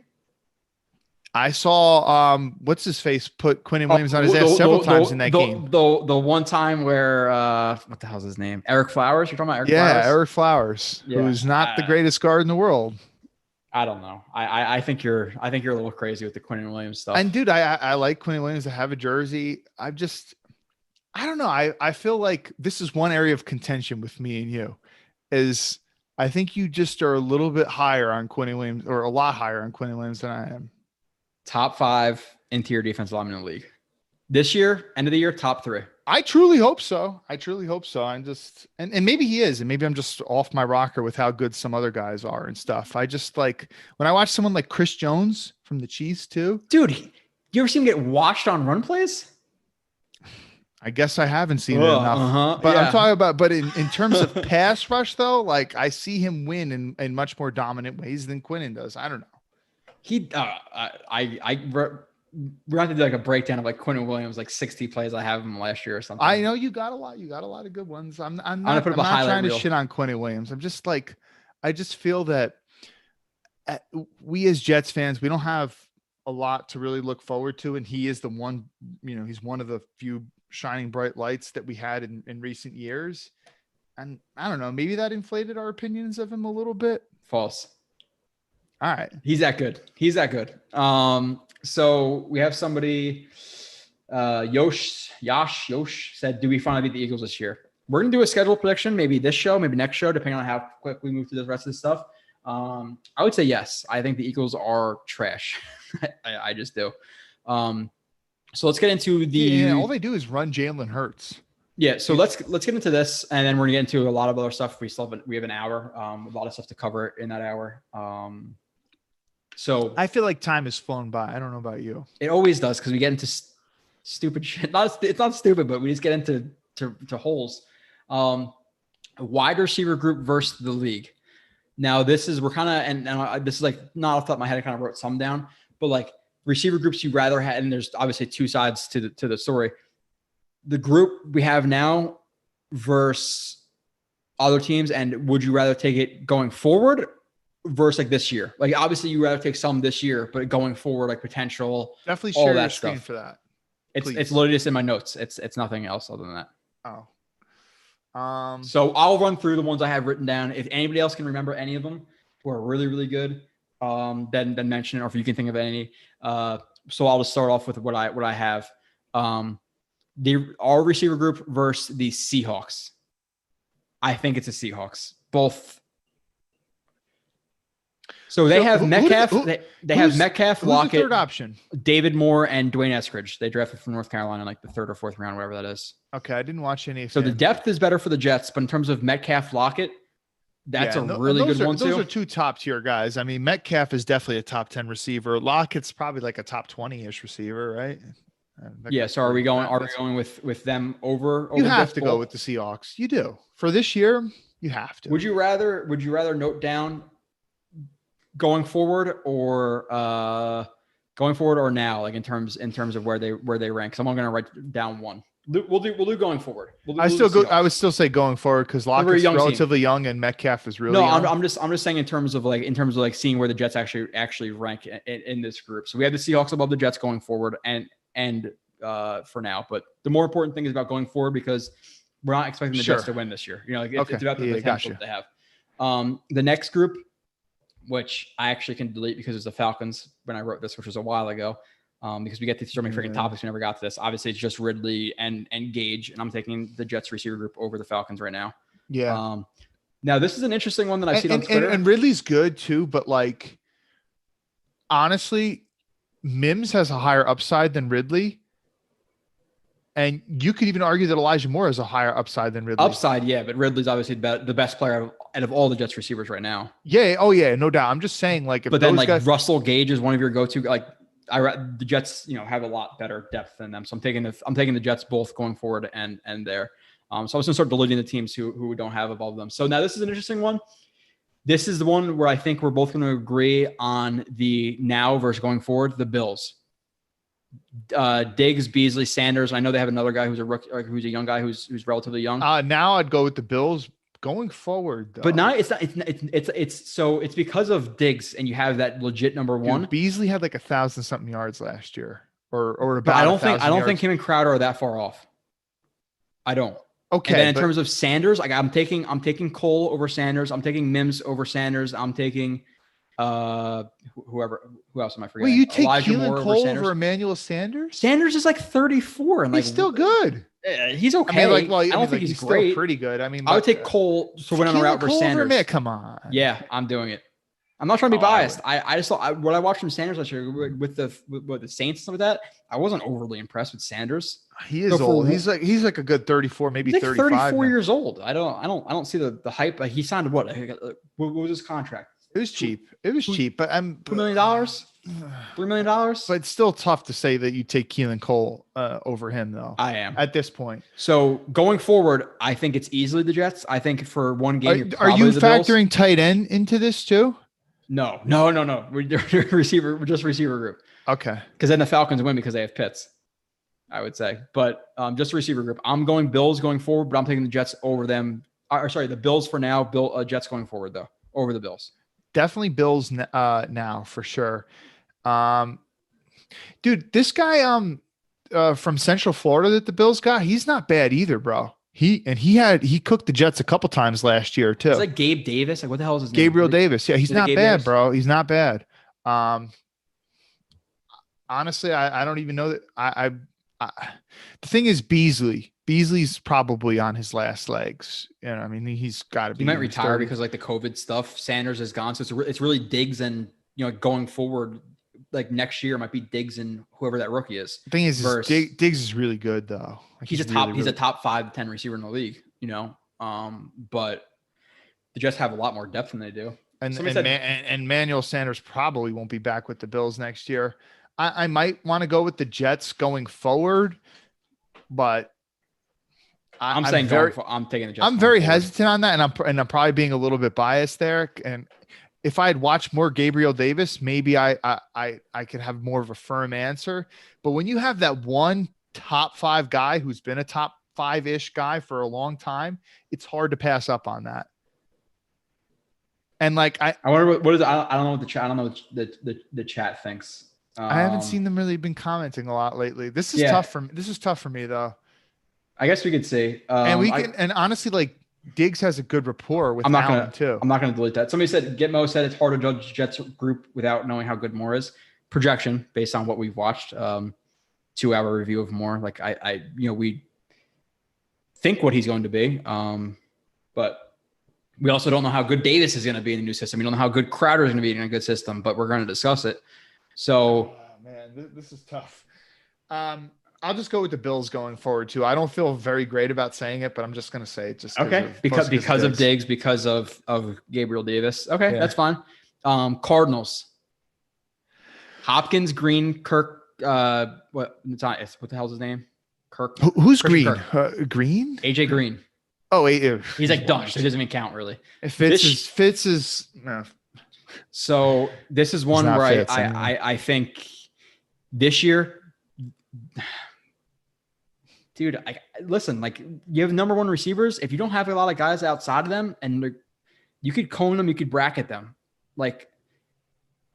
I saw what's his face put Quinnen Williams on his ass several times in that game. The one time where what the hell's his name? Eric Flowers? You're talking about Eric Flowers? Yeah, Eric Flowers, who's not the greatest guard in the world. I don't know. I think you're a little crazy with the Quinnen Williams stuff. And dude, I like Quinnen Williams to have a jersey. I don't know. I feel like this is one area of contention with me and you is I think you just are a little bit higher on Quinnen Williams, or a lot higher on Quinnen Williams than I am. Top 5 interior defensive lineman in the league. This year, end of the year, top 3. I truly hope so. I'm just, and maybe he is, and maybe I'm just off my rocker with how good some other guys are and stuff. I just when I watch someone like Chris Jones from the Chiefs too. Dude, you ever see him get washed on run plays? I guess I haven't seen it enough, but I'm talking about, but in terms of pass rush though, I see him win in much more dominant ways than Quinnen does. I don't know. We're going to do a breakdown of Quinnen Williams, 60 plays I have him last year or something. I know you got a lot of good ones. I'm not trying to shit on Quinnen Williams. I'm just I just feel that we as Jets fans, we don't have a lot to really look forward to. And he is the one, he's one of the few shining bright lights that we had in recent years. And I don't know, maybe that inflated our opinions of him a little bit. False. All right. He's that good. So we have somebody, Yosh said, do we finally beat the Eagles this year? We're going to do a schedule prediction, maybe this show, maybe next show, depending on how quick we move through the rest of this stuff. I would say yes. I think the Eagles are trash. I just do. So let's get into all they do is run Jalen Hurts. Yeah, so let's get into this, and then we're gonna get into a lot of other stuff. We have an hour, a lot of stuff to cover in that hour. So I feel like time has flown by. I don't know about you. It always does because we get into stupid shit. It's not stupid, but we just get into holes. Wide receiver group versus the league. Now this is this is not off the top of my head. I kind of wrote some down, but receiver groups you rather have, and there's obviously two sides to the story. The group we have now versus other teams, and would you rather take it going forward versus this year? Obviously you rather take some this year, but going forward, potential, definitely share your screen for that. It's literally just in my notes. It's nothing else other than that. Oh. So I'll run through the ones I have written down. If anybody else can remember any of them who are really, really good, then mention it, or if you can think of any. So I'll just start off with what I have. Our receiver group versus the Seahawks. I think it's the Seahawks. Both. So they have Metcalf. They have Metcalf, Lockett, the third option, David Moore, and Dwayne Eskridge. They drafted from North Carolina in the 3rd or 4th round, whatever that is. Okay, I didn't watch any. So the depth is better for the Jets, but in terms of Metcalf, Lockett, that's a really good one too. Those are two top tier guys. I mean, Metcalf is definitely a top 10 receiver. Lockett's probably a top 20-ish receiver, right? Yeah. So are we going with them over? You have to go with the Seahawks. You do for this year. You have to. Would you rather note down going forward or now, like in terms of where they rank. Because I'm only going to write down one. We'll do going forward. I would still say going forward because Lockett's relatively young and Metcalf is really young. I'm just saying in terms of like seeing where the Jets actually rank in this group. So we have the Seahawks above the Jets going forward and for now, but the more important thing is about going forward because we're not expecting the Jets to win this year. It's about the potential they have. The next group, which I actually can delete because it's the Falcons when I wrote this, which was a while ago. Because we get these so many freaking topics, we never got to this. Obviously, it's just Ridley and Gage, and I'm taking the Jets receiver group over the Falcons right now. Yeah. Now, this is an interesting one that I've seen on Twitter. And Ridley's good too, but like, honestly, Mims has a higher upside than Ridley. And you could even argue that Elijah Moore has a higher upside than Ridley. Upside, yeah, but Ridley's obviously the best player out of all the Jets receivers right now. Yeah, oh yeah, no doubt. I'm just saying, like, but then like Russell Gage is one of your go-to, like. The Jets, have a lot better depth than them. So I'm taking the Jets both going forward and there. So I was going to start deleting the teams who we don't have above them. So now this is an interesting one. This is the one where I think we're both going to agree on the now versus going forward, the Bills. Diggs, Beasley, Sanders. I know they have another guy who's a rookie, or who's a young guy who's relatively young. Now I'd go with the Bills. Going forward, though. But now it's not. It's because of Diggs, and you have that legit number one. Dude, Beasley had like 1,000-something yards last year, or about. But I don't think him and Crowder are that far off. I don't. Okay. And then in terms of Sanders, like I'm taking Cole over Sanders. I'm taking Mims over Sanders. I'm taking who else am I forgetting? Wait, you take Keelan Cole over Emmanuel Sanders? Sanders is like 34, and he's still good. He's okay. I don't think he's great. Still pretty good. I mean, I would take Cole to win on the route versus Sanders. Come on. Yeah, I'm doing it. I'm not trying to be biased. I just thought what I watched from Sanders last year with the Saints and stuff like that. I wasn't overly impressed with Sanders. He is old. He's like a good 34, maybe 35. 34 years old. I don't see the hype. He signed what was his contract? It was cheap. But $2 million, $3 million. But it's still tough to say that you take Keelan Cole over him, though. I am at this point. So going forward, I think it's easily the Jets. I think for one game, are you factoring tight end into this too? No. We're just receiver group. Okay. Because then the Falcons win because they have Pitts, I would say. But just receiver group. I'm going Bills going forward, but I'm taking the Jets over them. The Bills for now. Jets going forward though over the Bills. Definitely Bills now for sure. Dude, this guy from Central Florida that the Bills got, he's not bad either, bro. He cooked the Jets a couple times last year too. It's like Gabe Davis. Like what the hell is his name? Gabriel Davis. Yeah, he's not bad, Davis? Bro. He's not bad. Honestly, I don't even know that the thing is Beasley's probably on his last legs. I mean, he's got to be. He might retire because like the COVID stuff. Sanders is gone, so it's really Diggs and going forward, like next year might be Diggs and whoever that rookie is. The thing is Diggs is really good though. Like, he's a top 5-10 receiver in the league. But the Jets have a lot more depth than they do. And Manuel Sanders probably won't be back with the Bills next year. I might want to go with the Jets going forward, but I'm taking the Jets. I'm very hesitant on that, and I'm probably being a little bit biased there. And if I had watched more Gabriel Davis, maybe I could have more of a firm answer. But when you have that one top 5 guy who's been a top 5-ish guy for a long time, it's hard to pass up on that. And like I wonder what is it? I don't know what the chat. I don't know what the chat thinks. I haven't seen them really been commenting a lot lately. This is tough for me though. I guess we could see. And honestly, like Diggs has a good rapport with Allen too. I'm not going to delete that. Somebody said, Gitmo said it's hard to judge Jets group without knowing how good Moore is. Projection based on what we've watched. 2-hour review of Moore. Like we think what he's going to be. But we also don't know how good Davis is going to be in the new system. We don't know how good Crowder is going to be in a good system, but we're going to discuss it. So, man, this is tough. I'll just go with the Bills going forward too. I don't feel very great about saying it, but I'm just going to say it just because of Diggs, because of Gabriel Davis. Okay, that's fine. Cardinals, Hopkins, Green, Kirk. What the hell's his name? Kirk. Who's Green? Green? AJ Green. Oh, he's like done. So he doesn't even count really. Fitz is no. So this is one where I think this year, dude, listen, like you have number one receivers. If you don't have a lot of guys outside of them and you could cone them, you could bracket them. Like,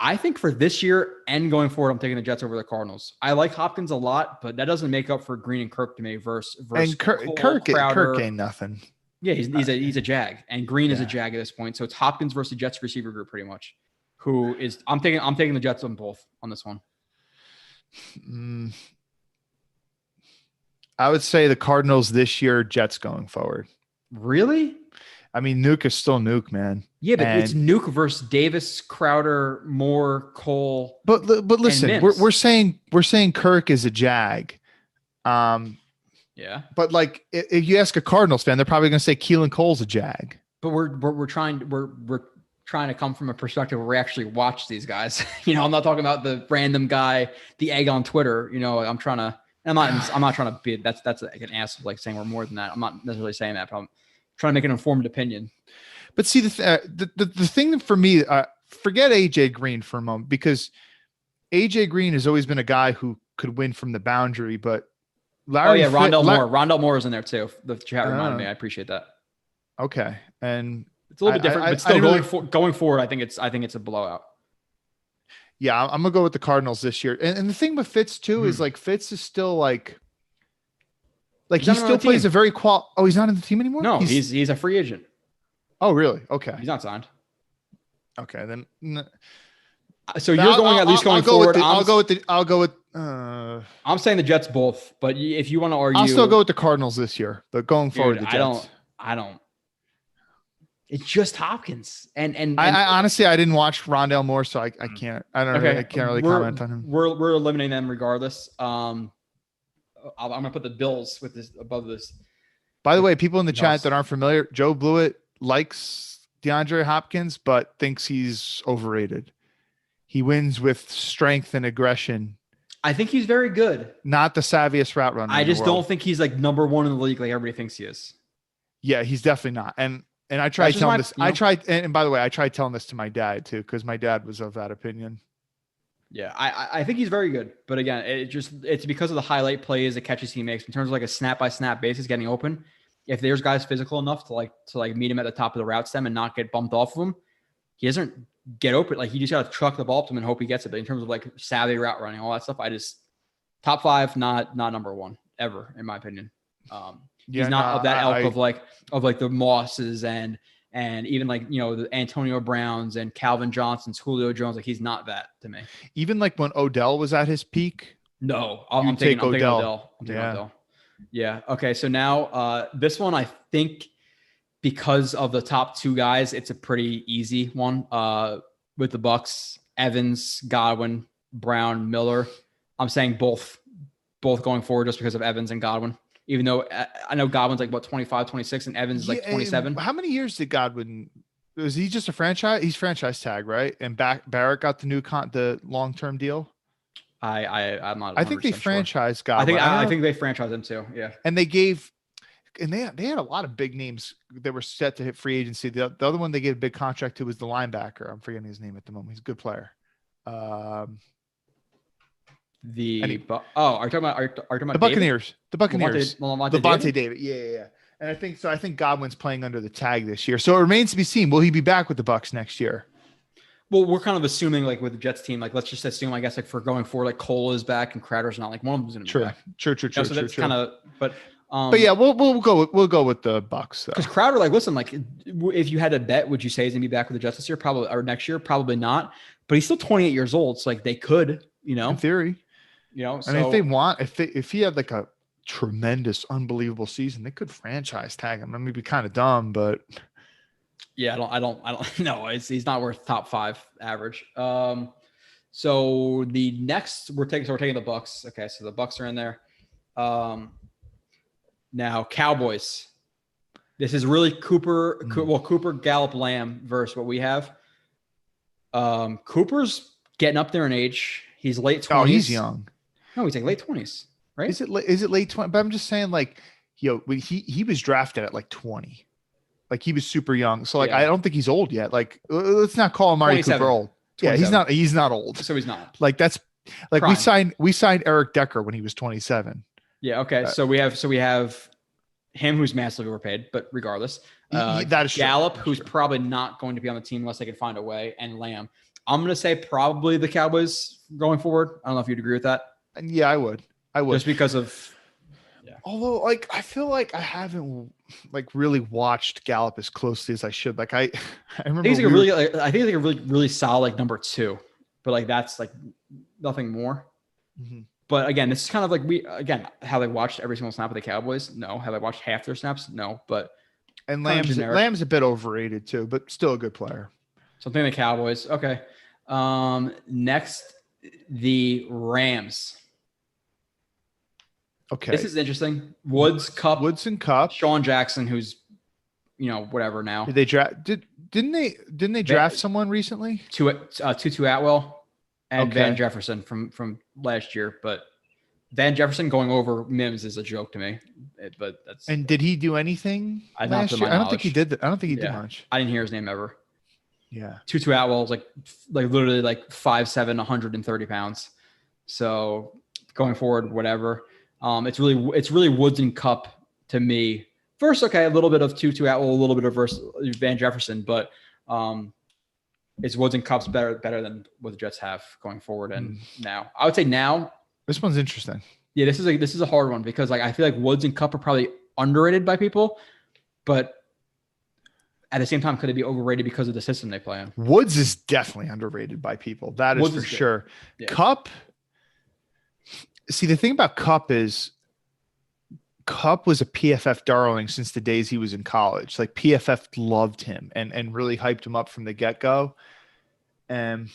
I think for this year and going forward, I'm taking the Jets over the Cardinals. I like Hopkins a lot, but that doesn't make up for Green and Kirk to me versus and Kirk ain't nothing. Yeah, he's a Jag, and Green is a Jag at this point. So it's Hopkins versus the Jets receiver group pretty much. I'm taking the Jets on both on this one. I would say the Cardinals this year, Jets going forward. Really? I mean, Nuke is still Nuke, man. Yeah, but it's Nuke versus Davis, Crowder, Moore, Cole. But listen, we're saying Kirk is a Jag. Yeah. But like, if you ask a Cardinals fan, they're probably going to say Keelan Cole's a Jag. But we're trying to come from a perspective where we actually watch these guys. I'm not talking about the random guy, the egg on Twitter. I'm trying to be that's like an ass of like saying we're more than that. I'm not necessarily saying that, but I'm trying to make an informed opinion. But see, the thing for me, forget AJ Green for a moment, because AJ Green has always been a guy who could win from the boundary. But Rondell Moore is in there too. The chat reminded me. I appreciate that. Okay, and it's a little bit different, but still going forward, I think it's a blowout. Yeah, I'm gonna go with the Cardinals this year. And the thing with Fitz too is like Fitz is still like he still plays a very Oh, he's not in the team anymore? No, he's a free agent. Oh, really? Okay. He's not signed. Okay, then. So you're going at least going forward. I'll go with. I'm saying the Jets both, but if you want to argue, I'll still go with the Cardinals this year. But going forward, the Jets. I don't. It's just Hopkins, and I honestly I didn't watch Rondell Moore, so I can't. I don't. Okay. I can't really comment on him. We're eliminating them regardless. I'm gonna put the Bills with this above this. By the way, people in the chat that aren't familiar, Joe Blewett likes DeAndre Hopkins, but thinks he's overrated. He wins with strength and aggression. I think he's very good. Not the savviest route runner. I just don't think he's like number one in the league like everybody thinks he is. Yeah, he's definitely not. And I tried telling this. And by the way, I tried telling this to my dad too, because my dad was of that opinion. Yeah, I think he's very good, but again, it's because of the highlight plays, the catches he makes in terms of like a snap by snap basis, getting open. If there's guys physical enough to meet him at the top of the route stem and not get bumped off of him, he doesn't get open. Like, you just got to truck the ball to him and hope he gets it. But in terms of like savvy route running, all that stuff, top five, not number one ever, in my opinion. He's not of that elk of like the Mosses and even like, the Antonio Browns and Calvin Johnsons, Julio Jones. Like, he's not that to me. Even like when Odell was at his peak. No, I'm taking Odell. Odell. Yeah. Okay. So now this one, I think because of the top two guys, it's a pretty easy one with the Bucks, Evans, Godwin, Brown, Miller. I'm saying both going forward just because of Evans and Godwin, even though I know Godwin's like 25, 26 and Evans is like 27. How many years did Godwin, was he just a franchise? He's franchise tag, right? And Barrett got the long-term deal. I'm not. I think they franchised Godwin. I think they franchised him too. Yeah. And they had a lot of big names that were set to hit free agency. The other one they gave a big contract to was the linebacker. I'm forgetting his name at the moment. He's a good player. Are you talking about the Buccaneers? The Buccaneers. Levante David. Yeah. And I think Godwin's playing under the tag this year. So it remains to be seen. Will he be back with the Bucs next year? Well, we're kind of assuming like with the Jets team, like let's just assume, I guess, like for going forward, like Cole is back and Crowder's not. Like one of them's going to be back. True. So that's kind of, but yeah, we'll go with the Bucs because Crowder, like, listen, like if you had to bet, would you say he's going to be back with the Jets this year? Probably, or next year? Probably not. But he's still 28 years old, so like they could, in theory, So, I mean, if they want, if he had like a tremendous, unbelievable season, they could franchise tag him. I mean, it'd be kind of dumb, but. Yeah, I don't know. He's not worth top 5 average. So the next we're taking the Bucs. Okay, so the Bucs are in there. Now Cowboys. This is really Cooper, Gallup, Lamb versus what we have. Cooper's getting up there in age. He's late 20s. Oh, he's young. No, he's like late 20s, right? Is it late 20s? But I'm just saying, like, he was drafted at like 20. Like he was super young. So like, Yeah. I don't think he's old yet. Like let's not call Amari 27. Cooper old. 27. Yeah, he's not old. So he's not. Like that's like Prime. we signed Eric Decker when he was 27. Yeah. Okay. So we have him who's massively overpaid, but regardless, That is true. Gallup, That's who's true. probably not going to be on the team unless they can find a way, and Lamb. I'm going to say probably the Cowboys going forward. I don't know if you'd agree with that. And yeah, I would. Just because of. Yeah. Although, like, I feel like I haven't like really watched Gallup as closely as I should. Like, I remember. I think he's like a really solid like number 2, but like that's like nothing more. Mm-hmm. But again, this is kind of like have I watched every single snap of the Cowboys? No. Have I watched half their snaps? No. But And Lamb's a bit overrated too, but still a good player. Something the Cowboys. Okay. Next, the Rams. Okay. This is interesting. Woods and Cup. Sean Jackson, who's whatever now. Did they draft? Didn't they draft someone recently? Tutu Atwell and Okay. Van Jefferson from last year, but Van Jefferson going over Mims is a joke to me. But that's. And did he do anything last year? I don't think he did. I don't think he did much. I didn't hear his name ever. Yeah. Tutu Atwell is like literally like 5'7", 130 pounds. So going forward, whatever. It's really Woods and Cup to me. First, okay, a little bit of Tutu Atwell, a little bit of Van Jefferson, but it's Woods and Cup's better than what the Jets have going forward. And now, I would say now. This one's interesting. Yeah, this is a hard one because like I feel like Woods and Cup are probably underrated by people, but at the same time, could it be overrated because of the system they play in? Woods is definitely underrated by people. That is for sure. Yeah. Cup. See, the thing about Cup is Cup was a PFF darling since the days he was in college. Like PFF loved him and really hyped him up from the get-go. And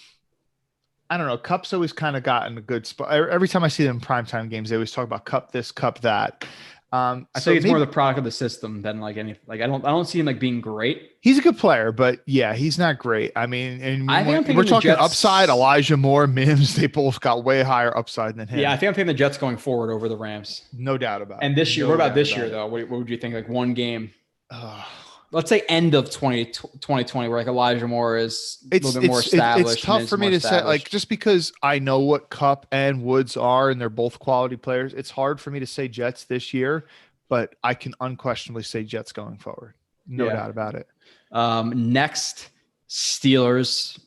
I don't know. Cup's always kind of gotten a good spot. Every time I see them in primetime games, they always talk about Cup this, Cup that. I think it's more the product of the system than like any. Like I don't see him like being great. He's a good player, but yeah, he's not great. I mean, and we're talking Jets, upside. Elijah Moore, Mims, they both got way higher upside than him. Yeah, I think I'm taking the Jets going forward over the Rams. No doubt about it. And this year, what about this year though? What would you think? Like one game. Let's say end of 2020, where like Elijah Moore is a little bit more established. It's tough for me to say, like, just because I know what Cup and Woods are, and they're both quality players. It's hard for me to say Jets this year, but I can unquestionably say Jets going forward. No doubt about it. Next, Steelers.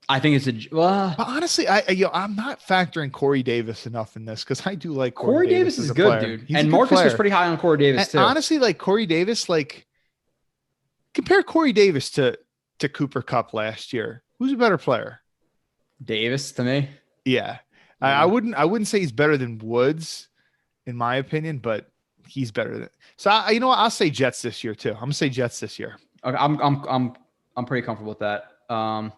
I think it's but honestly, I'm not factoring Corey Davis enough in this because I do like Corey Davis is good, player. dude. And Marcus was pretty high on Corey Davis too. Honestly, like Corey Davis, like. Compare Corey Davis to Cooper Kupp last year. Who's a better player? Davis to me. Yeah. I wouldn't say he's better than Woods, in my opinion, but he's better than. So I'll say Jets this year too. I'm gonna say Jets this year. Okay, I'm pretty comfortable with that.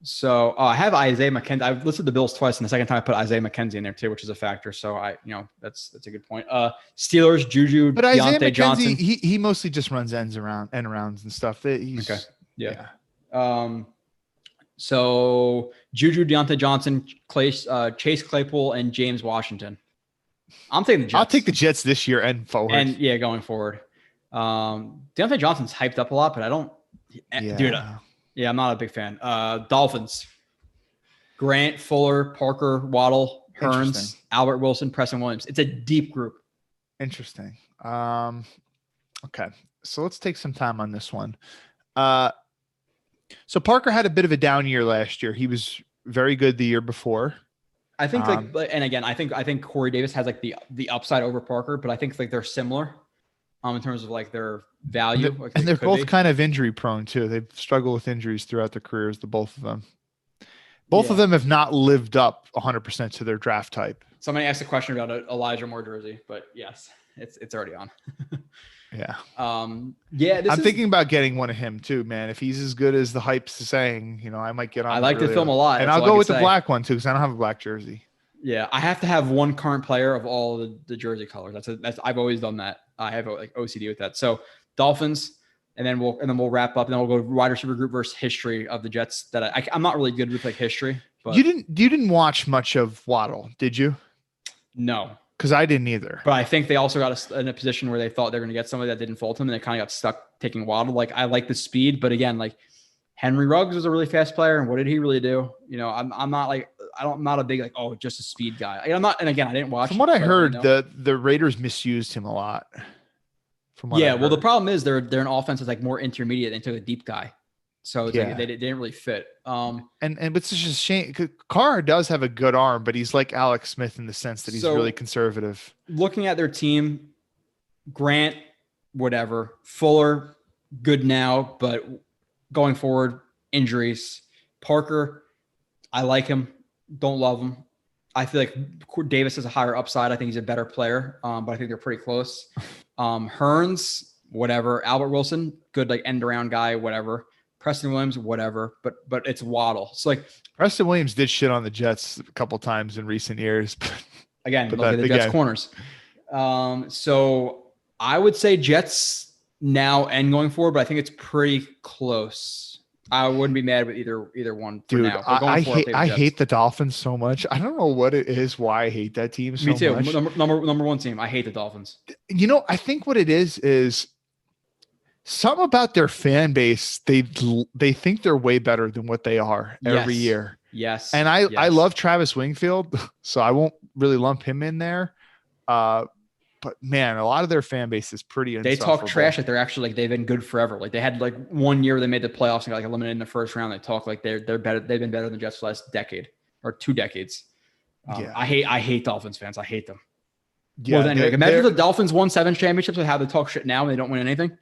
So I have Isaiah McKenzie. I've listed the Bills twice, and the second time I put Isaiah McKenzie in there too, which is a factor. So that's a good point. Steelers, Juju, but Isaiah Deontay McKenzie, Johnson. He mostly just runs end arounds and stuff. Okay. Yeah. So Juju, Deontay Johnson, Chase Claypool, and James Washington. I'm taking the Jets. I'll take the Jets this year and forward. And yeah, going forward. Deontay Johnson's hyped up a lot, but I don't. Yeah. Dude. Yeah, I'm not a big fan. Dolphins. Grant, Fuller, Parker, Waddle, Hearns, Albert Wilson, Preston Williams. It's a deep group. Interesting. Okay. So let's take some time on this one. So Parker had a bit of a down year last year. He was very good the year before. I think and again, I think Corey Davis has like the upside over Parker, but I think like they're similar in terms of like their value. And they're both kind of injury prone too. They've struggled with injuries throughout their careers, the both of them. Both of them have not lived up 100% to their draft type. Somebody asked a question about an Elijah Moore jersey, but yes, it's already on. Yeah. I'm thinking about getting one of him too, man. If he's as good as the hype's saying, I might get on. I like the film a lot. And I'll go with the black one too, because I don't have a black jersey. Yeah. I have to have one current player of all the jersey colors. That's I've always done that. I have like OCD with that. So Dolphins, and then we'll wrap up, and then we'll go wide receiver group versus history of the Jets. That I'm not really good with like history. But you didn't watch much of Waddle, did you? No. because I didn't either. But I think they also got in a position where they thought they were going to get somebody that didn't fall to them, and they kind of got stuck taking Waddle. Like, I like the speed, but again, like Henry Ruggs was a really fast player, and what did he really do? You know, I'm not a big like, oh, just a speed guy. I'm not, and again, I didn't watch. From what I heard, the Raiders misused him a lot. Well, the problem is they're an offense that's like more intermediate than took a deep guy. So it's like they didn't really fit. And it's just a shame. Carr does have a good arm, but he's like Alex Smith in the sense that he's really conservative. Looking at their team, Grant, whatever, Fuller, good now, but going forward, injuries. Parker, I like him, don't love him. I feel like Davis has a higher upside. I think he's a better player, but I think they're pretty close. Hearns, whatever. Albert Wilson, good like end around guy, whatever. Preston Williams, whatever, but it's Waddle. It's like Preston Williams did shit on the Jets a couple times in recent years. Again, look at the Jets corners. So I would say Jets now and going forward, but I think it's pretty close. I wouldn't be mad with either one for now. I hate the Dolphins so much. I don't know what it is why I hate that team so much. Me too. Number one team. I hate the Dolphins. You know, I think what it is something about their fan base. They think they're way better than what they are every year. Yes. And I love Travis Wingfield, so I won't really lump him in there. But man, a lot of their fan base is pretty insufferable. They talk trash like they're actually like they've been good forever. Like they had like 1 year they made the playoffs and got like eliminated in the first round. They talk like they're better. They've been better than the Jets for the last decade or 2 decades. I hate Dolphins fans. I hate them. Yeah. More than anything. Imagine if the Dolphins won 7 championships and how they talk shit now and they don't win anything.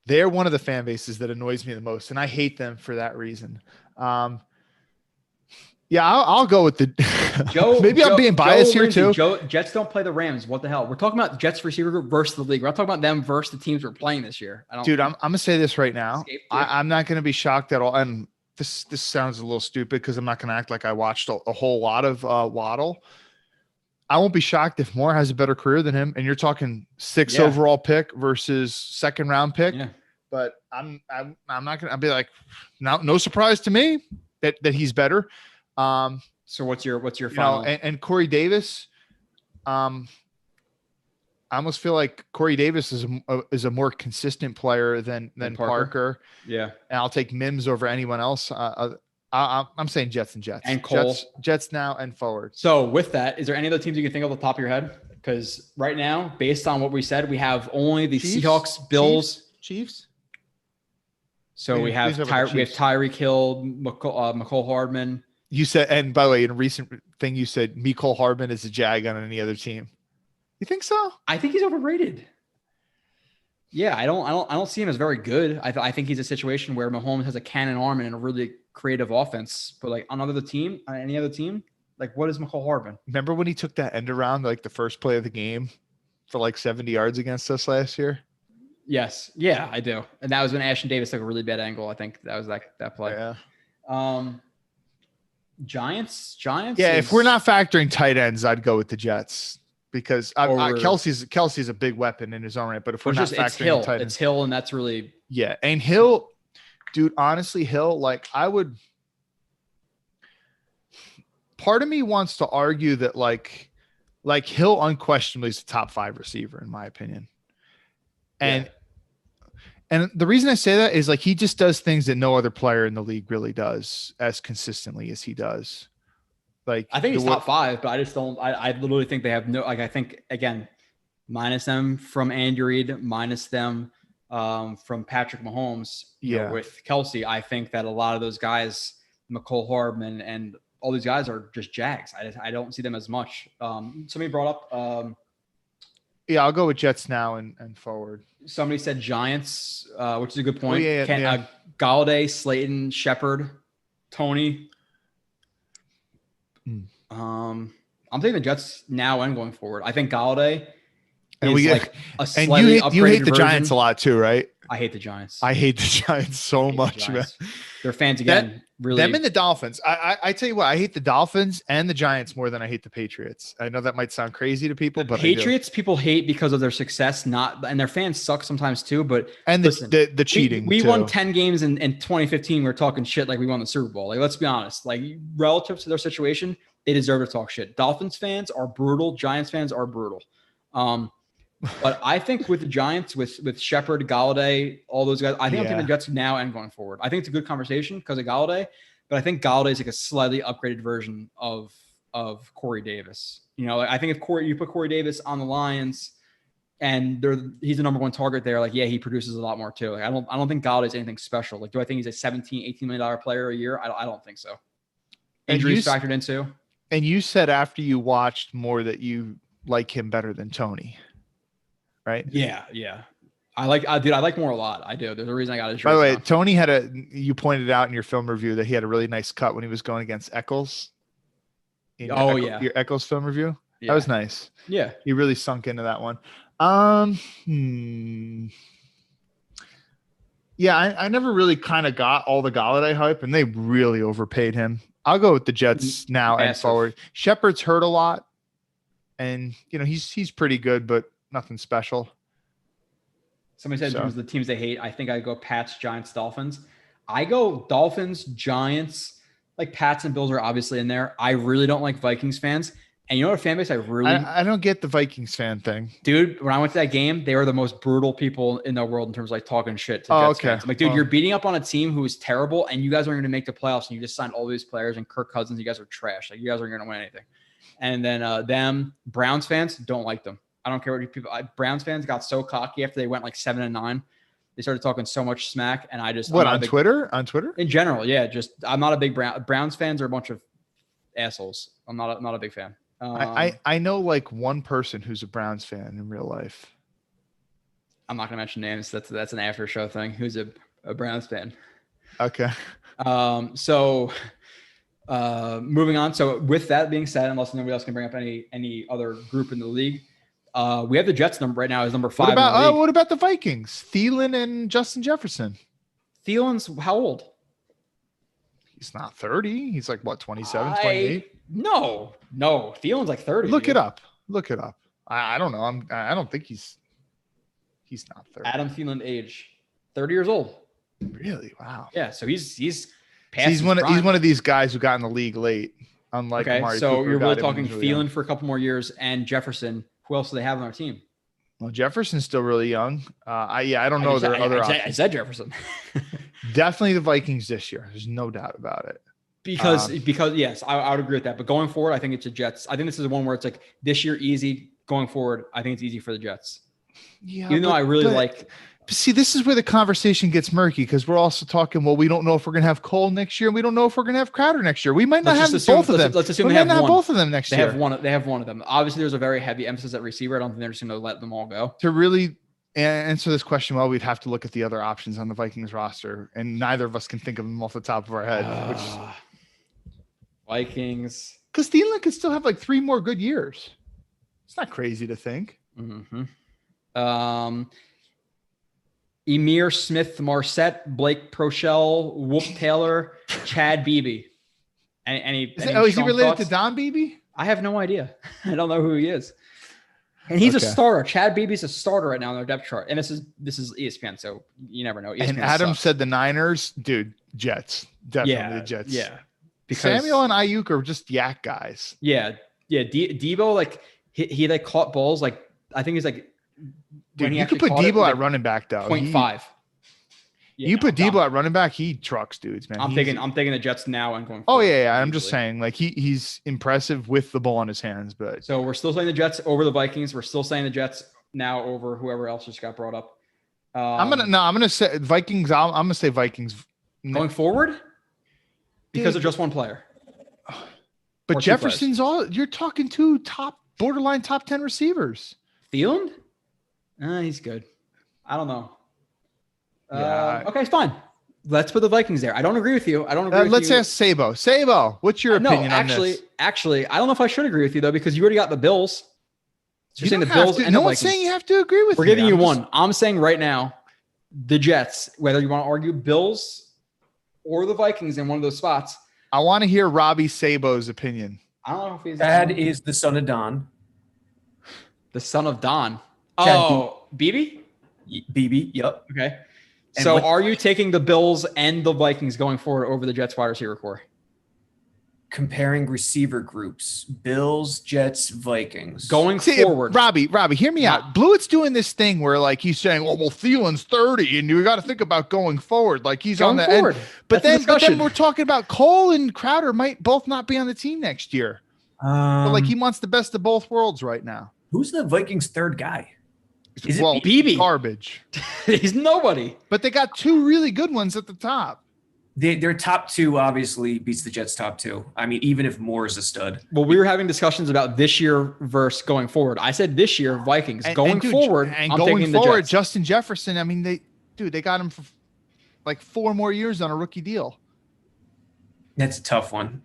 They're one of the fan bases that annoys me the most, and I hate them for that reason. Yeah, I'll go with the Maybe I'm being biased here too. Jets don't play the Rams. What the hell? We're talking about Jets receiver group versus the league. We're not talking about them versus the teams we're playing this year. I'm gonna say this right now. I'm not gonna be shocked at all. And this sounds a little stupid because I'm not gonna act like I watched a whole lot of Waddle. I won't be shocked if Moore has a better career than him. And you're talking 6th overall pick versus 2nd round pick. Yeah. But I'm not gonna. I'll be like, no surprise to me that he's better. So what's your final? And Corey Davis, I almost feel like Corey Davis is a more consistent player than Parker. Yeah. And I'll take Mims over anyone else. I'm saying Jets and Cole. Jets now and forward. So with that, is there any other teams you can think of off the top of your head? Because right now, based on what we said, we have only the Chiefs, Seahawks, Bills, Chiefs. So we have Tyreek Hill, McCole Hardman. You said, and by the way, in a recent thing, you said Mecole Hardman is a jag on any other team. You think so? I think he's overrated. Yeah, I don't see him as very good. I think he's a situation where Mahomes has a cannon arm and a really creative offense, but like on any other team, like what is McCole Hardman? Remember when he took that end around like the first play of the game for like 70 yards against us last year? Yes. Yeah, I do. And that was when Ashton Davis took a really bad angle. I think that was that play. Yeah. Giants. Yeah, if we're not factoring tight ends, I'd go with the Jets because Kelsey's a big weapon in his own right. But if we're not factoring tight ends, it's Hill, and that's really And Hill, dude. Honestly, Hill, like I would. Part of me wants to argue that like Hill unquestionably is a top 5 receiver in my opinion, and. Yeah. And the reason I say that is like he just does things that no other player in the league really does as consistently as he does. Like I think he's top 5, but I just don't. I literally think they have no. Like I think again, minus them from Andy Reid, minus them from Patrick Mahomes. With Kelsey, I think that a lot of those guys, McCole Hardman and all these guys are just jags. I don't see them as much. Somebody brought up. Yeah, I'll go with Jets now and forward. Somebody said Giants, which is a good point. Galladay, Slayton, Shepard, Tony. I'm taking the Jets now and going forward. I think Galladay is like a slightly upgraded you hate the version. Giants a lot too, right? I hate the Giants. I hate the Giants so much, man. Their fans again. Really, them and the Dolphins. I tell you what, I hate the Dolphins and the Giants more than I hate the Patriots. I know that might sound crazy to people, but Patriots people hate because of their success, and their fans suck sometimes too. But the cheating. We won 10 games in 2015. We're talking shit like we won the Super Bowl. Like, let's be honest. Like, relative to their situation, they deserve to talk shit. Dolphins fans are brutal. Giants fans are brutal. But I think with the Giants, with Shepard, Galladay, all those guys, I think I'm taking the Jets now and going forward. I think it's a good conversation because of Galladay, but I think Galladay is like a slightly upgraded version of Corey Davis. You know, I think if you put Corey Davis on the Lions and he's the number one target there, like, yeah, he produces a lot more too. Like, I don't think Galladay is anything special. Like, do I think he's a $17-18 million player a year? I don't think so. Injuries factored in too. And you said after you watched more that you like him better than Tony. Right. Yeah. I like Moore a lot. I do. There's a reason I got his. By the way, Tony you pointed out in your film review that he had a really nice cut when he was going against Eccles. Your Eccles film review. Yeah. That was nice. Yeah. He really sunk into that one. Yeah. I never really kind of got all the Galladay hype, and they really overpaid him. I'll go with the Jets now and forward. Shepard's hurt a lot, and he's pretty good, but nothing special. Somebody said in terms of the teams they hate, I think I go Pats, Giants, Dolphins. I go Dolphins, Giants. Like, Pats and Bills are obviously in there. I really don't like Vikings fans. And you know what fan base I don't get the Vikings fan thing. Dude, when I went to that game, they were the most brutal people in the world in terms of like talking shit to Jets fans. I'm like, dude, you're beating up on a team who is terrible, and you guys aren't going to make the playoffs, and you just signed all these players and Kirk Cousins. You guys are trash. Like, you guys aren't going to win anything. And then Browns fans don't like them. I don't care what people. Browns fans got so cocky after they went like 7-9. They started talking so much smack, and I just Twitter? On Twitter? In general, yeah. Just I'm not a big Browns fans are a bunch of assholes. I'm not a big fan. I know like one person who's a Browns fan in real life. I'm not gonna mention names. That's an after show thing. Who's a Browns fan? Okay. So moving on. So with that being said, unless nobody else can bring up any other group in the league. We have the Jets number right now is number 5. What about the Vikings? Thielen and Justin Jefferson. Thielen's how old? He's not 30. He's like, what, 27, 28? No. Thielen's like 30. Look it up. I don't know. I don't think he's not 30. Adam Thielen age, 30 years old. Really? Wow. Yeah. So he's one of these guys who got in the league late. Unlike Amari so Cooper, you're really talking Thielen for a couple more years and Jefferson. Who else do they have on their team? Well, Jefferson's still really young. I don't know their other options. I said Jefferson. Definitely the Vikings this year. There's no doubt about it. Because yes, I would agree with that. But going forward, I think it's the Jets. I think this is one where it's like this year easy. Going forward, I think it's easy for the Jets. Yeah. Even though I really like. See, this is where the conversation gets murky because we're also talking, well, we don't know if we're going to have Cole next year. And we don't know if we're going to have Crowder next year. We might not have both of them. Let's assume they have both of them next year. They have one of them. Obviously, there's a very heavy emphasis at receiver. I don't think they're just going to let them all go. To really answer this question well, we'd have to look at the other options on the Vikings roster. And neither of us can think of them off the top of our head. Vikings. Because Thielen could still have like 3 more good years. It's not crazy to think. Mm-hmm. Emir Smith-Marset, Blake Prochell, Whoop Taylor, Chad Beebe. Is he related to Don Beebe? I have no idea. I don't know who he is. And he's a starter. Chad Beebe's a starter right now on their depth chart. And this is ESPN, so you never know. ESPN and Adam said the Niners, dude, Jets. Definitely the Jets. Yeah. Because Samuel and Ayuk are just yak guys. Yeah. Yeah. Debo, like he like caught balls. Like I think he's like, dude, you could put Debo at running back though. 0.5. You put Debo at running back, he trucks dudes, man. I'm taking the Jets now and going. Oh yeah. I'm just saying, like he's impressive with the ball in his hands, but so we're still saying the Jets over the Vikings. We're still saying the Jets now over whoever else just got brought up. I'm gonna say Vikings. I'm gonna say Vikings going forward because of just one player. But Jefferson's you're talking 2 borderline top 10 receivers. Thielen? He's good. I don't know. Yeah. Okay, fine. Let's put the Vikings there. I don't agree with you. Let's ask Sabo. Sabo, what's your opinion on this? Actually, I don't know if I should agree with you though, because you already got the Bills. So you're saying the Bills and no one's saying you have to agree with me. We're giving you one. I'm saying right now, the Jets, whether you want to argue Bills or the Vikings in one of those spots. I want to hear Robbie Sabo's opinion. I don't know if he's Dad is the son of Don. The son of Don. Chad Oh, BB? BB, yep. Okay. And So are you taking the Bills and the Vikings going forward over the Jets wide receiver core? Comparing receiver groups, Bills, Jets, Vikings. Going forward. Robbie, hear me out. Blewett's doing this thing where like he's saying, well, Thielen's 30 and you got to think about going forward. Like he's Going on the forward. end. But That's the then discussion. we're talking about Cole and Crowder might both not be on the team next year. But like he wants the best of both worlds right now. Who's the Vikings' third guy? Is it BB? Garbage. He's nobody. But they got two really good ones at the top. Their top two obviously beats the Jets' top two. I mean, even if Moore is a stud. Well, we were having discussions about this year versus going forward. I said this year, Vikings. Going forward, I'm taking the Jets. Justin Jefferson, I mean, they got him for like 4 more years on a rookie deal. That's a tough one.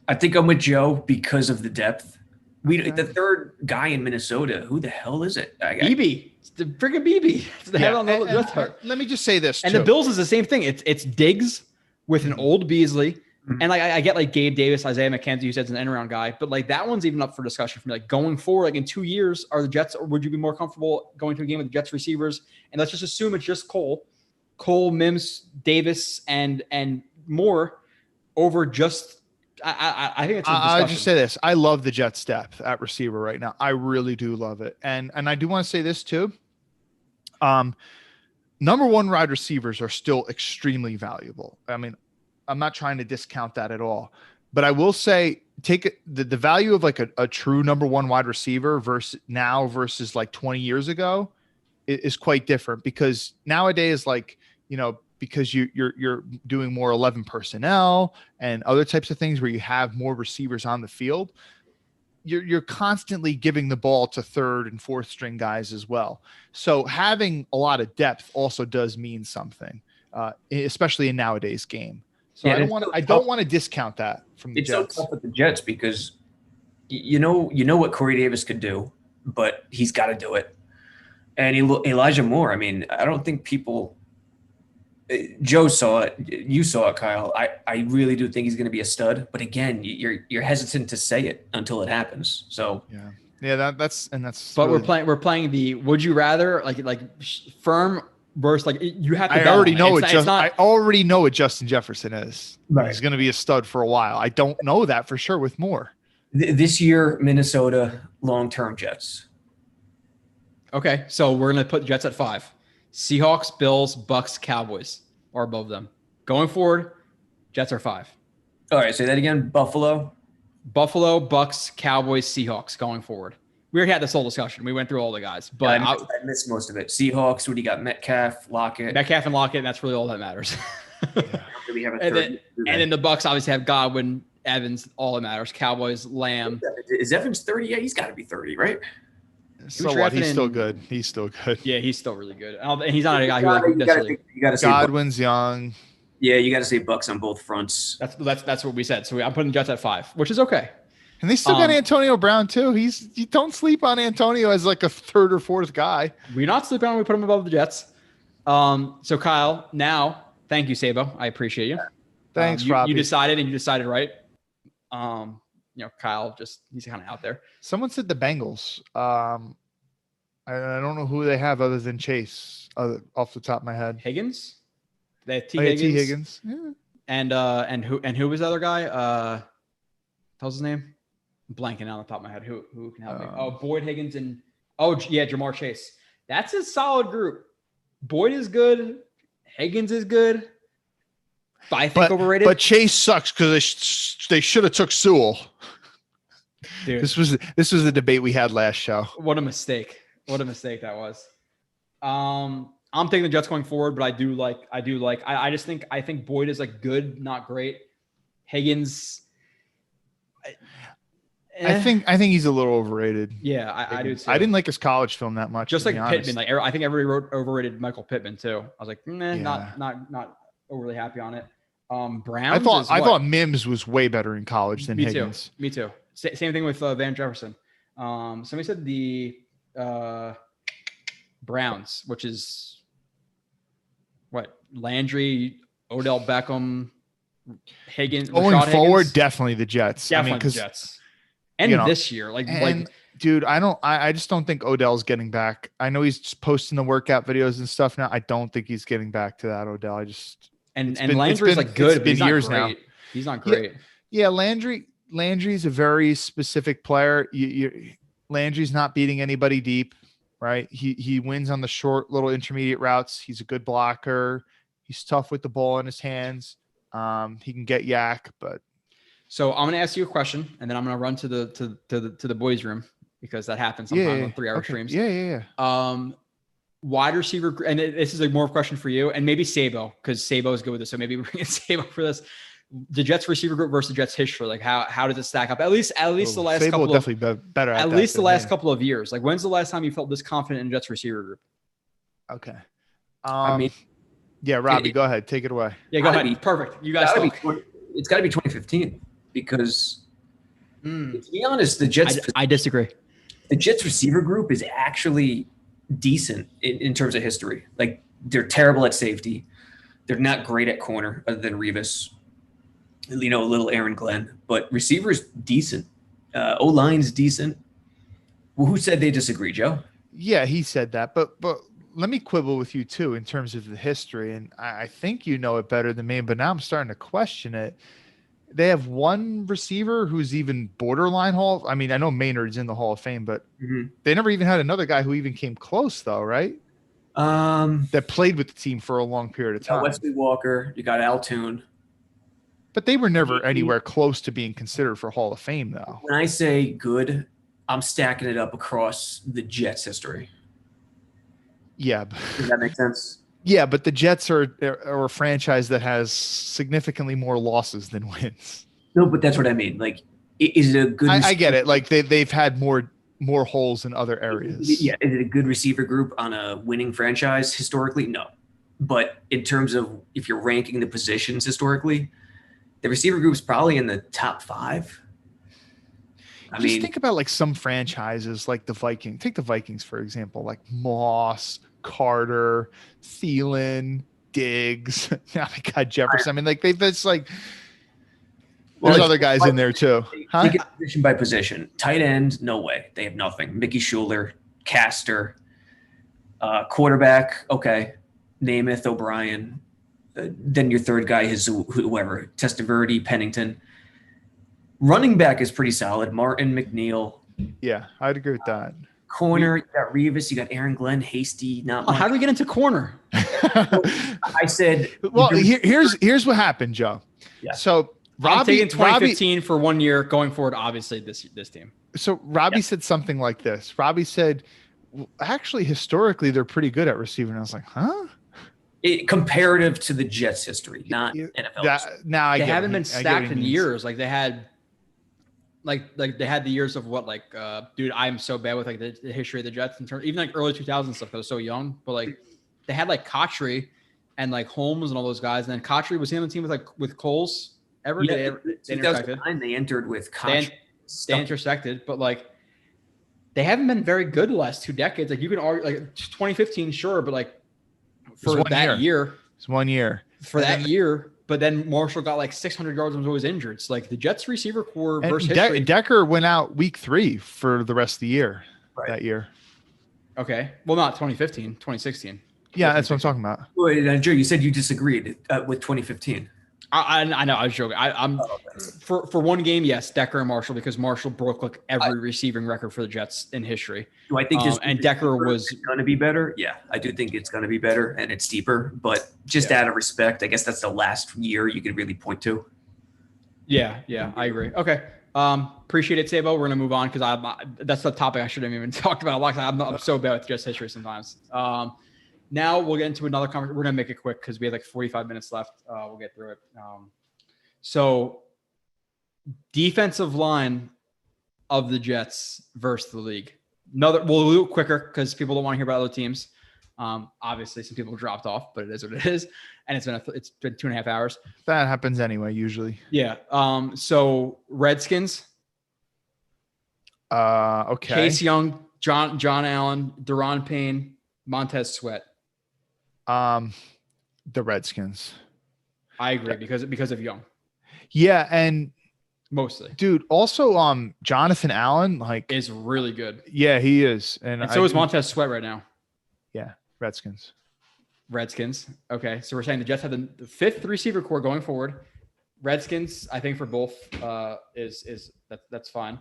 I think I'm with Joe because of the depth. The third guy in Minnesota, who the hell is it? BB. It's the freaking BB. It's the head on the Jets part. Let me just say this. And too. the Bills is the same thing. It's Diggs with an old Beasley. Mm-hmm. And like I get like Gabe Davis, Isaiah McKenzie, who says an end-around guy, but like that one's even up for discussion for me. Like going forward, like in 2 years, are the Jets, or would you be more comfortable going to a game with the Jets receivers? And let's just assume it's just Cole, Mims, Davis, and Moore over just. I think it's a discussion. I'll just say this. I love the Jets' depth at receiver right now. I really do love it. And I do want to say this too. Number one wide receivers are still extremely valuable. I mean, I'm not trying to discount that at all. But I will say take the value of like a true number one wide receiver versus like 20 years ago is quite different, because nowadays, like, you know, because you're doing more 11 personnel and other types of things where you have more receivers on the field, you're constantly giving the ball to third and fourth string guys as well. So having a lot of depth also does mean something, especially in nowadays game. So yeah, I don't want to discount that from the Jets. It's so tough with the Jets because you know what Corey Davis could do, but he's got to do it. And Elijah Moore, I mean, I don't think people. Joe saw it. You saw it, Kyle. I really do think he's going to be a stud. But again, you're hesitant to say it until it happens. So yeah, that's. But really, we're playing the would you rather like firm versus like you have to. I already know what Justin Jefferson is. Right. He's going to be a stud for a while. I don't know that for sure with Moore. This year, Minnesota long-term Jets. Okay, so we're going to put Jets at 5. Seahawks, Bills, Bucks, Cowboys are above them. Going forward, Jets are 5. All right, say that again. Buffalo, Bucks, Cowboys, Seahawks going forward. We already had this whole discussion. We went through all the guys, but I missed most of it. Seahawks, what do you got? Metcalf, Lockett, and that's really all that matters. We have and then the Bucks obviously have Godwin, Evans, all that matters. Cowboys, Lamb. Is Evans 30? Yeah, he's got to be 30, right? So what? He's still good. He's still good. Yeah, he's still really good. And he's not a guy who necessarily. You got to say Godwin's young. Yeah, you got to say Bucks on both fronts. That's what we said. So I'm putting Jets at 5, which is okay. And they still got Antonio Brown too. You don't sleep on Antonio as like a third or fourth guy. We're not sleeping on him. We put him above the Jets. So Kyle, now thank you, Sabo. I appreciate you. Thanks, Robbie. You decided right. Kyle he's kind of out there. Someone said the Bengals. I don't know who they have other than Chase off the top of my head. Higgins. They have T. Higgins. Yeah. And who was the other guy? How's his name? I'm blanking on the top of my head. Who can help me? Boyd, Higgins, and Jamar Chase. That's a solid group. Boyd is good. Higgins is good. But I think overrated. But Chase sucks because they should have took Sewell. Dude, this was a debate we had last show. What a mistake that was. I'm taking the Jets going forward, but I think Boyd is like good, not great. Higgins. I think he's a little overrated. Yeah, I do too. I didn't like his college film that much. Just like Pittman, I think everybody overrated Michael Pittman too. I was like, not overly happy on it. Browns. I thought Mims was way better in college than Higgins. Me too. Same thing with Van Jefferson. Somebody said the Browns, which is Landry, Odell Beckham, Higgins. Going Rashad forward, Higgins. definitely the Jets. Definitely the Jets. And this year, dude, I just don't think Odell's getting back. I know he's just posting the workout videos and stuff now. I don't think he's getting back to that Odell. And Landry's good, but he's years now. He's not great. Yeah, Landry's a very specific player. Landry's not beating anybody deep, right? He wins on the short little intermediate routes. He's a good blocker. He's tough with the ball in his hands. He can get yak, but. So I'm going to ask you a question, and then I'm going to run to the boys' room because that happens sometimes on 3-hour streams. Yeah. Wide receiver, and this is a more question for you, and maybe Sabo, because Sabo is good with this. So maybe bring in Sabo for this. The Jets receiver group versus the Jets history, like how does it stack up? At least the last Sabo couple definitely better at least the last couple of years. Like when's the last time you felt this confident in Jets receiver group? Okay. Robbie, go ahead, take it away. Yeah, go ahead. Perfect. You guys talk. It's got to be 2015 because, to be honest, the Jets. I disagree. The Jets receiver group is actually decent in terms of history. Like they're terrible at safety. They're not great at corner other than Revis. A little Aaron Glenn, but receivers decent. O-line's decent. Well, who said they disagree, Joe? Yeah, he said that, but let me quibble with you too in terms of the history, and I think you know it better than me, but now I'm starting to question it. They have one receiver who's even borderline I know Maynard's in the Hall of Fame, but they never even had another guy who even came close, though, right? That played with the team for a long period of time. Wesley Walker, you got Altoon. But they were never anywhere close to being considered for Hall of Fame, though. When I say good, I'm stacking it up across the Jets' history. Yeah. Does that make sense? Yeah, but the Jets are a franchise that has significantly more losses than wins. No, but that's what I mean. Like, is it a good? I get it. Like they've had more holes in other areas. Yeah, is it a good receiver group on a winning franchise historically? No, but in terms of if you're ranking the positions historically, the receiver group's probably in the top 5. I mean, think about like some franchises like the Vikings. Take the Vikings, for example, like Moss, Carter, Thielen, Diggs. Oh my God, Jefferson. I mean, like there's other guys in there too. Huh? Take it position by position. Tight end, no way. They have nothing. Mickey Schuler, Castor, quarterback, okay. Namath, O'Brien. Then your third guy is whoever. Testaverde, Pennington. Running back is pretty solid. Martin, McNeil. Yeah, I'd agree with that. Corner, you got Revis, you got Aaron Glenn, Hasty. How do we get into corner? I said. Well, here's what happened, Joe. Yeah. So I'm taking 2015 for 1 year going forward. Obviously, this team. So Robbie said something like this. Robbie said, well, actually, historically, they're pretty good at receiving. I was like, huh? Comparative to the Jets' history, not NFL. Now they haven't been stacked in years. Like they had. Like they had the years of dude, I'm so bad with like the history of the Jets in terms, even like early 2000s stuff. I was so young, but like they had like Kotry and like Holmes and all those guys. And then Kotry was he on the team with Coles ever? Yeah, they intersected. They entered with Kotry. They intersected, but like they haven't been very good the last 2 decades. Like you can argue like 2015, sure, but like for that year, it's 1 year for that year. But then Marshall got like 600 yards and was always injured. It's like the Jets receiver core versus history. Decker went out week 3 for the rest of the year that year. Okay. Well, not 2015, 2016. Yeah, that's what I'm talking about. Wait, Joe, you said you disagreed with 2015. I know. I was joking. I'm for 1 game, yes, Decker and Marshall, because Marshall broke like every receiving record for the Jets in history. Do I think and Decker was going to be better? Yeah, I do think it's going to be better and it's deeper. But just out of respect, I guess that's the last year you could really point to. Yeah, I agree. Okay. Appreciate it, Sabo. We're gonna move on because that's the topic I should have even talked about a lot. I'm so bad with Jets history sometimes. Now we'll get into another conversation. We're going to make it quick because we have like 45 minutes left. We'll get through it. So defensive line of the Jets versus the league. We'll do it quicker because people don't want to hear about other teams. Obviously some people dropped off, but it is what it is. And it's been 2.5 hours. That happens anyway, usually. Yeah. So Redskins. Okay. Case Young, John Allen, Daron Payne, Montez Sweat. The Redskins. I agree because of Young. Yeah, and mostly, dude. Also, Jonathan Allen is really good. Yeah, he is, and so is Montez Sweat right now. Yeah, Redskins. Okay, so we're saying the Jets have the fifth receiver core going forward. Redskins, I think for both, that's fine.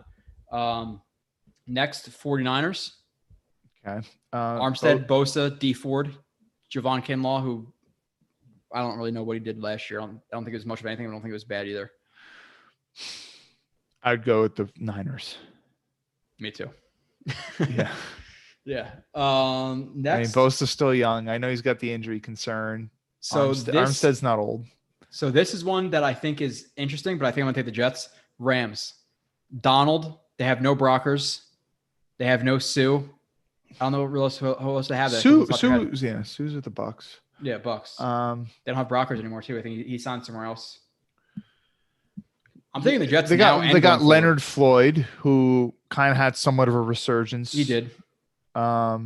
Next, 49ers. Okay. Armstead, Bosa, D Ford, Javon Kinlaw, who I don't really know what he did last year. I don't think it was much of anything. I don't think it was bad either. I'd go with the Niners. Me too. Yeah. Yeah. Next. I mean, Bosa's still young. I know he's got the injury concern. So Armstead's not old. So this is one that I think is interesting, but I think I'm going to take the Jets. Rams. Donald. They have no Brockers. They have no Sue. I don't know who else to have that. Sue's with the Bucks. Yeah, Bucks. They don't have Brockers anymore too. I think he signed somewhere else. I'm thinking the Jets. They got Leonard Floyd, who kind of had somewhat of a resurgence. He did. But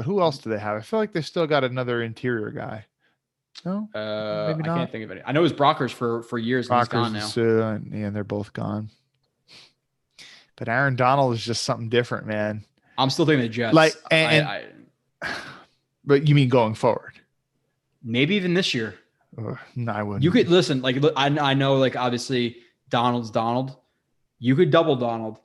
who else do they have? I feel like they still got another interior guy. No, maybe not. I can't think of it. I know it was Brockers for years. And he's gone now. And they're both gone. But Aaron Donald is just something different, man. I'm still thinking the Jets. But you mean going forward? Maybe even this year. No, I wouldn't. You could listen. I know. Obviously, Donald's Donald. You could double Donald,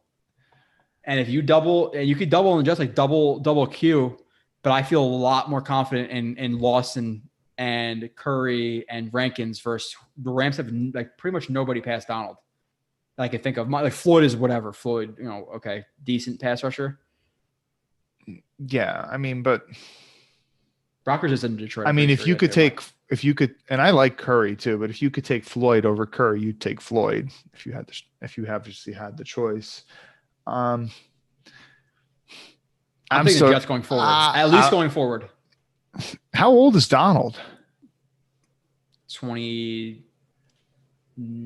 and if you double, and you could double and just double Q. But I feel a lot more confident in Lawson and Curry and Rankins versus the Rams have pretty much nobody past Donald that I can think of. Floyd is whatever. Floyd, okay, decent pass rusher. Yeah, I mean, but Brockers is in Detroit. I mean, if you could, and I like Curry too, but if you could take Floyd over Curry, you'd take Floyd if you obviously had the choice. I'm thinking the Jets going forward. At least going forward. How old is Donald? 20.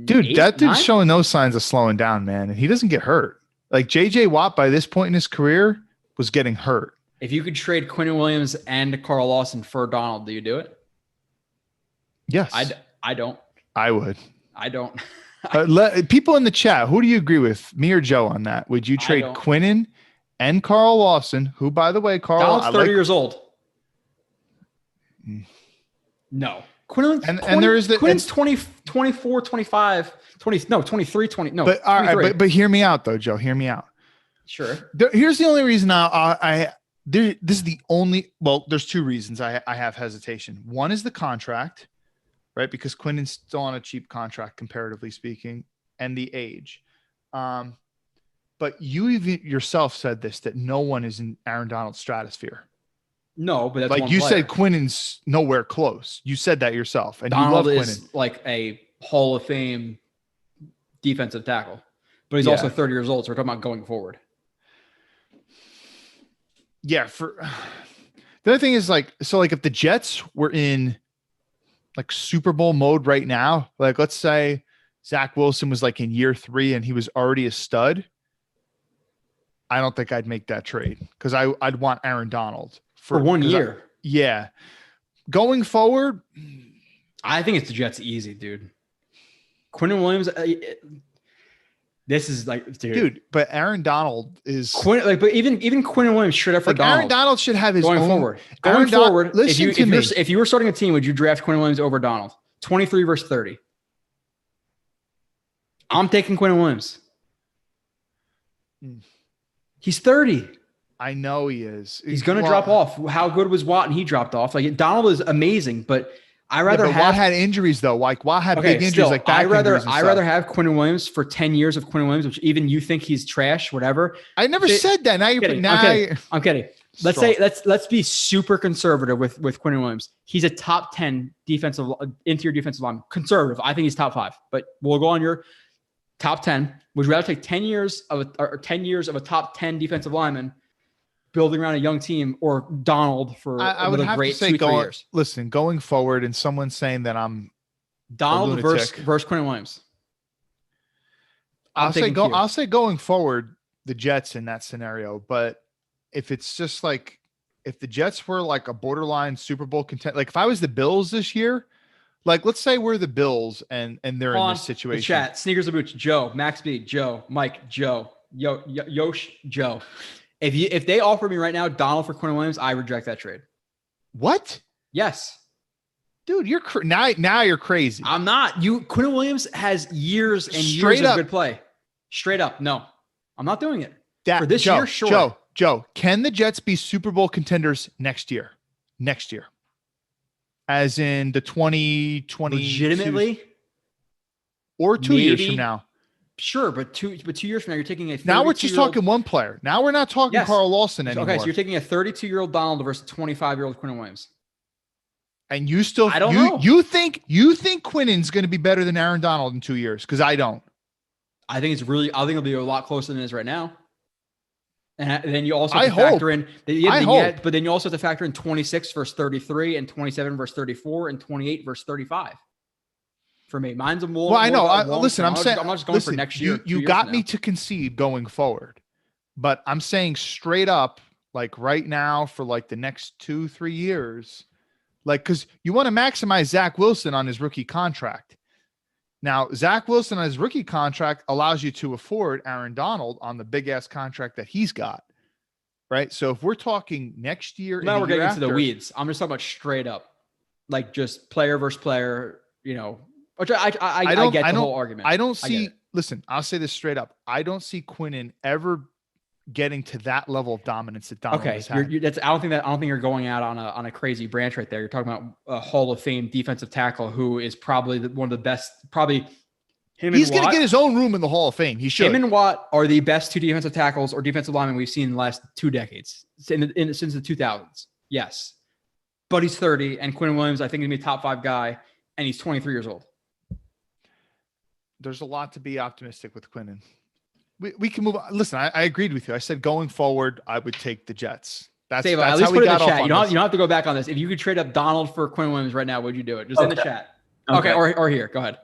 Dude, that dude's showing no signs of slowing down, man. And he doesn't get hurt. JJ Watt by this point in his career was getting hurt. If you could trade Quinnen Williams and Carl Lawson for Donald, do you do it? Yes. I don't. I would. I don't. People in the chat, who do you agree with, me or Joe, on that? Would you trade Quinnen and Carl Lawson, who, by the way, Donald's 30 years old. No. Quinnen's 24, 25, 23, 20. No. But all right, but hear me out though, Joe. Hear me out. Sure. Here's the only reason this is the only, there's two reasons I have hesitation. One is the contract, right? Because Quinnen's still on a cheap contract, comparatively speaking, and the age. But you even yourself said this, that no one is in Aaron Donald's stratosphere. No, but that's like one you player. Said Quinnen's nowhere close. You said that yourself. And Donald you love is Quinnen. Like a Hall of Fame defensive tackle, but he's also 30 years old. So we're talking about going forward. Yeah. The other thing is if the Jets were in Super Bowl mode right now, let's say Zach Wilson was in year 3 and he was already a stud, I don't think I'd make that trade because I'd want Aaron Donald for 1 year. Going forward, I think it's the Jets easy, dude. Quinnen Williams, this is dude. But Aaron Donald is but even Quinnen Williams should have for Donald. Aaron Donald should have his going own forward. If you were starting a team, would you draft Quinnen Williams over Donald? 23 versus 30. I'm taking Quinnen Williams. He's 30. I know he is. He's going to drop off. How good was Watt? And he dropped off. Donald is amazing, but I rather have. Watt had injuries though. Watt had big injuries, back injuries. I rather have Quinnen Williams for 10 years of Quinnen Williams, which even you think he's trash, whatever. I never said that. Now I'm kidding. Let's be super conservative with Quinnen Williams. He's a top 10 interior defensive lineman. Conservative. I think he's top 5, but we'll go on your top 10. Would you rather take 10 years of a top 10 defensive lineman building around a young team, or Donald for I would have great to say 2-3 years? Listen, going forward, and someone saying that I'm Donald versus Quinnen Williams. I'll say going forward, the Jets in that scenario. But if it's just if the Jets were like a borderline Super Bowl contender, like if I was the Bills this year, like let's say we're the Bills and they're in this situation. The chat, Sneakers of Boots, Joe, Max B, Joe, Mike, Joe, Yosh, Joe. If they offer me right now Donald for Quinn Williams, I reject that trade. What? Yes. Dude, you're now you're crazy. I'm not. Quinn Williams has years and years of good play. Straight up, no. I'm not doing it. For this year, sure. Joe, can the Jets be Super Bowl contenders next year? Next year. As in the 2020 legitimately? Or 2 years from now. Sure, but 2 years from now, you're taking a now we're just talking one player. Now we're not talking Carl Lawson anymore. Okay, so you're taking a 32-year-old Donald versus a 25-year-old Quinn Williams. And you still I don't know. You think Quinnen's going to be better than Aaron Donald in 2 years? Because I don't. I think it'll be a lot closer than it is right now. And then you also have to factor in. But then you also have to factor in 26 versus 33 and 27 versus 34 and 28 versus 35. For me, mine's a more. Well, I know. Listen, I'm saying I'm not just going for next year. You got me to concede going forward, but I'm saying straight up, like right now for like the next 2-3 years, like because you want to maximize Zach Wilson on his rookie contract. Now, Zach Wilson on his rookie contract allows you to afford Aaron Donald on the big ass contract that he's got, right? So if we're talking next year, now we're getting into the weeds. I'm just talking about straight up, like just player versus player, Which I get the whole argument. I don't see. Listen, I'll say this straight up. I don't see Quinnen ever getting to that level of dominance that Donald has had. I don't think you're going out on a crazy branch right there. You're talking about a Hall of Fame defensive tackle who is probably one of the best. Probably he's going to get his own room in the Hall of Fame. He should. Him and Watt are the best 2 defensive tackles or defensive linemen we've seen in the last 2 decades since the 2000s. Yes, but he's 30, and Quinn Williams I think is going to be a top 5 guy, and he's 23 years old. There's a lot to be optimistic with Quinnen. We can move on. Listen, I agreed with you. I said going forward, I would take the Jets. That's at least put it in the chat. You don't have to go back on this. If you could trade up Donald for Quinn Williams right now, would you do it? Just in the chat. Okay. Or here. Go ahead.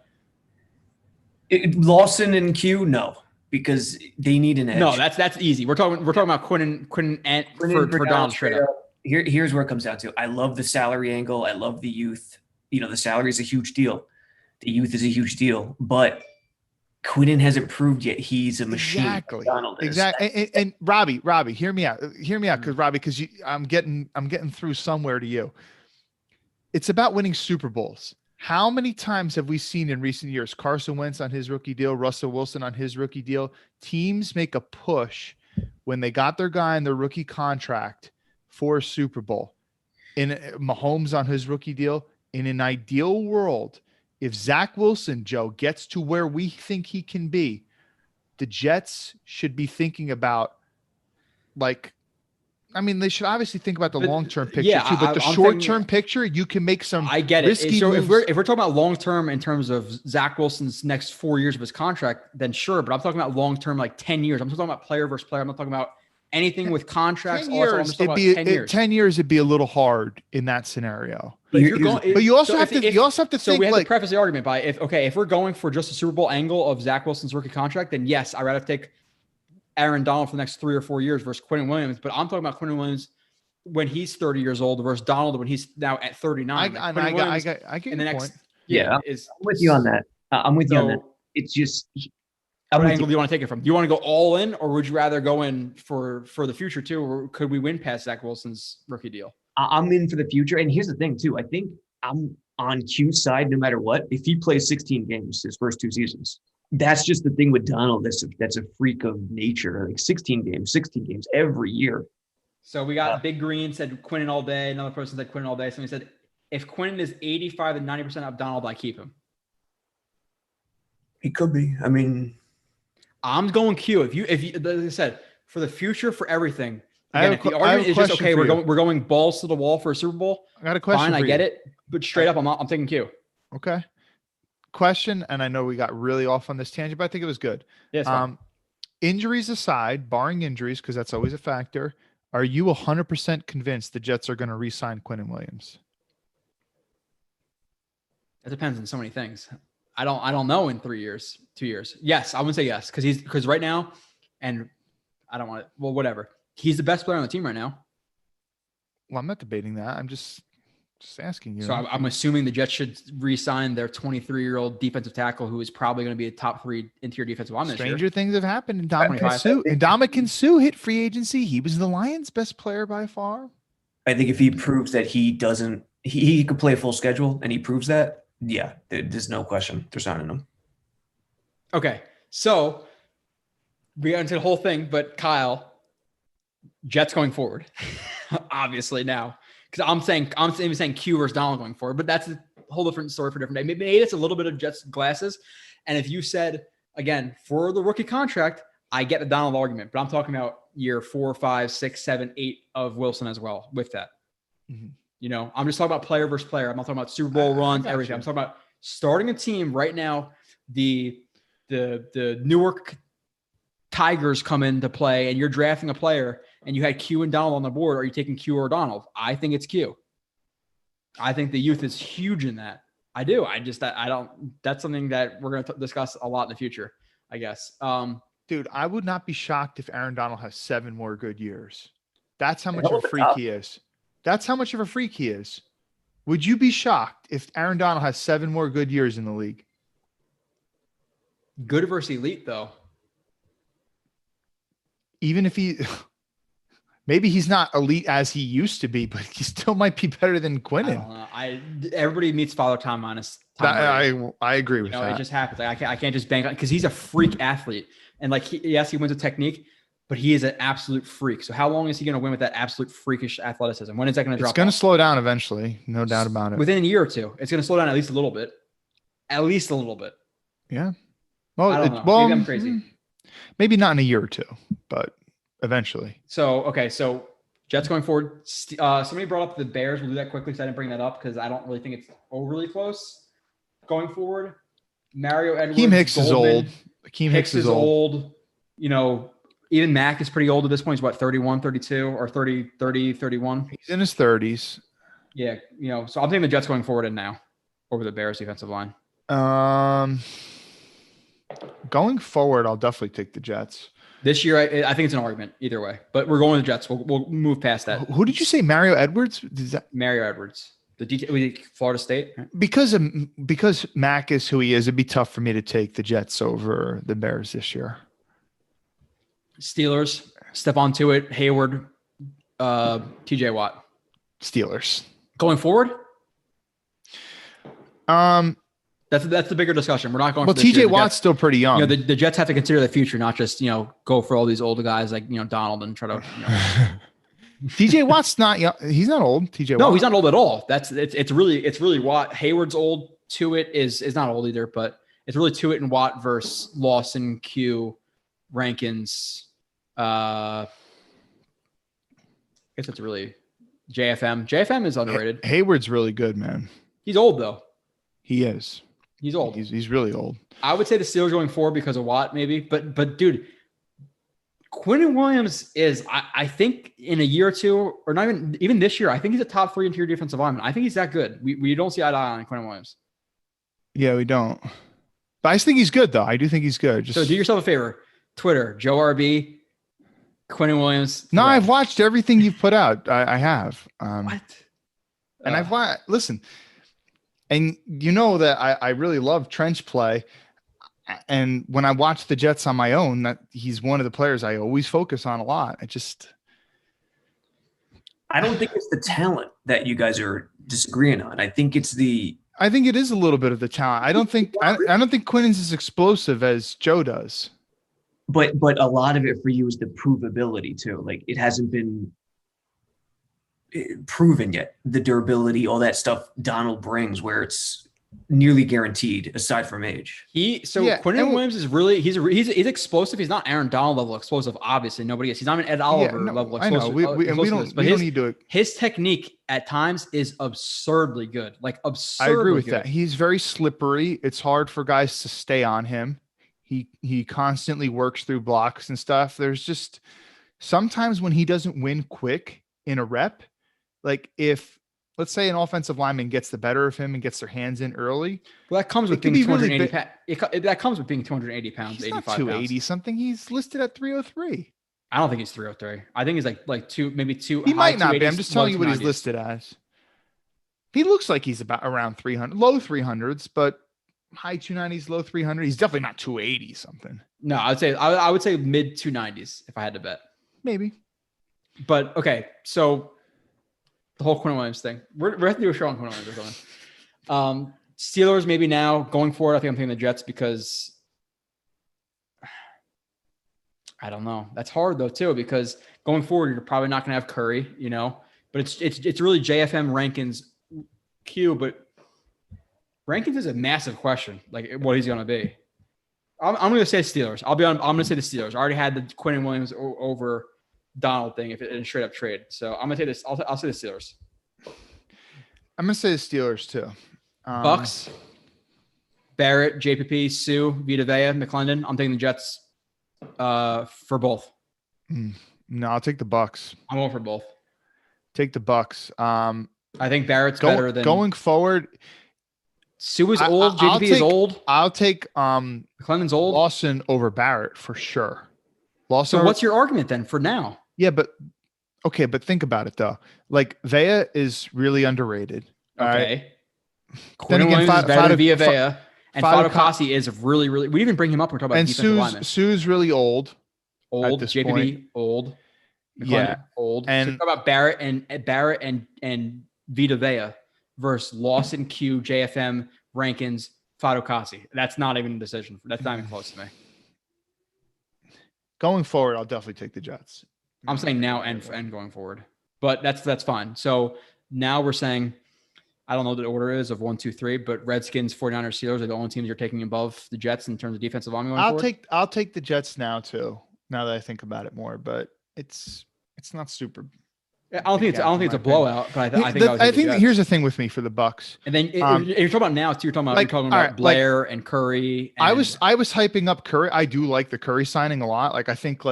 Lawson and Q, no, because they need an edge. No, that's easy. We're talking about Quinn and for Donald straight up. Here's where it comes down to. I love the salary angle. I love the youth. The salary is a huge deal. The youth is a huge deal, but Quinnen hasn't proved yet he's a machine. Exactly. Exactly. And Robbie, hear me out. Because I'm getting through somewhere to you. It's about winning Super Bowls. How many times have we seen in recent years Carson Wentz on his rookie deal, Russell Wilson on his rookie deal? Teams make a push when they got their guy in their rookie contract for a Super Bowl. In Mahomes on his rookie deal, in an ideal world, if Zach Wilson, Joe, gets to where we think he can be, the Jets should be thinking about, they should obviously think about the long-term picture too, but the short-term picture, you can make some I get it. Risky so moves. If we're talking about long-term in terms of Zach Wilson's next 4 years of his contract, then sure, but I'm talking about long-term, like 10 years. I'm talking about player versus player. I'm not talking about anything with contracts. 10 years, 10 years, it'd be a little hard in that scenario. But you also have to think. So we have to preface the argument by if we're going for just a Super Bowl angle of Zach Wilson's rookie contract, then yes, I'd rather take Aaron Donald for the next 3 or 4 years versus Quinn Williams. But I'm talking about Quinn Williams when he's 30 years old versus Donald when he's now at 39. I get your point. I'm with you on that. I'm with you on that. It's just. What angle do you want to take it from? Do you want to go all in, or would you rather go in for the future too, or could we win past Zach Wilson's rookie deal? I'm in for the future, and here's the thing too. I think I'm on Q's side no matter what. If he plays 16 games his first 2 seasons, that's just the thing with Donald. That's a freak of nature. Like 16 games every year. So we got Big Green said Quinnen all day. Another person said Quinnen all day. Somebody said if Quinnen is 85 to 90% of Donald, I keep him. He could be. I mean. I'm going Q. If you, like I said, for the future, for everything. Again, if the I argument is just okay, we're going balls to the wall for a Super Bowl. I got a question. Fine, I get it, but straight up, I'm taking Q. Okay. Question, and I know we got really off on this tangent, but I think it was good. Yes. Injuries aside, barring injuries, because that's always a factor, are you 100% convinced the Jets are going to re-sign Quinnen Williams? It depends on so many things. I don't know in 3 years, 2 years. Yes, I would say yes because right now, and I don't want it. Well, whatever. He's the best player on the team right now. Well, I'm not debating that. I'm just asking you. So I'm assuming the Jets should re-sign their 23-year-old defensive tackle, who is probably going to be a top 3 interior defensive lineman this year. Stranger things have happened. Ndamukong Suh hit free agency. He was the Lions' best player by far. I think if he proves that he could play a full schedule and he proves that, yeah, there's no question they're signing him. Okay, so we got into the whole thing, but Kyle, Jets going forward, obviously now. Because I'm even saying Q versus Donald going forward, but that's a whole different story for a different day. Maybe it's a little bit of Jets glasses. And if you said, again, for the rookie contract, I get the Donald argument, but I'm talking about year 4, 5, 6, 7, 8 of Wilson as well with that. Mm-hmm. You know, I'm just talking about player versus player. I'm not talking about Super Bowl runs, everything. I'm talking about starting a team right now. The Newark Tigers come into play and you're drafting a player and you had Q and Donald on the board. Are you taking Q or Donald? I think it's Q. I think the youth is huge in that. I do. That's something that we're going to discuss a lot in the future, I guess. Dude, I would not be shocked if Aaron Donald has 7 more good years. That's how much of a freak he is. That's how much of a freak he is. Would you be shocked if Aaron Donald has 7 more good years in the league? Good versus elite, though. Even if maybe he's not elite as he used to be, but he still might be better than Quinnen. I don't know. Everybody meets Father Time minus Tom. I agree with that. It just happens. Like, I can't just bank on because he's a freak athlete. And like, yes, he wins with technique, but he is an absolute freak. So how long is he going to win with that absolute freakish athleticism? When is that going to drop? It's going to slow down eventually. No doubt about it. Within a year or two, it's going to slow down at least a little bit. At least a little bit. Yeah. Well, I don't know. Maybe I'm crazy. Maybe not in a year or two, but eventually. So Jets going forward. Somebody brought up the Bears. We'll do that quickly because I didn't bring that up because I don't really think it's overly close. Going forward, Mario Edwards. Akeem Hicks is old. Akeem Hicks is old. You know, even Mac is pretty old at this point. He's what, 31, 32, or 30, 31? He's in his 30s. Yeah, you know, so I'm taking the Jets going forward and now over the Bears defensive line. Going forward, I'll definitely take the Jets. This year, I think it's an argument either way, but we're going with the Jets. We'll move past that. Who did you say? Mario Edwards? Mario Edwards. Florida State. Right? Because Mac is who he is, it'd be tough for me to take the Jets over the Bears this year. Steelers. Stephon Tuitt, Hayward, TJ Watt. Steelers. Going forward? That's the bigger discussion. We're not going. Well, for this TJ year. Watt's still pretty young. You know, the Jets have to consider the future, not just go for all these older guys like Donald and try to. TJ Watt's not young. He's not old. TJ. No, Watt. he's not old at all. It's really Watt. Hayward's old. Tuitt is not old either, but it's really Tuitt and Watt versus Lawson, Q, Rankins. I guess it's really JFM. JFM is underrated. Hayward's really good, man. He's old though. He is. He's old. He's really old. I would say the Steelers going forward because of Watt, maybe. But dude, Quinnen Williams is, I think, in a year or two, or not even this year, I think he's a top 3 interior defensive lineman. I think he's that good. We don't see eye to eye on Quinnen Williams. Yeah, we don't. But I think he's good, though. I do think he's good. So do yourself a favor. Twitter, Joe RB, Quinnen Williams. No, I've watched everything you've put out. I have. What? And I've watched. Listen. And you know that I really love trench play. And when I watch the Jets on my own, that he's one of the players I always focus on a lot. I don't think it's the talent that you guys are disagreeing on. I think it is a little bit of the talent. I don't think Quinnen's as explosive as Joe does. But a lot of it for you is the provability too. Like it hasn't been proven yet, the durability, all that stuff Donald brings, where it's nearly guaranteed aside from age. Quinnen Williams is really he's explosive. He's not Aaron Donald level explosive. Obviously, nobody is. He's not an Ed Oliver level explosive. I know. We don't need to. His technique at times is absurdly good. Like absurdly. I agree with good. that. He's very slippery. It's hard for guys to stay on him. He constantly works through blocks and stuff. There's just sometimes when he doesn't win quick in a rep. Like if, let's say, an offensive lineman gets the better of him and gets their hands in early. Well, that comes with being 280 pounds. That comes with being 280 pounds, He's 85 not 280 pounds. Something. He's listed at 303. I don't think he's 303. I think he's like two, maybe two. He might not be. 280s, I'm just telling you what he's 290s. listed as. He looks like he's about around 300, low 300s, but high 290s, low 300. He's definitely not 280 something. No, I would say mid 290s if I had to bet. Maybe. But okay, so the whole Quinn Williams thing. We're going to do a show on Quinn Williams or something. Steelers maybe now going forward. I think I'm taking the Jets because I don't know. That's hard though too, because going forward you're probably not going to have Curry, but it's really JFM Rankins Q, but Rankins is a massive question, like what he's going to be. I'm going to say Steelers. I'm going to say the Steelers. I already had the Quinn Williams over Donald thing if it in a straight up trade. So I'm going to say this. I'll say the Steelers. I'm going to say the Steelers too. Bucks, Barrett, JPP, Sue, Vita Vea, McClendon. I'm taking the Jets for both. No, I'll take the Bucks. I'm going for both. Take the Bucks. I think Barrett's better than going forward. Sue is old. JPP is old. I'll take McClendon's old. Lawson over Barrett for sure. So what's your argument then for now? Yeah, but okay, but think about it though. Like Vea is really underrated. Okay. Right? Quinn Williams is better than Vea. And Fadokasi is really, really. We didn't bring him up. We're talking about defensive linemen. Sue's really old. Old. JPP point. Old. McClendon, old. And so talk about Barrett and Vita Vea versus Lawson, Q, JFM, Rankins, Fadokasi. That's not even a decision. That's not even close to me. Going forward, I'll definitely take the Jets. I'm saying now and going forward, but that's fine. So now we're saying, I don't know what the order is of 1, 2, 3, but Redskins, 49ers, Steelers are the only teams you're taking above the Jets in terms of defensive line going forward. I'll take the Jets now too. Now that I think about it more, but it's not super. I don't think it's a blowout, but I think here's the thing with me for the Bucks. And then you're talking about now too. You're talking about Blair and Curry. And, I was hyping up Curry. I do like the Curry signing a lot. Like I think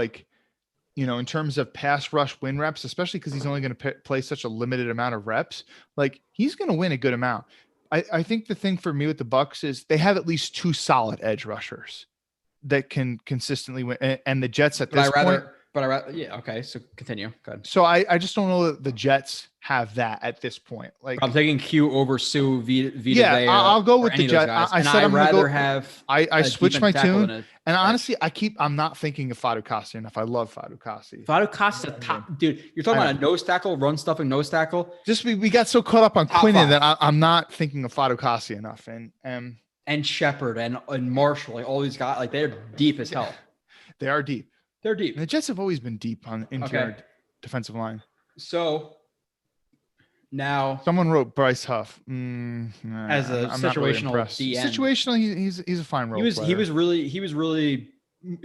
in terms of pass rush win reps, especially because he's only going to play such a limited amount of reps, like he's going to win a good amount. I think the thing for me with the Bucks is they have at least 2 solid edge rushers that can consistently win, and the Jets at this point. Okay. So continue. Go ahead. So I just don't know that the Jets have that at this point. Like I'm taking Q over Sue. I'll go with the Jets. I said I'm rather gonna go, have. I switched my tune, and honestly, I'm not thinking of Fadokasi enough. I love Fadokasi. Fadokasi's a top dude. You're talking about a nose tackle, run stuffing nose tackle. Just we got so caught up on Quinnen that I'm not thinking of Fadokasi enough, and Shepard and Marshall, like all these guys, like they're deep as hell. They are deep. They're deep. And the Jets have always been deep on interior defensive line. So now someone wrote Bryce Huff as a situational DN. Situational, he's a fine role player. He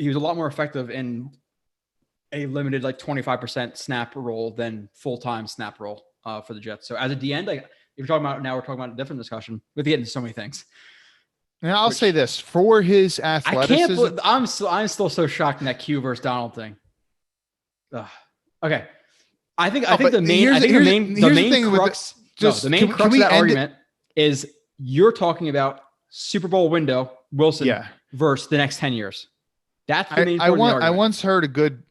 was a lot more effective in a limited 25% snap role than full-time snap role for the Jets. So as a DN, if you're talking about now, we're talking about a different discussion. We get into so many things. Now I'll say this for his athleticism. I'm still so shocked in that Q versus Donald thing. Ugh. Okay, I think the main crux of that argument is you're talking about Super Bowl window Wilson versus the next 10 years. That's the main. I once heard a good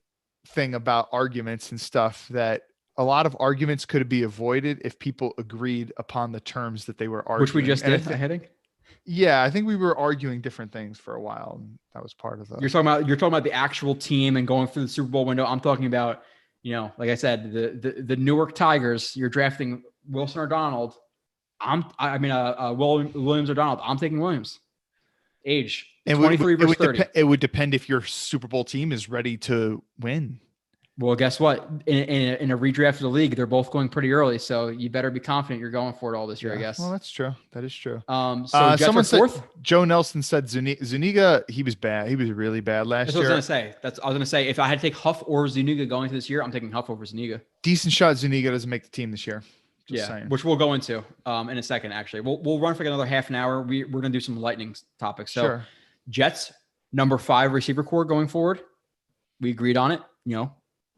thing about arguments and stuff that a lot of arguments could be avoided if people agreed upon the terms that they were arguing. Which we just did. I think. Yeah, I think we were arguing different things for a while, and that was part of the. You're talking about the actual team and going through the Super Bowl window. I'm talking about, like I said, the Newark Tigers. You're drafting Wilson or Donald. Williams or Donald. I'm taking Williams. Age 23 versus 30. It would depend if your Super Bowl team is ready to win. Well, guess what? In a redraft of the league, they're both going pretty early, so you better be confident you're going for it all this year, I guess. Well, that's true. That is true. So someone said Joe Nelson said Zuniga. He was bad. He was really bad last year. I was going to say if I had to take Huff or Zuniga going into this year, I'm taking Huff over Zuniga. Decent shot. Zuniga doesn't make the team this year. Just saying. Which we'll go into in a second. Actually, we'll run for another half an hour. We're going to do some lightning topics. So sure. Jets number 5 receiver core going forward. We agreed on it.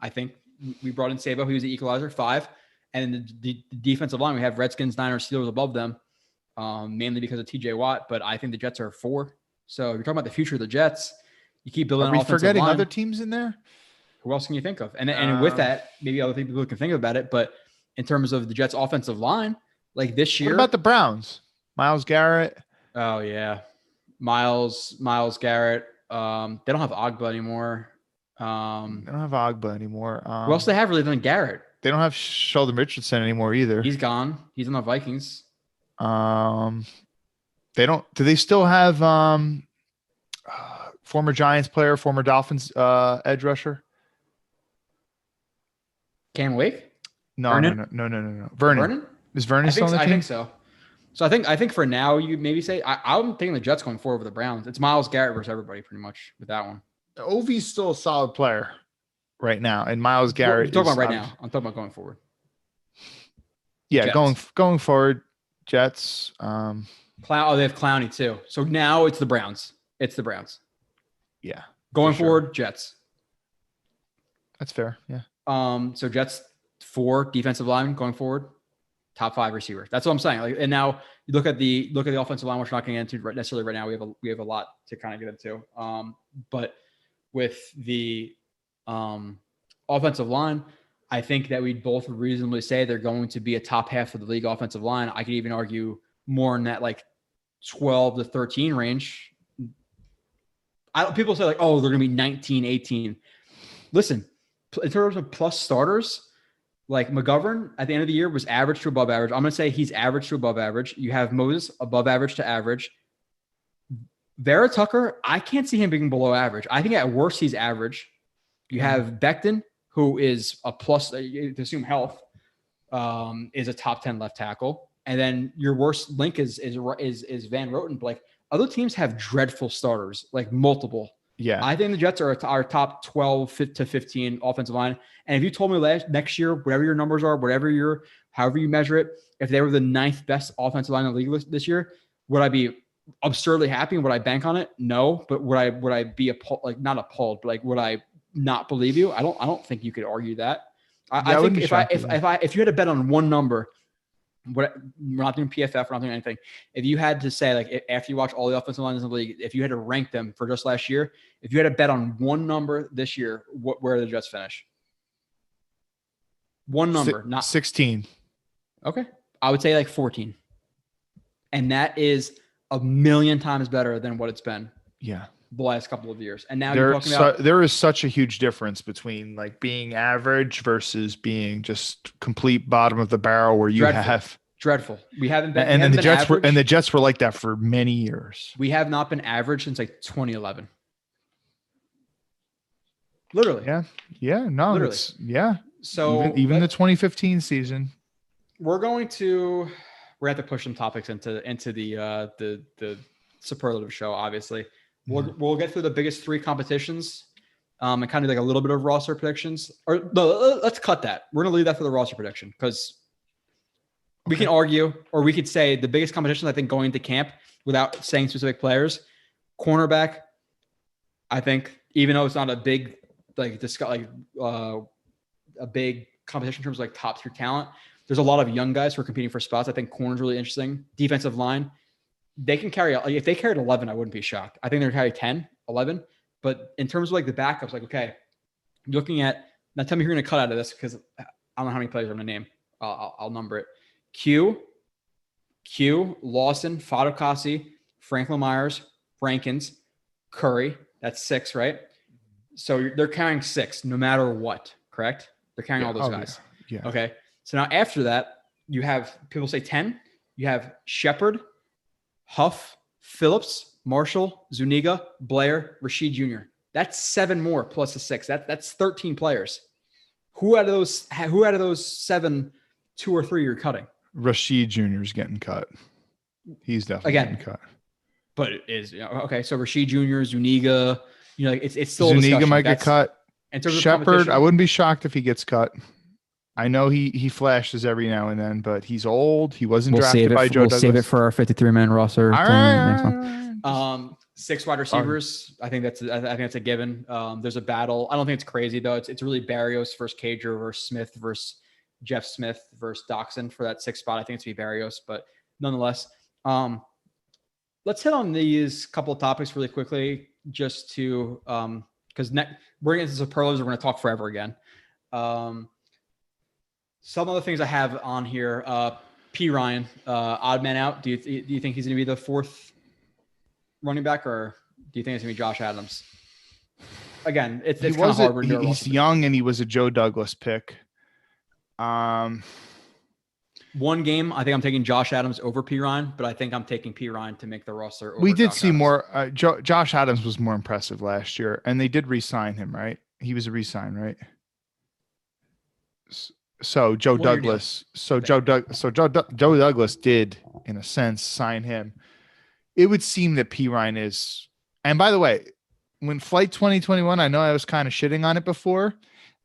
I think. We brought in Sabo. He was the equalizer, 5. And the defensive line, we have Redskins, Niners, Steelers above them, mainly because of TJ Watt. But I think the Jets are 4. So if you're talking about the future of the Jets, you keep building. Are we forgetting other teams in there? Who else can you think of? And with that, maybe other people can think about it. But in terms of the Jets' offensive line, like this year, what about the Browns? Myles Garrett. Oh yeah, Myles Garrett. They don't have Ogba anymore. They don't have Ogba anymore. Who else they have really than Garrett? They don't have Sheldon Richardson anymore either. He's gone. He's on the Vikings. They don't. Do they still have former Giants player, former Dolphins edge rusher? Cam Wake? No. Vernon. Vernon? Is Vernon still on the team? I think so. So I think for now you maybe say I'm thinking the Jets going forward with the Browns. It's Myles Garrett versus everybody pretty much with that one. Ovi's still a solid player right now, and Myles Garrett. I'm talking about right now. I'm talking about going forward. Yeah, Jets. going forward, Jets. They have Clowney too. So now it's the Browns. Yeah. Going forward, Jets. That's fair. Yeah. So Jets 4 defensive line going forward, top 5 receiver. That's what I'm saying. Like, and now you look at the offensive line, which we're not getting into necessarily right now. We have a lot to kind of get into. But with the offensive line, I think that we'd both reasonably say they're going to be a top half of the league offensive line. I could even argue more in that like 12 to 13 range. People say like, oh, they're going to be 19, 18. Listen, in terms of plus starters, like McGovern at the end of the year was average to above average. I'm going to say he's average to above average. You have Moses above average to average. Vera Tucker, I can't see him being below average. I think at worst he's average. You have Becton, who is a plus, to assume health, is a top 10 left tackle. And then your worst link is Van Roten. Like other teams have dreadful starters, like multiple. Yeah. I think the Jets are our top 12 to 15 offensive line. And if you told me next year, whatever your numbers are, however you measure it, if they were the 9th best offensive line in the league this year, would I be absurdly happy and would I bank on it? No. But would I be not appalled, but like, would I not believe you? I don't think you could argue that. I think if you had to bet on one number, we're not doing PFF, we're not doing anything. If you had to say, like, after you watch all the offensive lines in the league, if you had to rank them for just last year, if you had to bet on one number this year, where did the Jets finish? One number, not 16. Okay. I would say like 14. And that is a million times better than what it's been. Yeah. The last couple of years. And now you're talking about there is such a huge difference between like being average versus being just complete bottom of the barrel where you have dreadful. We haven't been and the Jets were like that for many years. We have not been average since like 2011. Literally. Yeah. No, literally. Yeah. So even the 2015 season. We're going to have to push some topics into the superlative show, obviously. We'll get through the biggest 3 competitions and kind of like a little bit of roster predictions. Or no, let's cut that. We're going to leave that for the roster prediction because we can argue, or we could say the biggest competitions, I think, going into camp without saying specific players. Cornerback, I think, even though it's not a big a big competition in terms of like top tier talent, there's a lot of young guys who are competing for spots. I think corner's really interesting. Defensive line, they can carry, if they carried 11, I wouldn't be shocked. I think they're carry 10, 11. But in terms of like the backups, like, okay, looking at, now tell me who you're going to cut out of this because I don't know how many players I'm going to name. I'll number it. Q, Lawson, Fadokasi, Franklin Myers, Rankins, Curry. That's 6, right? So they're carrying 6 no matter what, correct? They're carrying all those guys. Yeah. Okay. So now after that, you have, people say 10. You have Shepard, Huff, Phillips, Marshall, Zuniga, Blair, Rashid Jr. That's 7 more plus a 6. That's 13 players. Who out of those 7, 2 or 3 you're cutting? Rashid Jr. is getting cut. He's definitely getting cut. But it is okay. So Rashid Jr., Zuniga, it's still Zuniga might get cut. In terms of Shepard, I wouldn't be shocked if he gets cut. I know he flashes every now and then, but he's old. He wasn't drafted by Joe Douglas. We'll save it for our 53-man roster. All right. Next one. 6 wide receivers. I think that's a given. There's a battle. I don't think it's crazy though. It's really Barrios versus Cager versus Smith versus Jeff Smith versus Doxson for that 6th spot. I think it's be Barrios, but nonetheless, let's hit on these couple of topics really quickly just to because we're getting into superlatives. We're going to talk forever again. Some other things I have on here. P. Ryan, odd man out. Do you think he's going to be the fourth running back, or do you think it's going to be Josh Adams? Again, it's kind of hard. He's young and he was a Joe Douglas pick. One game, I think I'm taking Josh Adams over P. Ryan, but I think I'm taking P. Ryan to make the roster. We did see more. Josh Adams was more impressive last year, and they did re-sign him, right? He was a re-sign, right? So Joe Douglas. So Joe Douglas did, in a sense, sign him. It would seem that P. Ryan is. And by the way, when Flight 2021, I know I was kind of shitting on it before.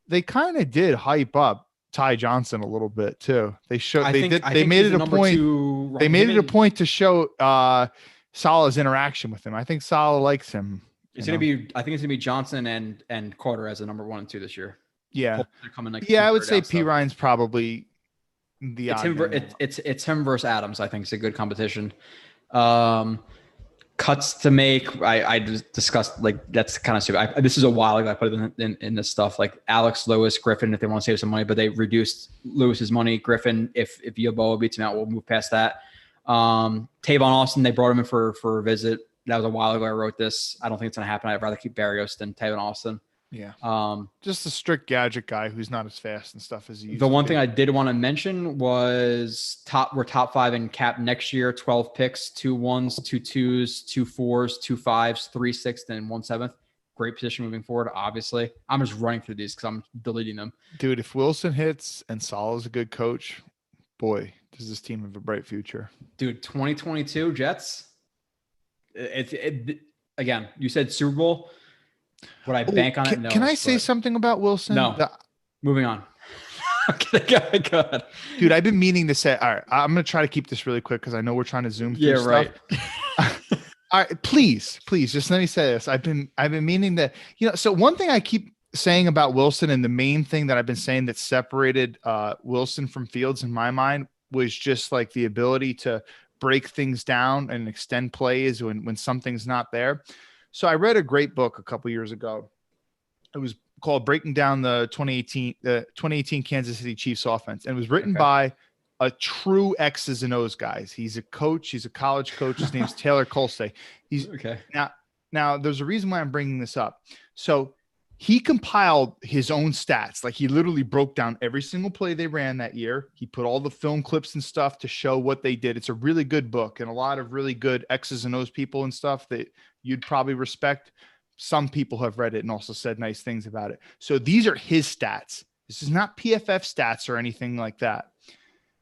They kind of did hype up Ty Johnson a little bit too. They made it a point. They made it a point to show Salah's interaction with him. I think Salah likes him. I think it's gonna be Johnson and Carter as the number 1 and 2 this year. Yeah, I would say P. Ryan's probably the. It's him versus Adams. I think it's a good competition. Cuts to make. I just discussed, like, that's kind of stupid. This is a while ago. I put it in this stuff, like Alex, Lewis, Griffin, if they want to save some money, but they reduced Lewis's money. Griffin, if Yeboah beats him out, we'll move past that. Tavon Austin, they brought him in for a visit. That was a while ago. I wrote this. I don't think it's gonna happen. I'd rather keep Barrios than Tavon Austin. Yeah. Just a strict gadget guy who's not as fast and stuff as he used The one thing I did want to mention was we're top 5 in cap next year, 12 picks, 2 1s, 2 2s, 2 4s, 2 5s, 3 6s, and 1 7th. Great position moving forward, obviously. I'm just running through these because I'm deleting them. Dude, if Wilson hits and Salah's a good coach, boy, does this team have a bright future. Dude, 2022 Jets. Again, you said Super Bowl. Would I bank on it? No. Can I say something about Wilson? No. Moving on. Okay, go ahead. Dude, I've been meaning to say, all right, I'm going to try to keep this really quick because I know we're trying to zoom through stuff. Right. All right, please, just let me say this. I've been meaning that, so one thing I keep saying about Wilson, and the main thing that I've been saying that separated Wilson from Fields in my mind was just like the ability to break things down and extend plays when something's not there. So I read a great book a couple years ago. It was called Breaking Down the 2018 Kansas City Chiefs Offense. And it was written by a true X's and O's guy. He's a coach. He's a college coach. His name's Taylor Colstay. He's okay. Now there's a reason why I'm bringing this up. So he compiled his own stats. Like, he literally broke down every single play they ran that year. He put all the film clips and stuff to show what they did. It's a really good book, and a lot of really good X's and O's people and stuff that you'd probably respect. Some people have read it and also said nice things about it. So these are his stats. This is not PFF stats or anything like that.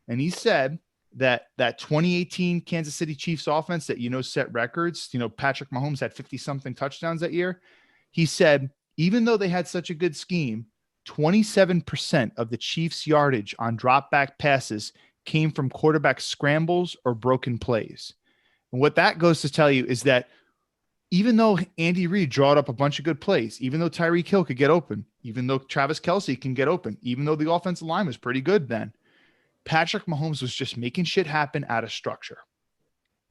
And he said that 2018 Kansas City Chiefs offense that, set records, Patrick Mahomes had 50 something touchdowns that year. He said, even though they had such a good scheme, 27% of the Chiefs' yardage on drop back passes came from quarterback scrambles or broken plays. And what that goes to tell you is that even though Andy Reid drawed up a bunch of good plays, even though Tyreek Hill could get open, even though Travis Kelce can get open, even though the offensive line was pretty good then, Patrick Mahomes was just making shit happen out of structure,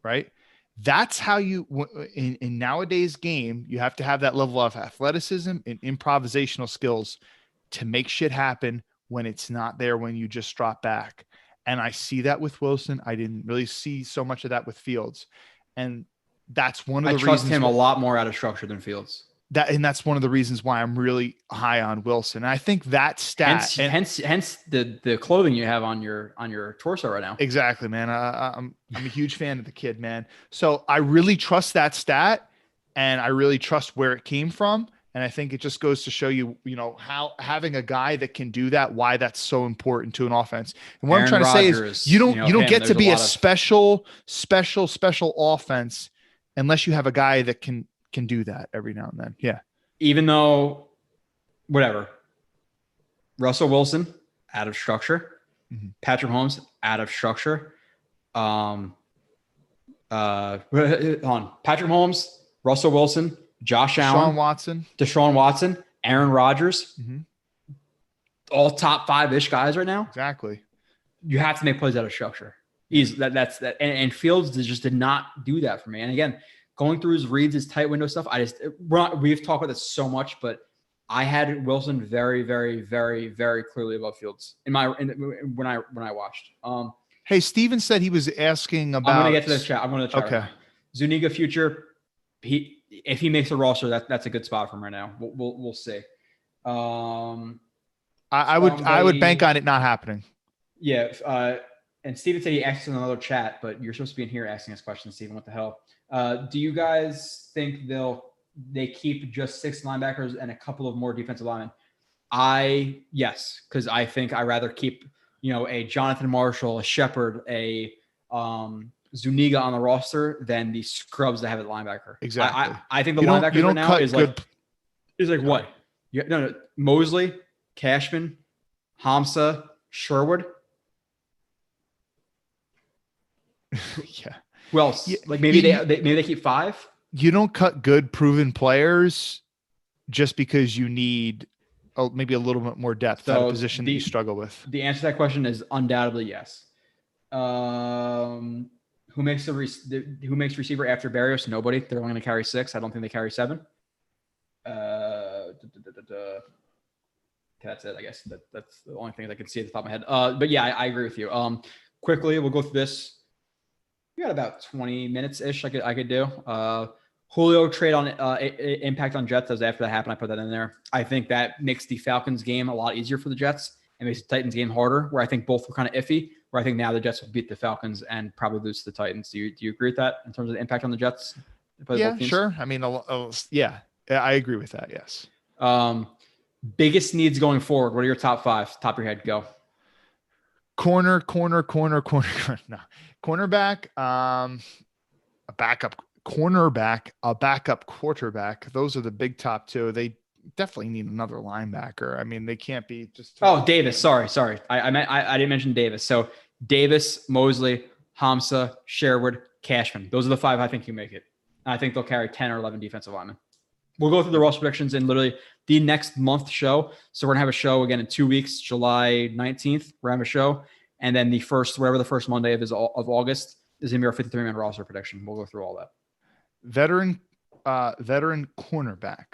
right? That's how you, in nowadays game, you have to have that level of athleticism and improvisational skills to make shit happen when it's not there, when you just drop back. And I see that with Wilson. I didn't really see so much of that with Fields. And that's one of the reasons. I trust him a lot more out of structure than Fields. That's one of the reasons why I'm really high on Wilson. And I think that stat, hence the clothing you have on your torso right now. Exactly, man. I'm a huge fan of the kid, man. So I really trust that stat, and I really trust where it came from. And I think it just goes to show you, how having a guy that can do that, why that's so important to an offense. And what I'm trying to say is, you don't get to be a special offense unless you have a guy that can do that every now and then. Yeah. Even though, whatever, Russell Wilson out of structure, Patrick Mahomes out of structure. Hold on. Patrick Mahomes, Russell Wilson, Josh Allen, Deshaun Watson, Aaron Rodgers, all top 5-ish guys right now. Exactly. You have to make plays out of structure. That's that. And Fields just did not do that for me. And again, going through his reads, his tight window stuff. We've talked about this so much, but I had Wilson very, very, very, very clearly above Fields when I watched. Hey, Steven said he was asking about. I'm going to get to this chat. I'm going to chat. Okay. Right, Zuniga future. If he makes a roster, that's a good spot for him right now. We'll see. I would bank on it not happening. Yeah. And Steven said he asked in another chat, but you're supposed to be in here asking us questions, Steven. What the hell? Do you guys think they keep just 6 linebackers and a couple of more defensive linemen? Yes, because I think I'd rather keep, a Jonathan Marshall, a Shepard, a Zuniga on the roster than the scrubs that have at linebacker. Exactly. I think the linebacker right now is like what? No, Mosley, Cashman, Hamza, Sherwood. Yeah. Well, maybe they keep 5. You don't cut good proven players just because you need maybe a little bit more depth at a position that you struggle with. The answer to that question is undoubtedly yes. Who makes receiver after Barrios? Nobody. They're only going to carry 6. I don't think they carry 7. That's it. I guess that's the only thing I can see at the top of my head. But yeah, I agree with you. Quickly, we'll go through this. We got about 20 minutes ish. I could do. Julio trade on impact on Jets. As after that happened, I put that in there. I think that makes the Falcons game a lot easier for the Jets and makes the Titans game harder. Where I think both were kind of iffy. Where I think now the Jets will beat the Falcons and probably lose to the Titans. Do you agree with that in terms of the impact on the Jets? Yeah, sure. I mean, yeah, I agree with that. Yes. Biggest needs going forward. What are your top 5? Top of your head, go. Corner. No. Cornerback, a backup cornerback, a backup quarterback. Those are the big top 2. They definitely need another linebacker. I mean, they can't be just. Oh, Davis. Sorry. I didn't mention Davis. So Davis, Mosley, Hamza, Sherwood, Cashman. Those are the 5 I think you make it. I think they'll carry 10 or 11 defensive linemen. We'll go through the roster predictions in literally the next month show. So we're going to have a show again in 2 weeks, July 19th. We're going to have a show. And then the first Monday of August is going to be our 53-man roster prediction. We'll go through all that. Veteran cornerback.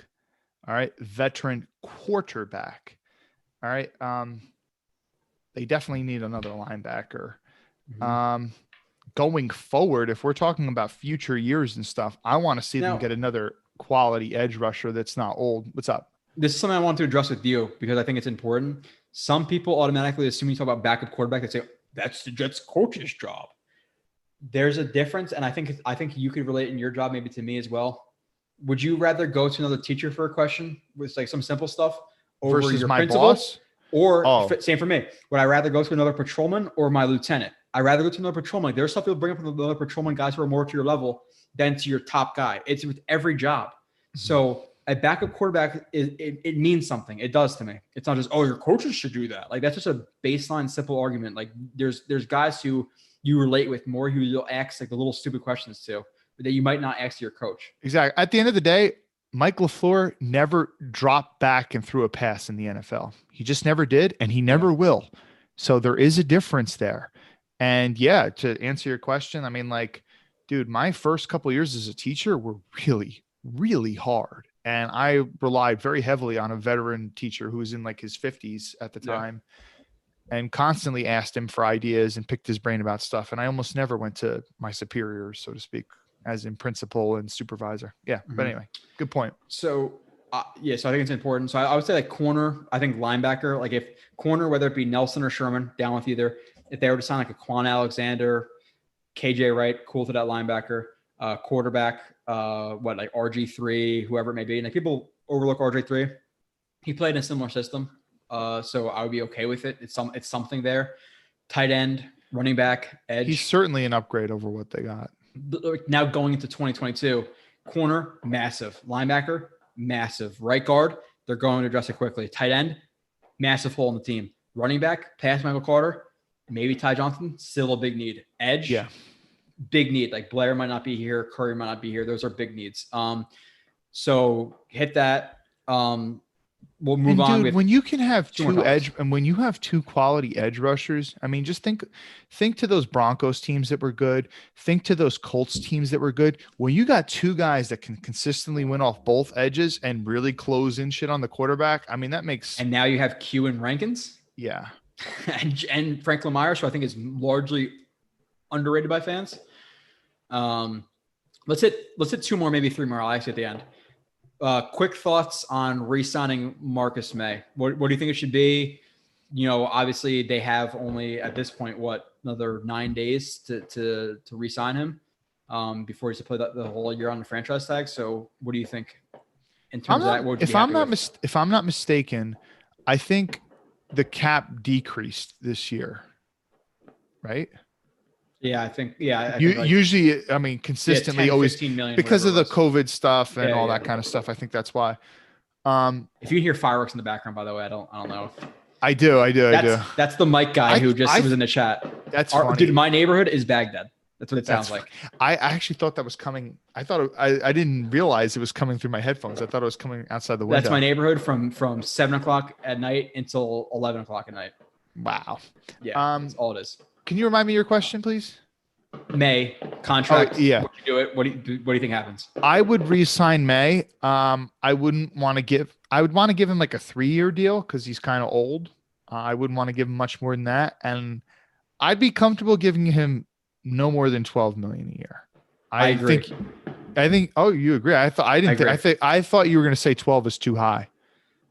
All right. Veteran quarterback. All right. They definitely need another linebacker. Mm-hmm. Going forward, if we're talking about future years and stuff, I want to see them get another quality edge rusher that's not old. What's up? This is something I want to address with you because I think it's important. Some people automatically assume you talk about backup quarterback, they say that's the Jets coach's job. There's a difference, and I think you could relate in your job maybe to me as well. Would you rather go to another teacher for a question with like some simple stuff over versus your my principal? Boss? Or same for me. Would I rather go to another patrolman or my lieutenant? I'd rather go to another patrolman. Like, there's stuff you'll bring up with another patrolman guys who are more to your level than to your top guy. It's with every job. Mm-hmm. So a backup quarterback, it means something. It does to me. It's not just, your coaches should do that. Like, that's just a baseline, simple argument. Like, there's guys who you relate with more, who you'll ask like the little stupid questions to, but that you might not ask your coach. Exactly. At the end of the day, Mike LaFleur never dropped back and threw a pass in the NFL. He just never did, and he never will. So there is a difference there. And yeah, to answer your question, I mean, like, dude, my first couple of years as a teacher were really, really hard. And I relied very heavily on a veteran teacher who was in like his 50s at the time and constantly asked him for ideas and picked his brain about stuff. And I almost never went to my superiors, so to speak, as in principal and supervisor. Yeah. Mm-hmm. But anyway, good point. So, so I think it's important. So I would say like corner, I think linebacker, like if corner, whether it be Nelson or Sherman, down with either. If they were to sign like a Quan Alexander, KJ Wright, cool to that linebacker, quarterback, like RG3, whoever it may be. And like people overlook RG3. He played in a similar system. So I would be okay with it. It's something there. Tight end, running back, edge. He's certainly an upgrade over what they got. Now going into 2022, corner, massive. Linebacker, massive. Right guard, they're going to address it quickly. Tight end, massive hole in the team. Running back, past Michael Carter, maybe Ty Johnson, still a big need. Edge, big need. Like Blair might not be here, Curry might not be here. Those are big needs. So hit that. we'll move on. Dude, with when you can have two more two topics. and when you have two quality edge rushers, I mean, just think to those Broncos teams that were good. Think to those Colts teams that were good. When you got two guys that can consistently win off both edges and really close in shit on the quarterback, I mean, that makes. And now you have Q and Rankins. Yeah. and Frank Lemire, so I think is largely underrated by fans. Let's hit two more, maybe three more. I'll ask you at the end. Quick thoughts on re-signing Marcus May. What do you think it should be? You know, obviously they have only at this point, another 9 days to re-sign him before he's to play the whole year on the franchise tag. So what do you think in terms of that? If I'm not mistaken, I think the cap decreased this year, right? Yeah, I think. Usually, I mean, consistently, 10, always 15 million, because of the COVID stuff and all that yeah. kind of stuff. I think that's why. If you hear fireworks in the background, by the way, I don't know. I do. That's the mic guy who just was in the chat. That's funny. Dude, my neighborhood is Baghdad. That's what it sounds like. I actually thought that was coming. I thought I didn't realize it was coming through my headphones. I thought it was coming outside the window. That's my neighborhood from 7:00 at night until 11:00 at night. Wow. Yeah, that's all it is. Can you remind me your question, please? May contract. Yeah. Would you do it? What do you think happens? I would re-sign May. I would want to give him like a 3-year deal because he's kind of old. I wouldn't want to give him much more than that, and I'd be comfortable giving him no more than $12 million a year. I agree. I think. Oh, you agree? I thought you were going to say 12 is too high.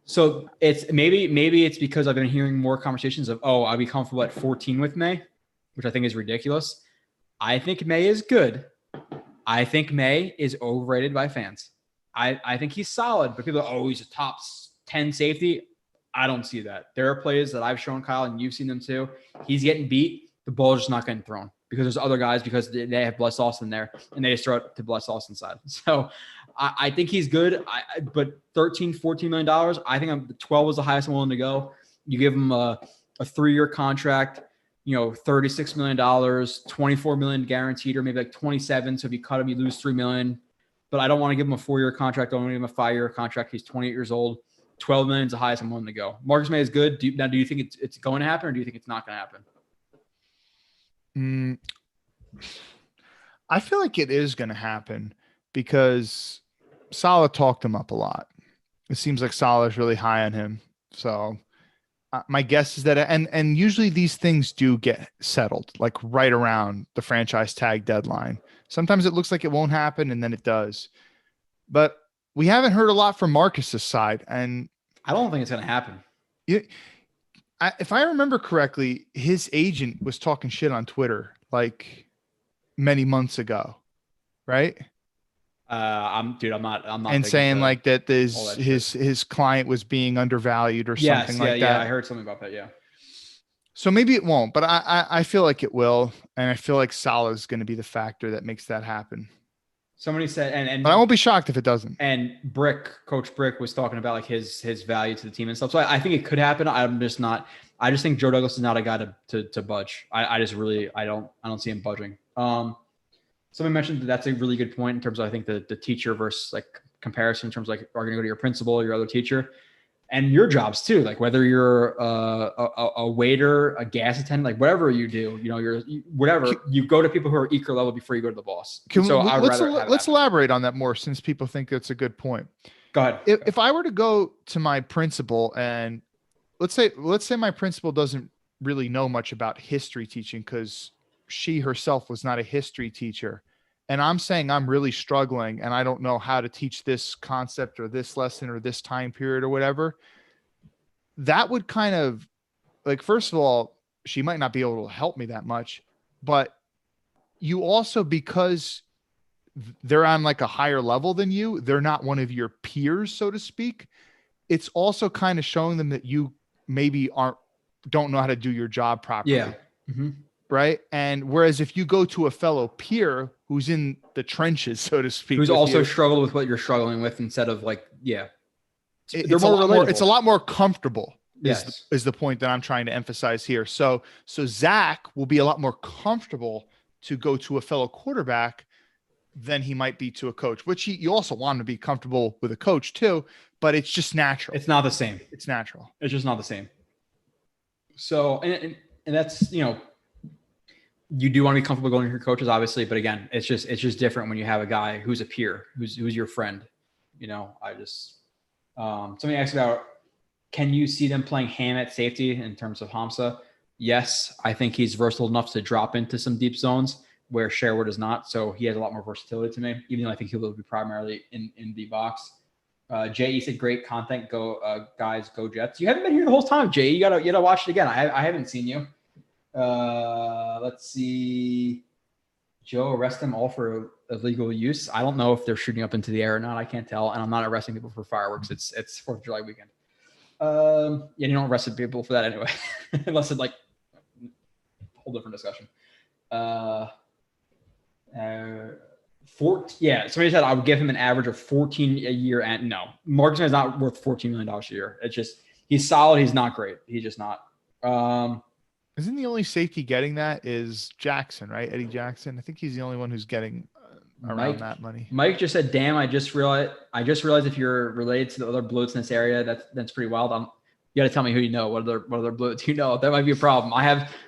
So it's maybe it's because I've been hearing more conversations of, I'll be comfortable at 14 with May, which I think is ridiculous. I think May is good. I think May is overrated by fans. I think he's solid, but people are, he's a top 10 safety. I don't see that. There are plays that I've shown Kyle, and you've seen them too. He's getting beat. The ball is just not getting thrown because there's other guys because they have Bless Austin there, and they just throw it to Bless Austin side. So I think he's good. But $13, $14 million, I think 12 is the highest I'm willing to go. You give him a 3-year contract, $36 million, $24 million guaranteed, or maybe like 27. So if you cut him, you lose $3 million. But I don't want to give him a 4-year contract. I don't want to give him a 5-year contract. He's 28 years old. 12 million is the highest I'm willing to go. Marcus May is good. Do you think it's going to happen, or do you think it's not going to happen? I feel like it is going to happen because Saleh talked him up a lot. It seems like Saleh is really high on him. So my guess is that, and usually these things do get settled like right around the franchise tag deadline. Sometimes it looks like it won't happen, and then it does. But we haven't heard a lot from Marcus's side, and I don't think it's going to happen. If I remember correctly, his agent was talking shit on Twitter like many months ago, right? I'm not. And saying like that his client was being undervalued or something like that. Yeah, I heard something about that. Yeah. So maybe it won't, but I feel like it will, and I feel like Saleh is going to be the factor that makes that happen. Somebody said, but I won't be shocked if it doesn't. And Coach Brick was talking about like his value to the team and stuff. So I think it could happen. I just think Joe Douglas is not a guy to budge. I don't see him budging. Somebody mentioned that's a really good point in terms of, I think the teacher versus like comparison in terms of like, are going to go to your principal, your other teacher, and your jobs too. Like whether you're a waiter, a gas attendant, like whatever you do, you go to people who are equal level before you go to the boss. Let's elaborate on that more, since people think that's a good point. Go ahead. If I were to go to my principal, and let's say my principal doesn't really know much about history teaching because she herself was not a history teacher, and I'm saying I'm really struggling and I don't know how to teach this concept or this lesson or this time period or whatever, that would kind of like, first of all, she might not be able to help me that much, but you also, because they're on like a higher level than you, they're not one of your peers, so to speak. It's also kind of showing them that you maybe don't know how to do your job properly. Yeah. Mm-hmm. Right. And whereas if you go to a fellow peer who's in the trenches, so to speak, who's also struggled with what you're struggling with, instead of like, it's a lot more comfortable. Yes. Is the point that I'm trying to emphasize here. So Zach will be a lot more comfortable to go to a fellow quarterback than he might be to a coach, which you also want him to be comfortable with a coach too, but it's just natural. It's not the same. It's natural. It's just not the same. So, and that's, you do want to be comfortable going to your coaches, obviously, but again, it's just different when you have a guy who's a peer, who's your friend. Somebody asked about, can you see them playing Ham at safety in terms of Hamza? Yes, I think he's versatile enough to drop into some deep zones where Sherwood is not. So he has a lot more versatility to me, even though I think he will be primarily in the box. Jay, you said great content. Go guys, go Jets. You haven't been here the whole time, Jay. You gotta watch it again. I haven't seen you. Let's see. Joe, arrest them all for illegal use. I don't know if they're shooting up into the air or not. I can't tell. And I'm not arresting people for fireworks. It's 4th of July weekend. You don't arrest people for that anyway, unless it's like a whole different discussion. Somebody said I would give him an average of 14 a year. And no, Marcus is not worth $14 million a year. It's just, he's solid. He's not great. He's just not. Isn't the only safety getting that is Jackson, right? Eddie Jackson. I think he's the only one who's getting around that money. Mike just said, damn, I just realized if you're related to the other Blewetts in this area, that's pretty wild. You got to tell me who you know. What other Blewetts you know? That might be a problem.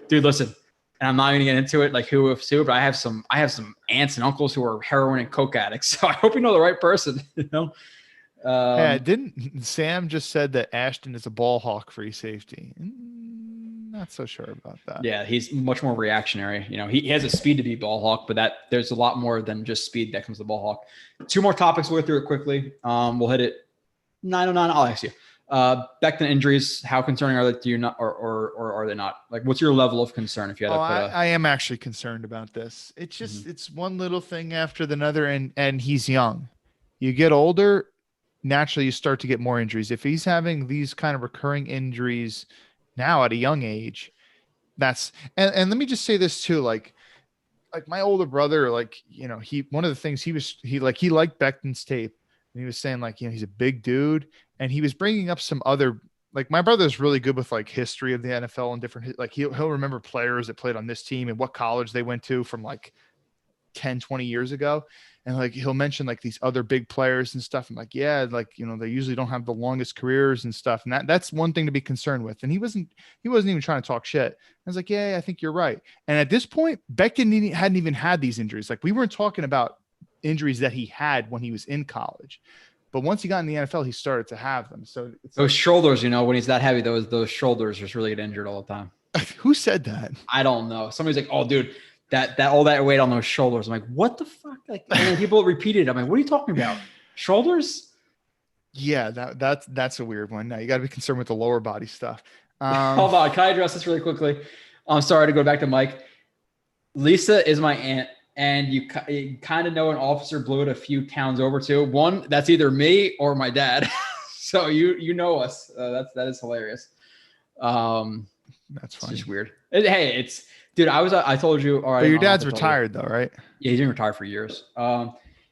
Listen, and I'm not going to get into it like who if Sue, but I have some aunts and uncles who are heroin and coke addicts. So I hope you know the right person, Yeah, didn't Sam just said that Ashton is a ball hawk free safety? Not so sure about that. Yeah, he's much more reactionary. He has a speed to be ball hawk, but there's a lot more than just speed that comes to ball hawk. 2 more topics. We'll go through it quickly. We'll hit it 9:09. I'll ask you. Becton injuries, how concerning are they to you, not, or are they not? Like, what's your level of concern if you had I am actually concerned about this. It's just it's one little thing after another, and he's young. You get older, naturally you start to get more injuries. If he's having these kind of recurring injuries now at a young age, and let me just say this too, like my older brother, one of the things he liked Becton's tape, and he was saying he's a big dude, and he was bringing up some other, my brother's really good with history of the NFL and different, he'll remember players that played on this team and what college they went to from 10, 20 years ago. And he'll mention these other big players and stuff. I'm they usually don't have the longest careers and stuff. And that's one thing to be concerned with. And he wasn't even trying to talk shit. I was like, yeah, I think you're right. And at this point, Becton hadn't even had these injuries. We weren't talking about injuries that he had when he was in college, but once he got in the NFL, he started to have them. So it's those shoulders, when he's that heavy, those shoulders just really get injured all the time. Who said that? I don't know. Somebody's like, oh dude, that all that weight on those shoulders. I'm like, what the fuck? And then people repeated it. I'm like, what are you talking about? Shoulders? Yeah, that's a weird one. Now you got to be concerned with the lower body stuff. Hold on, can I address this really quickly? I'm sorry to go back to Mike. Lisa is my aunt, and you kind of know an officer Blewett a few towns over too. One, that's either me or my dad. So you know us. That is hilarious. That's funny. It's just weird. Dude, I told you. All right. But your dad's retired though, right? Yeah, he's been retired for years.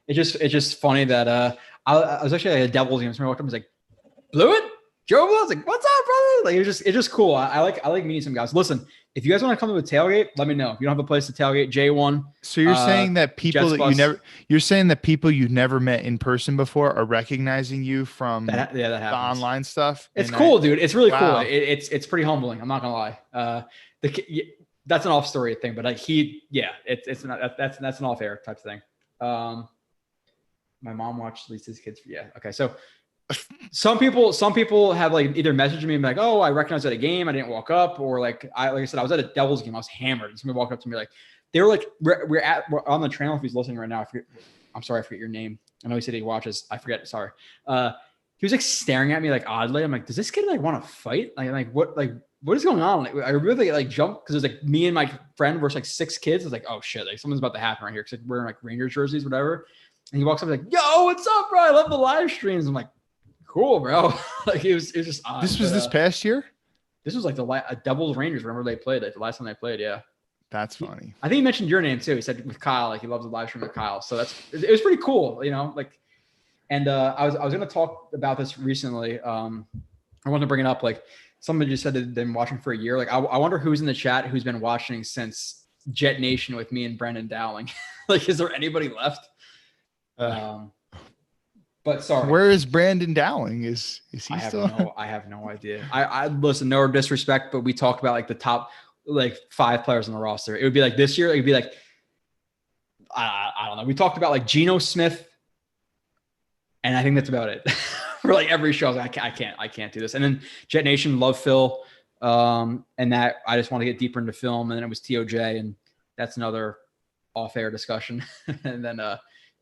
It's just funny that I was actually at a Devils game. Somebody walked up and was like, Blewett? Joe Blewett? I was like, what's up, brother? It's just cool. I like meeting some guys. Listen, if you guys want to come to a tailgate, let me know. If you don't have a place to tailgate, J1. So you're saying that people you've never met in person before are recognizing you from the online stuff. It's cool, dude. It's really cool. It's pretty humbling. I'm not gonna lie. That's an off story thing, but it's not, that's an off air type of thing. My mom watched Lisa's kids. Yeah. Okay. So some people have either messaged me and be like, oh, I recognized at a game. I didn't walk up, or like I said, I was at a Devils game. I was hammered. And somebody walked up to me they were like, we're on the channel. If he's listening right now, I'm sorry, I forget your name. I know he said he watches. I forget. Sorry. He was staring at me oddly. I'm like, does this kid want to fight? What is going on? I really jumped because it was me and my friend versus 6 kids. I was like, oh shit, something's about to happen right here. Cause we're wearing Rangers jerseys, whatever. And he walks up and yo, what's up, bro? I love the live streams. I'm like, cool, bro. It was just odd. This was this past year? This was the Devils Rangers. Remember they played the last time they played. Yeah. That's funny. I think he mentioned your name too. He said with Kyle, he loves the live stream with Kyle. So it was pretty cool, and I was going to talk about this recently. I wanted to bring it up. Somebody just said they've been watching for a year. I wonder who's in the chat who's been watching since Jet Nation with me and Brendan Dowling. Is there anybody left? But sorry. Where is Brandon Dowling? Is he still? I have no idea. I listen, no disrespect, but we talked about like the top like 5 players on the roster. It would be like this year, it would be like I don't know. We talked about like Geno Smith, and I think that's about it. For like every show, I was like, I can't do this. And then Jet Nation, love Phil. And that I just want to get deeper into film. And then it was TOJ, and that's another off-air discussion. And then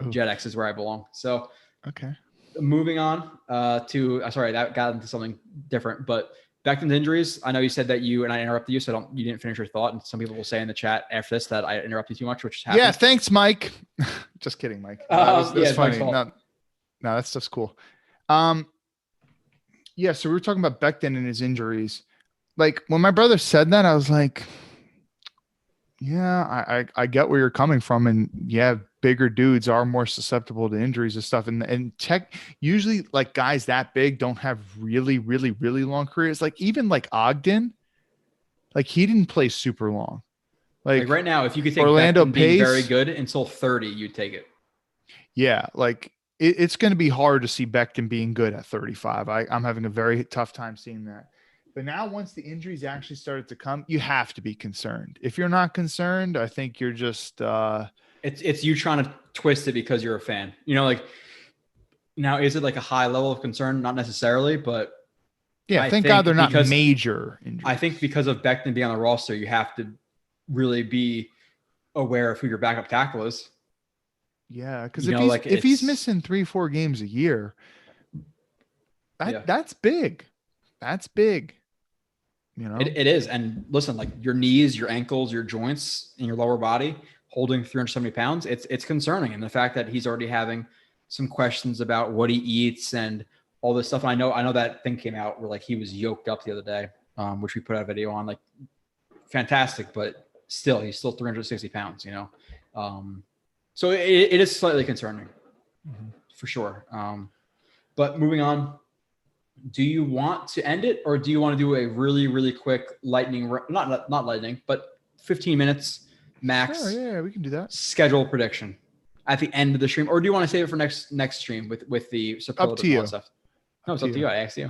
Jet X is where I belong. So okay. Moving on to sorry, that got into something different, but back to the injuries. I know you said that you and I interrupted you, so you didn't finish your thought. And some people will say in the chat after this that I interrupted too much, which happens. Yeah, thanks, Mike. Just kidding, Mike. That's funny. No, that stuff's cool. Yeah, so we were talking about Becton and his injuries. Like when my brother said that, I was like, yeah, I get where you're coming from. And yeah, bigger dudes are more susceptible to injuries and stuff. And usually like guys that big don't have really, really, really long careers. Like even like Ogden, like he didn't play super long. Like right now, if you could take Orlando Becton Pace, being very good until 30, you'd take it. Yeah, like it's going to be hard to see Becton being good at 35. I'm having a very tough time seeing that. But now once the injuries actually started to come, you have to be concerned. If you're not concerned, I think you're just it's you trying to twist it because you're a fan. You know, like now is it like a high level of concern? Not necessarily, but yeah, thank God they're not major injuries. I think because of Becton being on the roster, you have to really be aware of who your backup tackle is. Yeah, because if he's missing 3-4 games a year, that's big. That's big. You know, it is. And listen, like your knees, your ankles, your joints, and your lower body holding 370 pounds, it's concerning. And the fact that he's already having some questions about what he eats and all this stuff. And I know that thing came out where like he was yoked up the other day, which we put out a video on. Like fantastic, but still, he's still 360 pounds. You know, so it is slightly concerning, for sure. But moving on. Do you want to end it, or do you want to do a really, really quick lightning, not lightning, but 15 minutes max? Sure, yeah, we can do that. Schedule prediction at the end of the stream, or do you want to save it for next stream with the superlative stuff? No, it's up to you. I asked you.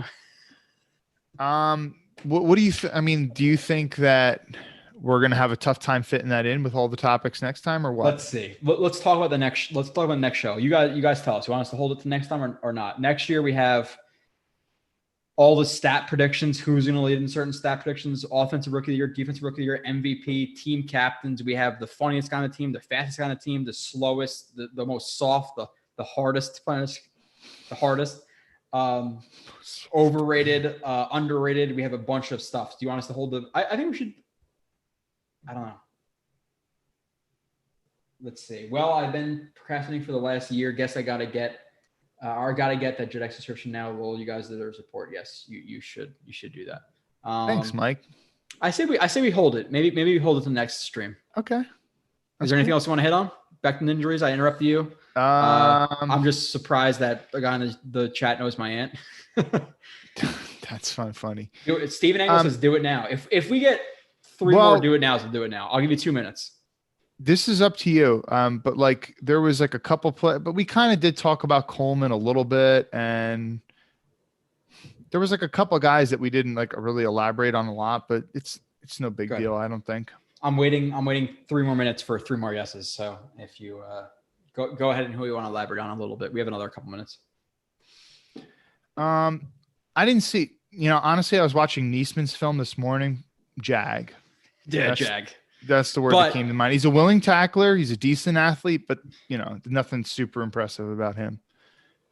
What do you? I mean, do you think that we're gonna have a tough time fitting that in with all the topics next time, or what? Let's see. Let's talk about the next. Let's talk about the next show. You guys tell us. You want us to hold it to next time or not? Next year we have all the stat predictions, who's going to lead in certain stat predictions, offensive rookie of the year, defensive rookie of the year, MVP, team captains. We have the funniest guy on the team, the fastest guy on the team, the slowest, the most soft, the hardest players, the hardest, overrated, underrated. We have a bunch of stuff. Do you want us to hold I think we should, I don't know. Let's see. Well, I've been procrastinating for the last year. Guess I got to get that JetX subscription now. Well, you guys deserve support. Yes, you should do that. Thanks, Mike. I say we hold it. Maybe we hold it to the next stream. Okay. Is there anything else you want to hit on? Back to the injuries. I interrupted you. I'm just surprised that a guy in the chat knows my aunt. That's funny. Steven Engel says, "Do it now." If we get 3 more do it nows, we'll do it now. I'll give you 2 minutes. This is up to you. But like there was like a couple but we kind of did talk about Coleman a little bit, and there was like a couple of guys that we didn't like really elaborate on a lot, but it's no big deal, I don't think. I'm waiting 3 more minutes for 3 more yeses. So if you go ahead and who you want to elaborate on a little bit. We have another couple minutes. I didn't see, honestly, I was watching Neesman's film this morning. Jag. Yeah, Jag. That's the word that came to mind. He's a willing tackler. He's a decent athlete, but nothing super impressive about him.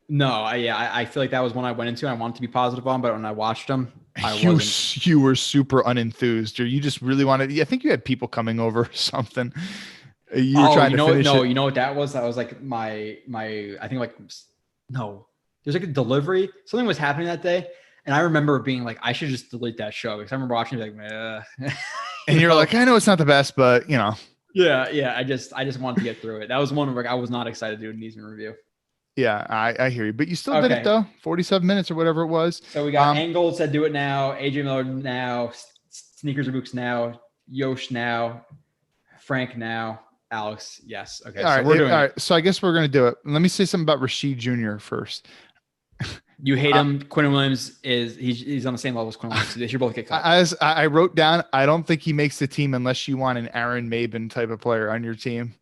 No, I feel like that was one I went into. I wanted to be positive on, but when I watched him, you were super unenthused, or you just really wanted. I think you had people coming over or something. You were trying to finish it. No, you know what that was? That was like my. I think there's like a delivery. Something was happening that day, and I remember being like, I should just delete that show because I remember watching it like, and you're like, I know it's not the best, but Yeah. I just wanted to get through it. That was one where I was not excited to do a Neesman review. Yeah, I hear you, but you still did it though. 47 minutes or whatever it was. So we got Angle said do it now, AJ Miller now, Sneakers or Books now, Yosh now, Frank now, Alex, yes. Okay, All so right, we're doing all it. right. So I guess we're gonna do it. Let me say something about Rashid Jr. first. You hate him. Quinn Williams he's on the same level as Quinn Williams. They should both get cut. I wrote down, I don't think he makes the team unless you want an Aaron Maben type of player on your team.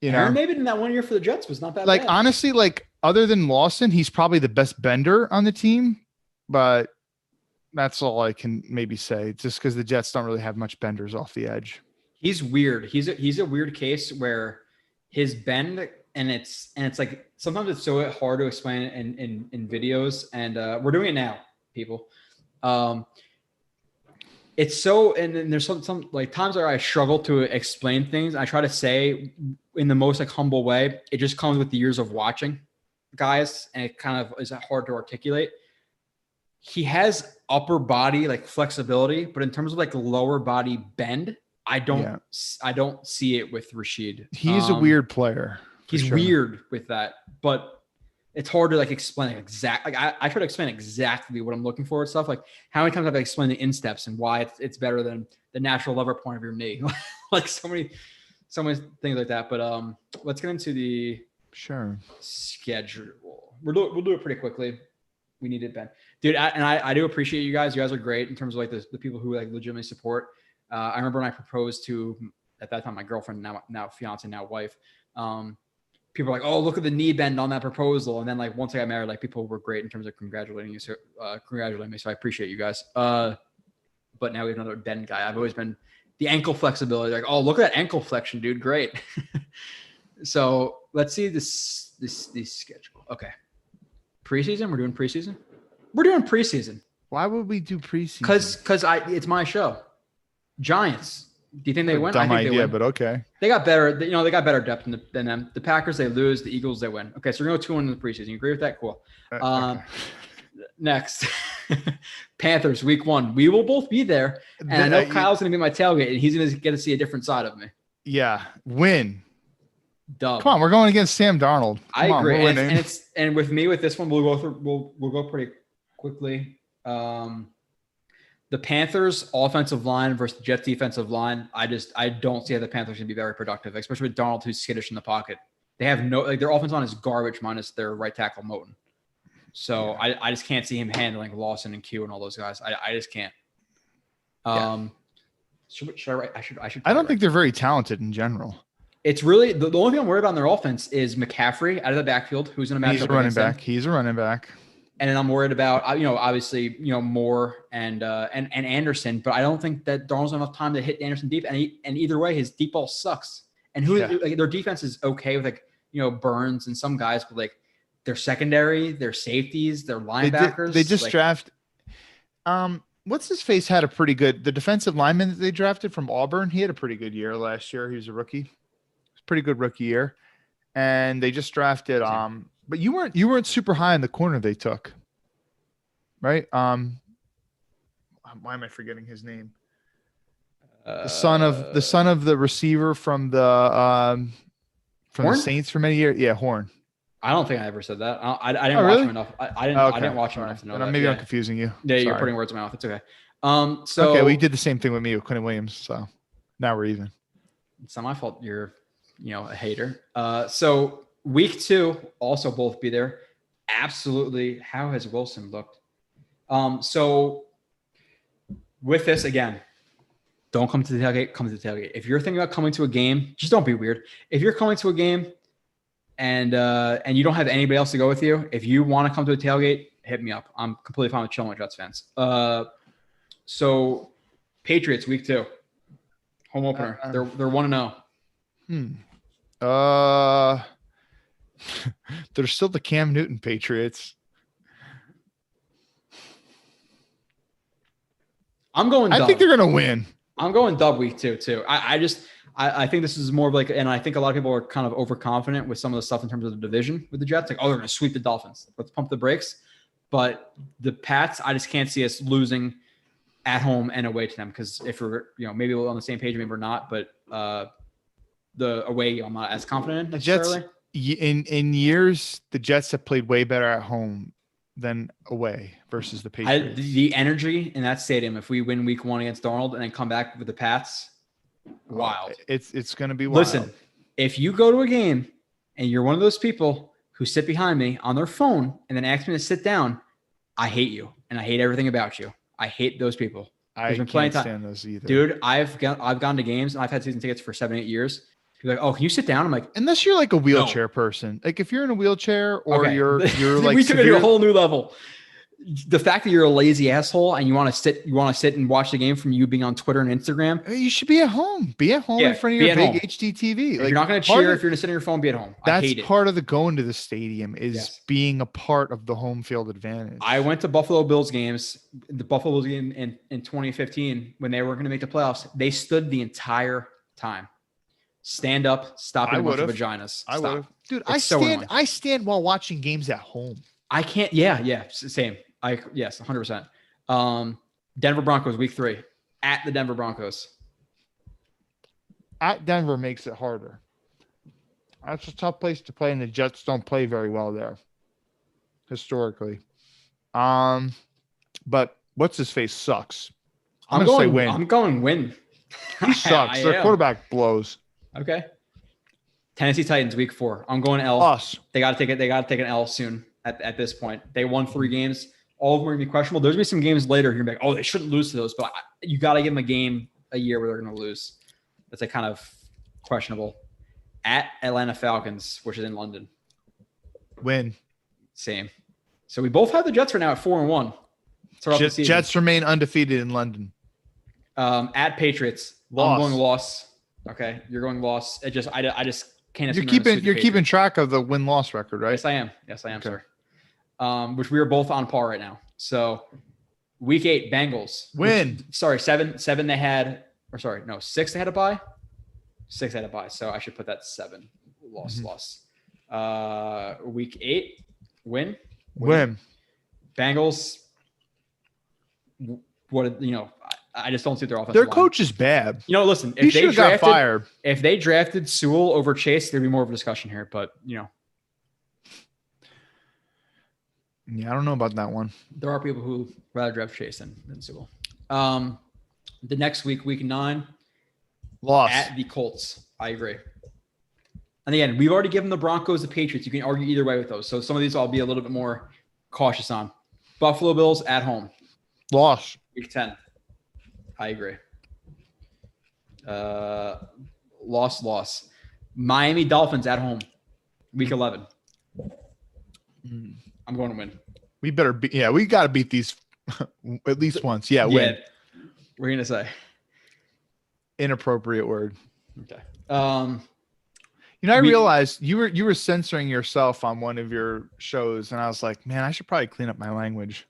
Aaron Maben in that 1 year for the Jets was not that like bad. honestly, like other than Lawson, he's probably the best bender on the team, but that's all I can maybe say. Just because the Jets don't really have much benders off the edge. He's weird. He's a weird case where his bend and it's like sometimes it's so hard to explain in videos, and we're doing it now, people. It's so, and then there's some like times where I struggle to explain things. I try to say in the most like humble way. It just comes with the years of watching guys, and it kind of is hard to articulate. He has upper body like flexibility, but in terms of like lower body bend, I don't see it with Rashid. He's a weird player. He's weird with that, but it's hard to like explain exactly. Like I try to explain exactly what I'm looking for and stuff. Like how many times have I explained the insteps and why it's better than the natural lever point of your knee? Like so many things like that. But let's get into the schedule. We'll do it pretty quickly. We need it, Ben. Dude, I do appreciate you guys. You guys are great in terms of like the people who like legitimately support. I remember when I proposed to, at that time, my girlfriend, now fiance, now wife. People were like, "Oh, look at the knee bend on that proposal." And then like once I got married, like people were great in terms of congratulating me. So I appreciate you guys. But now we have another bend guy. I've always been the ankle flexibility. Like, oh, look at that ankle flexion, dude. Great. So let's see this schedule. Okay. Preseason. We're doing preseason. We're doing preseason. Why would we do preseason? Because it's my show. Giants. Do you think they win? Dumb I think idea, they win. but okay. They got better. They got better depth than them. The Packers, they lose. The Eagles, they win. Okay, so we're going to go 2-1 in the preseason. You agree with that? Cool. Okay. Next, Panthers, week 1. We will both be there, and I know Kyle's going to be my tailgate, and he's going to get to see a different side of me. Yeah, win. Dub. Come on, we're going against Sam Darnold. I agree, and with me with this one, we'll go through. We'll go pretty quickly. The Panthers offensive line versus the Jets defensive line. I don't see how the Panthers can be very productive, especially with Darnold, who's skittish in the pocket. They have their offensive line is garbage minus their right tackle Moton. So yeah. I just can't see him handling Lawson and Q and all those guys. I just can't. Should I write? I should. I don't think they're very talented in general. It's really the only thing I'm worried about in their offense is McCaffrey out of the backfield, who's going to match up. He's a running back. And then I'm worried about, obviously, Moore and Anderson, but I don't think that Darnold's enough time to hit Anderson deep. And either way, his deep ball sucks. And their defense is okay with Burns and some guys, but like their secondary, their safeties, their linebackers. They just draft. What's his face had a pretty good. The defensive lineman that they drafted from Auburn, he had a pretty good year last year. He was a rookie. It was a pretty good rookie year, and they just drafted. But you weren't super high in the corner they took, right? Why am I forgetting his name? The son of the receiver from the Saints for many years. Yeah, Horn. I don't think I ever said that. I didn't watch him enough. I didn't watch him enough to know that. Maybe I'm confusing you. Yeah, you're putting words in my mouth. It's okay. So we did the same thing with me with Quinn Williams. So now we're even. It's not my fault. You're a hater. So week 2 also both be there. Absolutely. How has Wilson looked? So with this again, don't come to the tailgate. Come to the tailgate. If you're thinking about coming to a game, just don't be weird. If you're coming to a game and you don't have anybody else to go with you, if you want to come to a tailgate, hit me up. I'm completely fine with chilling with Jets fans. So Patriots week 2, home opener. They're 1-0. They're still the Cam Newton Patriots. I think they're gonna win. I'm going dub week 2 too. I think this is more of like, and I think a lot of people are kind of overconfident with some of the stuff in terms of the division with the Jets. Like, oh, they're gonna sweep the Dolphins. Let's pump the brakes. But the Pats, I just can't see us losing at home and away to them, because if we're maybe we're on the same page, maybe we're not. But the away, I'm not as confident in necessarily. In years, the Jets have played way better at home than away versus the Patriots. The energy in that stadium, if we win week 1 against Darnold and then come back with the Pats, Wild. It's going to be wild. Listen, if you go to a game and you're one of those people who sit behind me on their phone and then ask me to sit down, I hate you and I hate everything about you. I hate those people. I can't stand those either. Dude, I've gone to games and I've had season tickets for 7-8 years. People are like, oh, can you sit down? I'm like, unless you're like a wheelchair person. Like if you're in a wheelchair or okay. you're like we took it to a whole new level. The fact that you're a lazy asshole and you want to sit and watch the game from you being on Twitter and Instagram. You should be at home. Be at home in front of your big HD TV. Like, you're not going to cheer if you're going to sit on your phone. Be at home. That's part of the going to the stadium is being a part of the home field advantage. I went to Buffalo Bills games. The Buffalo Bills game in 2015 when they were going to make the playoffs. They stood the entire time. Stand up. Stop a bunch of vaginas. I would have. Dude, I stand while watching games at home. I can't. Yeah. Same. Yes, 100%. Denver Broncos week 3 at the Denver Broncos. At Denver makes it harder. That's a tough place to play, and the Jets don't play very well there historically. But what's his face sucks. I'm going to say win. I'm going win. He sucks. Their quarterback blows. Okay. Tennessee Titans week 4. I'm going L. Us. They got to take an L soon. At this point, they won 3 games. All of them are going to be questionable. There's going to be some games later. You're going to be like, oh, they shouldn't lose to those. But you got to give them a game a year where they're going to lose. That's a kind of questionable. At Atlanta Falcons, which is in London. Win. Same. So we both have the Jets right now at 4-1. Jets remain undefeated in London. At Patriots. Loss. I'm going loss. Okay. You're going loss. I just can't. You're keeping track of the win-loss record, right? Yes, I am. Okay. Sir. Which we are both on par right now. So week 8 Bengals win. 7 they had, or sorry, no, 6 they had a bye. 6 had a bye. So I should put that 7 loss. Week 8 win. Bengals. I just don't see their offense. Their coach is bad. Listen, if they got fired, if they drafted Sewell over Chase, there'd be more of a discussion here. But yeah, I don't know about that one. There are people who rather draft Chase than Sewell. The next week 9, loss at the Colts. I agree. And again, we've already given the Broncos, the Patriots. You can argue either way with those. So some of these I'll be a little bit more cautious on. Buffalo Bills at home. Loss. Week 10. I agree. Loss. Miami Dolphins at home. Week 11. I'm going to win. We better be. Yeah, we got to beat these at least once. Yeah, win. We're going to say. Inappropriate word. Okay. I realized you were censoring yourself on one of your shows, and I was like, man, I should probably clean up my language.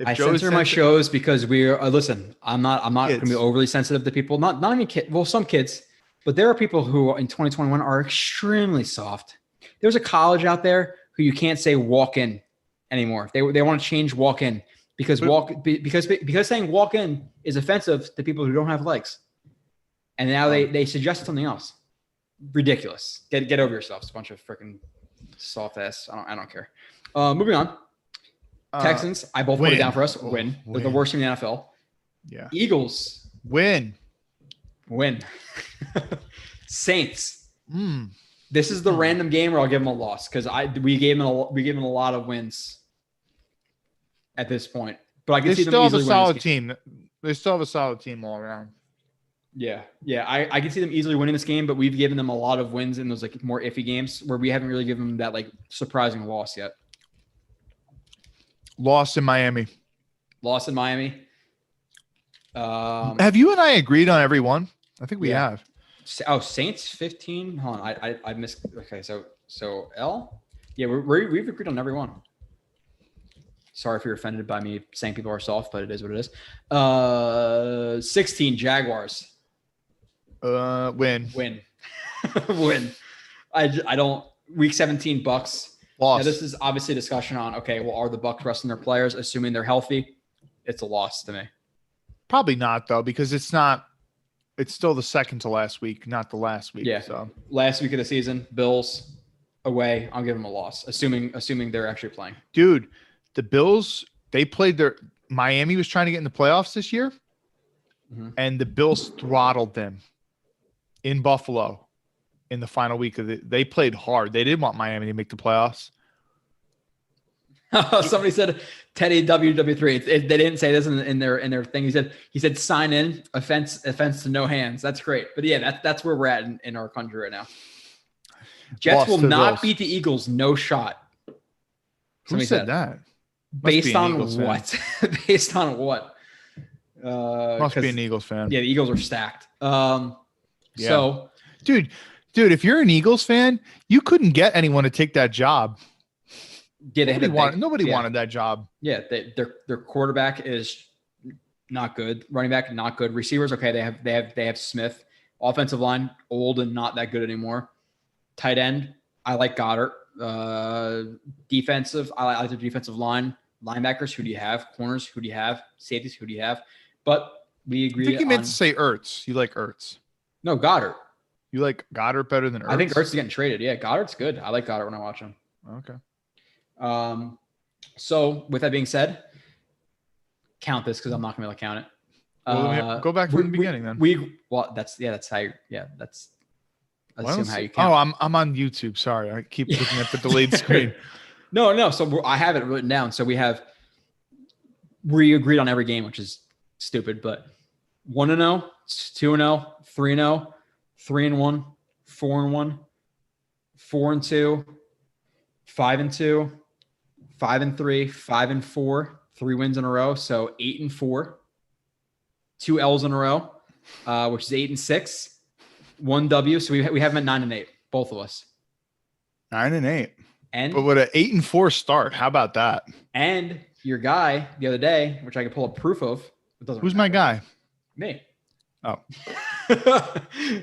I censor my shows because we're listen. I'm not going to be overly sensitive to people. Not even kids. Well, some kids, but there are people who in 2021 are extremely soft. There's a college out there who you can't say walk in anymore. They want to change walk in because saying walk in is offensive to people who don't have legs, and now they suggest something else. Ridiculous. Get over yourself. It's a bunch of freaking soft ass. I don't care. Moving on. Texans, I both put it down for us. Win. They're the worst team in the NFL. Yeah. Eagles. Win. Saints. This is the random game where I'll give them a loss because we gave them a lot of wins at this point. But I can see them easily winning. They still have a solid team. They still have a solid team all around. Yeah. I can see them easily winning this game, but we've given them a lot of wins in those like more iffy games where we haven't really given them that like surprising loss yet. Loss in Miami. Have you and I agreed on every one? I think we have. Oh, Saints 15. Hold on, I missed. Okay, so L. Yeah, we've agreed on every one. Sorry if you're offended by me saying people are soft, but it is what it is. 16 Jaguars. Win. Win. I don't. Week 17 Bucks. Loss. Now, this is obviously a discussion on, okay, well, are the Bucs resting their players, assuming they're healthy? It's a loss to me. Probably not, though, because it's still the second to last week, not the last week. Yeah. So last week of the season, Bills away, I'll give them a loss, assuming they're actually playing. Dude, the Bills, they played Miami was trying to get in the playoffs this year. and the Bills throttled them in Buffalo in the final week of they played hard. They didn't want Miami to make the playoffs. Somebody said Teddy WW3. They didn't say this in their thing. He said sign in, offense to no hands. That's great. But yeah, that's where we're at in our country right now. Jets will not beat the Eagles. No shot. Who said that? Based on what? Based on what? Must be an Eagles fan. Yeah, the Eagles are stacked. So, dude, if you're an Eagles fan, you couldn't get anyone to take that job. Nobody wanted that job. Yeah, their quarterback is not good. Running back not good. Receivers okay. They have Smith. Offensive line old and not that good anymore. Tight end I like Goddard. Defensive I like the defensive line. Linebackers who do you have? Corners who do you have? Safeties who do you have? But we agree. I think you meant to say Ertz. You like Ertz? No, Goddard. You like Goddard better than Ertz? I think Ertz is getting traded. Yeah, Goddard's good. I like Goddard when I watch him. Okay. So with that being said, count this because I'm not gonna be able to count it. Well, go back from the beginning then. That's how you count. Oh, I'm on YouTube. Sorry, I keep looking at the delayed screen. No. So I have it written down. So we agreed on every game, which is stupid, but 1-0, 2-0, 3-0, 3-1, 4-1, 4-2, 5-2, 5-3, 5-4, 3 wins in a row. So 8-4, 2 L's in a row, which is 8-6, 1 W. So we have them at 9-8, both of us. 9-8. But with an 8-4 start, how about that? And your guy the other day, which I can pull up proof of. Who's my guy? Me. Oh.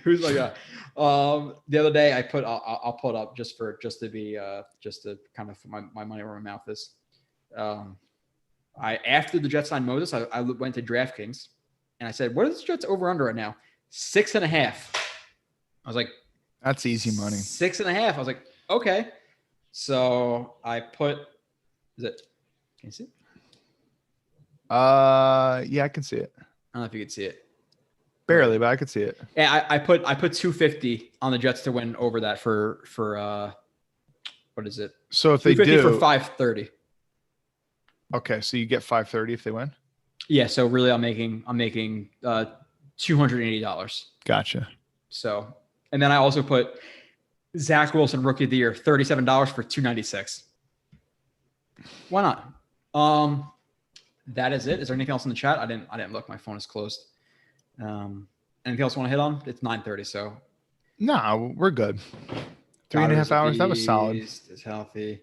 Who's my guy? The other day I'll pull it up just to kind of put my money where my mouth is. After the Jets signed Moses, I went to DraftKings and I said, what is the Jets over under right now? 6.5. I was like, that's easy money. 6.5. I was like, okay. So I put, can you see it? Yeah, I can see it. I don't know if you can see it. Barely, but I could see it. Yeah, I put 250 on the Jets to win over that for what is it? So if they do for 530. Okay, so you get 530 if they win? Yeah, so really I'm making $280. Gotcha. So, and then I also put Zach Wilson rookie of the year, $37 for 296. Why not? That is it. Is there anything else in the chat? I didn't look. My phone is closed. Anything else you want to hit on? It's 9:30, so no, we're good. 3.5 hours. That was solid. Is healthy.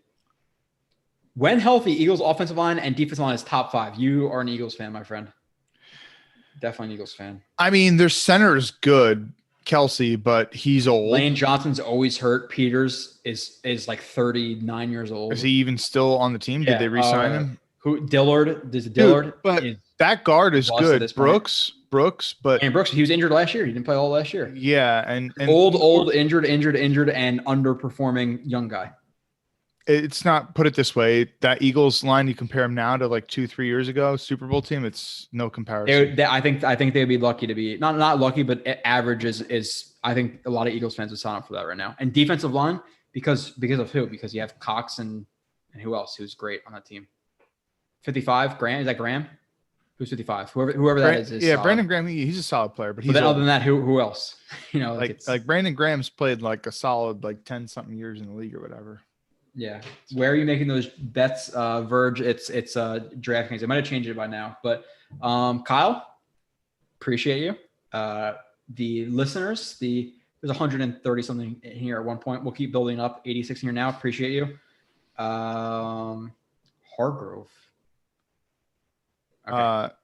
When healthy, Eagles offensive line and defensive line is top 5. You are an Eagles fan, my friend. Definitely an Eagles fan. I mean, their center is good, Kelsey, but he's old. Lane Johnson's always hurt. Peters is like 39 years old. Is he even still on the team? Yeah, did they re-sign him? Who Dillard? There's a Dillard. Dude, but that guard is good. Brooks, but and Brooks, he was injured last year. He didn't play all last year. Yeah, and old, injured, and underperforming young guy. It's not, put it this way, that Eagles line, you compare them now to like 2-3 years ago, Super Bowl team, it's no comparison. I think they'd be lucky to be not lucky, but average is I think a lot of Eagles fans would sign up for that right now. And defensive line because of who? Because you have Cox and who else who's great on that team. 55, Graham, is that Graham? Who's 55? Whoever that is yeah, solid. Brandon Graham, he's a solid player, but then other than that, who else? You know, like Brandon Graham's played like a solid 10-something years in the league or whatever. Yeah. Where are you making those bets, Verge? It's DraftKings. I might have changed it by now, but Kyle, appreciate you. The listeners, there's 130 something in here at one point. We'll keep building up. 86 in here now. Appreciate you. Hargrove. Okay.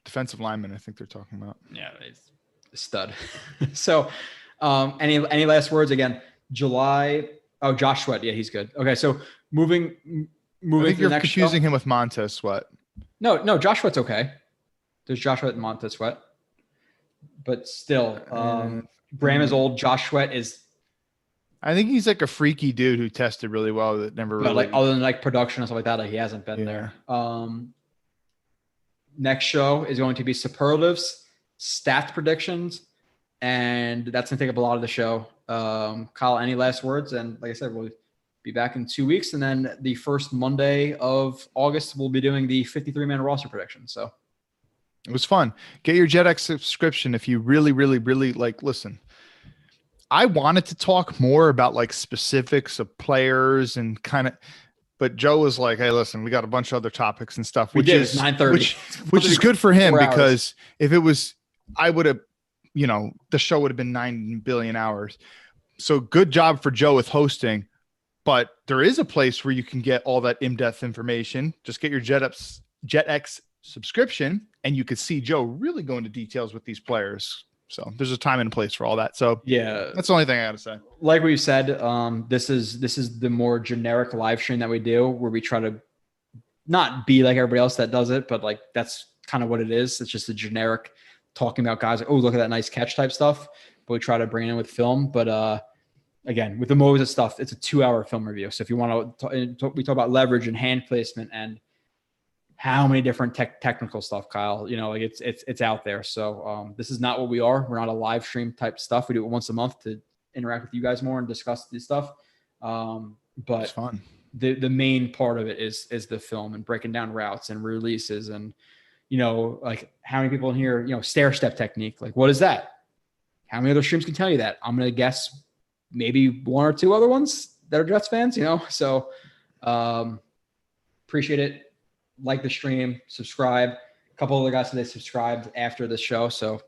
Defensive lineman, I think they're talking about. Yeah, it's a stud. So, any last words? Again, July. Oh, Josh Sweat. Yeah, he's good. Okay, so moving. I think you're confusing him with Montez Sweat. No, Josh Sweat's okay. There's Josh Sweat and Montez Sweat, but still, Graham is old. Josh Sweat is. I think he's like a freaky dude who tested really well that never really. Like other than like production and stuff like that, he hasn't been there. Next show is going to be superlatives, stat predictions, and that's going to take up a lot of the show. Kyle, any last words? And like I said, we'll be back in 2 weeks. And then the first Monday of August, we'll be doing the 53-man roster prediction. So it was fun. Get your JetX subscription if you really, really, really listen. I wanted to talk more about like specifics of players and but Joe was like, hey, listen, we got a bunch of other topics and stuff, which is 9:30, which is good for him because hours. If it was, I would have, the show would have been 9 billion hours. So good job for Joe with hosting, but there is a place where you can get all that in-depth information. Just get your JetX subscription and you could see Joe really go into details with these players. So there's a time and place for all that. So yeah, that's the only thing I got to say. Like we've said, this is the more generic live stream that we do where we try to not be like everybody else that does it, but like that's kind of what it is. It's just a generic talking about guys like, oh, look at that nice catch type stuff. But we try to bring it in with film. But again, with the Moses stuff, it's a 2-hour film review. So if you want to, we talk about leverage and hand placement and how many different technical stuff, Kyle, it's out there. So this is not what we are. We're not a live stream type stuff. We do it once a month to interact with you guys more and discuss this stuff. But it's fun. The main part of it is the film and breaking down routes and releases and, like how many people in here, stair step technique, like what is that? How many other streams can tell you that? I'm going to guess maybe 1 or 2 other ones that are Jets fans, so appreciate it. Like the stream, subscribe. A couple other guys today subscribed after the show. So